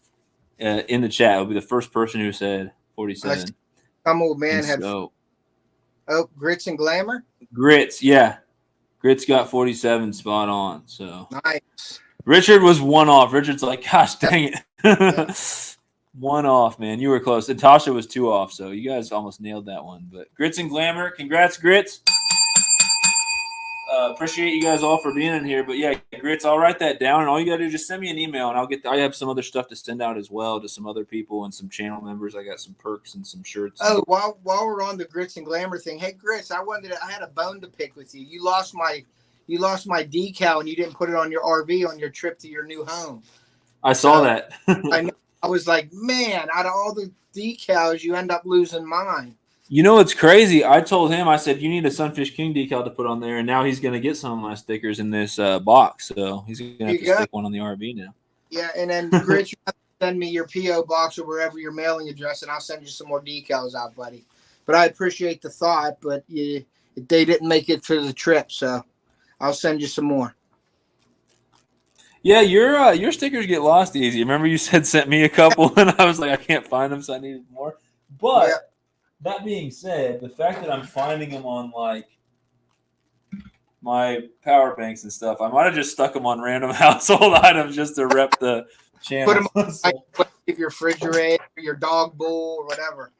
in the chat. It'll be the first person who said 47. Some old man had Grits and Glamour? Grits, yeah. Grits got 47 spot on. So nice. Richard was one off. Richard's like, gosh dang it. One off, man. You were close. And Tasha was 2 off, so you guys almost nailed that one. But Grits and Glamour, congrats, Grits. Appreciate you guys all for being in here. But yeah, Grits, I'll write that down, and all you got to do is just send me an email, and I have some other stuff to send out as well to some other people and some channel members. I got some perks and some shirts. Oh, while we're on the Grits and Glamour thing, hey Grits, I had a bone to pick with you. You lost my decal, and you didn't put it on your RV on your trip to your new home. I saw that. I was like, man, out of all the decals, you end up losing mine. You know what's crazy? I told him, I said, you need a Sunfish King decal to put on there, and now he's going to get some of my stickers in this box. So he's going to have to stick one on the RV now. Yeah, and then, Grit, you have to send me your P.O. box or wherever your mailing address, and I'll send you some more decals out, buddy. But I appreciate the thought, but they didn't make it for the trip, so I'll send you some more. Yeah, your stickers get lost easy. Remember you sent me a couple, and I was like, I can't find them, so I needed more. But... yeah. That being said, the fact that I'm finding them on like my power banks and stuff, I might have just stuck them on random household items just to rep the channel. Put them on your refrigerator, your dog bowl, or whatever.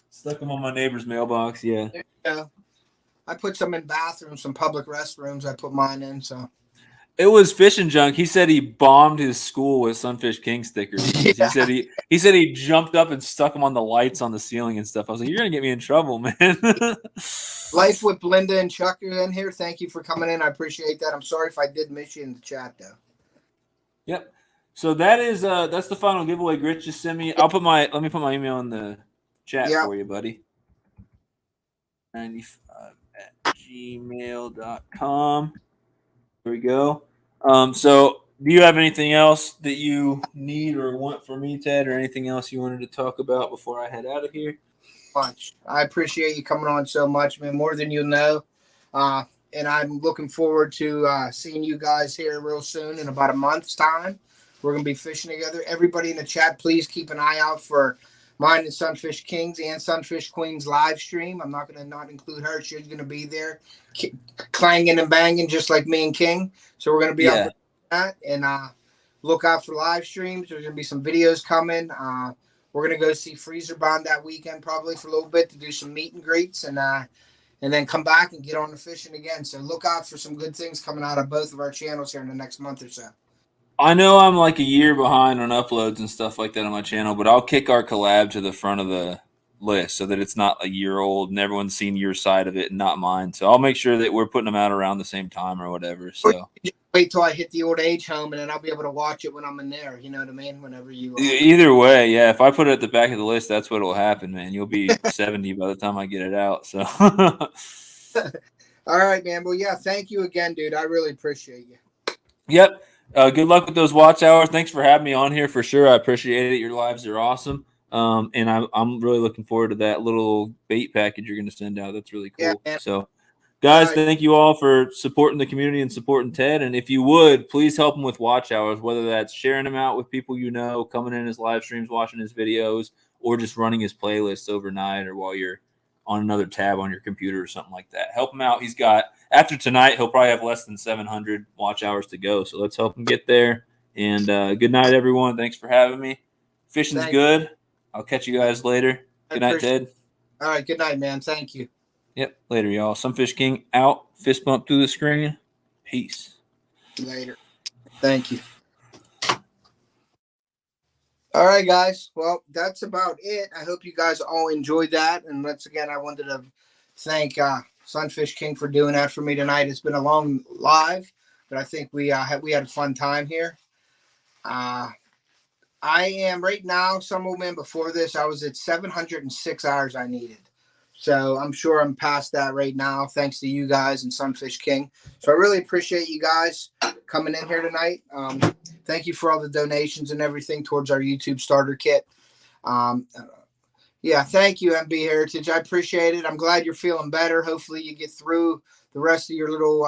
Stuck them on my neighbor's mailbox. Yeah. Yeah. I put some in bathrooms, some public restrooms. I put mine in. So. It was Fishing Junk. He said he bombed his school with Sunfish King stickers. Yeah. He said he jumped up and stuck them on the lights on the ceiling and stuff. I was like, you're gonna get me in trouble, man. Life with Belinda and Chuck are in here. Thank you for coming in. I appreciate that. I'm sorry if I did miss you in the chat though. Yep. So that's the final giveaway. Grit, just send me. Let me put my email in the chat for you, buddy. 95@gmail.com. There we go. So do you have anything else that you need or want from me, Ted, or anything else you wanted to talk about before I head out of here? Much. I appreciate you coming on so much, man, more than you know. And I'm looking forward to seeing you guys here real soon in about a month's time. We're going to be fishing together. Everybody in the chat, please keep an eye out for mine and Sunfish King's and Sunfish Queen's live stream. I'm not going to not include her. She's going to be there clanging and banging just like me and King. So we're going to be up with that, and look out for live streams. There's going to be some videos coming. We're going to go see Freezer Bond that weekend probably for a little bit to do some meet and greets, and then come back and get on the fishing again. So look out for some good things coming out of both of our channels here in the next month or so. I know I'm like a year behind on uploads and stuff like that on my channel, but I'll kick our collab to the front of the list so that it's not a year old and everyone's seen your side of it and not mine. So I'll make sure that we're putting them out around the same time or whatever. So wait till I hit the old age home, and then I'll be able to watch it when I'm in there. You know what I mean? Whenever you either way, yeah. If I put it at the back of the list, that's what will happen, man. You'll be 70 by the time I get it out. So all right, man. Well, yeah, thank you again, dude. I really appreciate you. Yep. Good luck with those watch hours. Thanks for having me on here for sure. I appreciate it. Your lives are awesome. And I'm really looking forward to that little bait package you're going to send out. That's really cool. Yeah, so, guys, thank you all for supporting the community and supporting Ted. And if you would, please help him with watch hours, whether that's sharing them out with people you know, coming in his live streams, watching his videos, or just running his playlists overnight or while you're on another tab on your computer or something like that. Help him out. He's got, after tonight, he'll probably have less than 700 watch hours to go. So let's help him get there. And good night, everyone. Thanks for having me. Fishing's good. I'll catch you guys later. Good night, Ted. All right. Good night, man. Thank you. Yep. Later, y'all. Sunfish King out. Fist bump through the screen. Peace. Later. Thank you. All right, guys. Well, that's about it. I hope you guys all enjoyed that. And once again, I wanted to thank Sunfish King for doing that for me tonight. It's been a long live, but I think we had a fun time here. I am right now, some old man before this, I was at 706 hours I needed. So I'm sure I'm past that right now, thanks to you guys and Sunfish King. So I really appreciate you guys coming in here tonight. Thank you for all the donations and everything towards our YouTube starter kit. Yeah, thank you, MB Heritage. I appreciate it. I'm glad you're feeling better. Hopefully you get through the rest of your little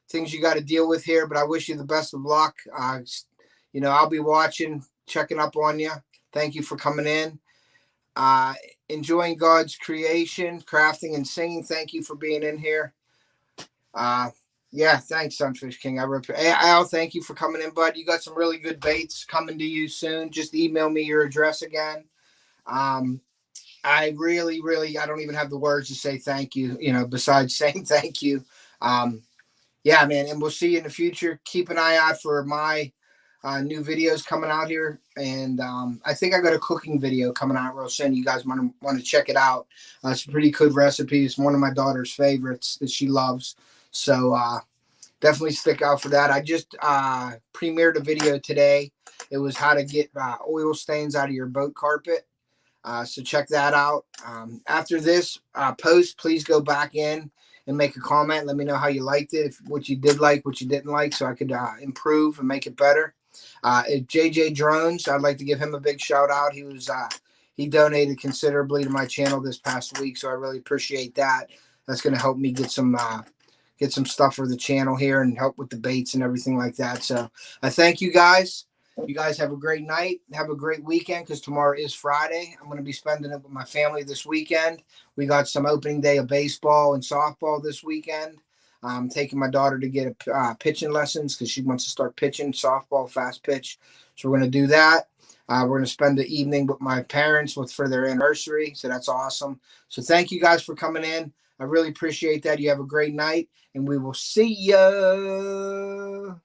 things you got to deal with here, but I wish you the best of luck. You know, I'll be watching, checking up on you. Thank you for coming in. Enjoying God's creation, crafting and singing. Thank you for being in here. Yeah, thanks, Sunfish King. Al, thank you for coming in, bud. You got some really good baits coming to you soon. Just email me your address again. I really, I don't even have the words to say thank you, you know, besides saying thank you. Yeah, man, and we'll see you in the future. Keep an eye out for my new videos coming out here. And I think I got a cooking video coming out real soon. You guys want to check it out. It's a pretty good recipe. It's one of my daughter's favorites that she loves. So definitely stick out for that. I just premiered a video today. It was how to get oil stains out of your boat carpet. So check that out. After this post, please go back in and make a comment. Let me know how you liked it, what you did like, what you didn't like, so I could improve and make it better. JJ Drones, I'd like to give him a big shout out. He donated considerably to my channel this past week, so I really appreciate that. That's going to help me get some stuff for the channel here and help with the baits and everything like that. So I thank you guys. You guys have a great night. Have a great weekend, because tomorrow is Friday. I'm going to be spending it with my family this weekend. We got some opening day of baseball and softball this weekend. I'm taking my daughter to get pitching lessons because she wants to start pitching softball, fast pitch. So we're going to do that. We're going to spend the evening with my parents for their anniversary. So that's awesome. So thank you guys for coming in. I really appreciate that. You have a great night, and we will see ya.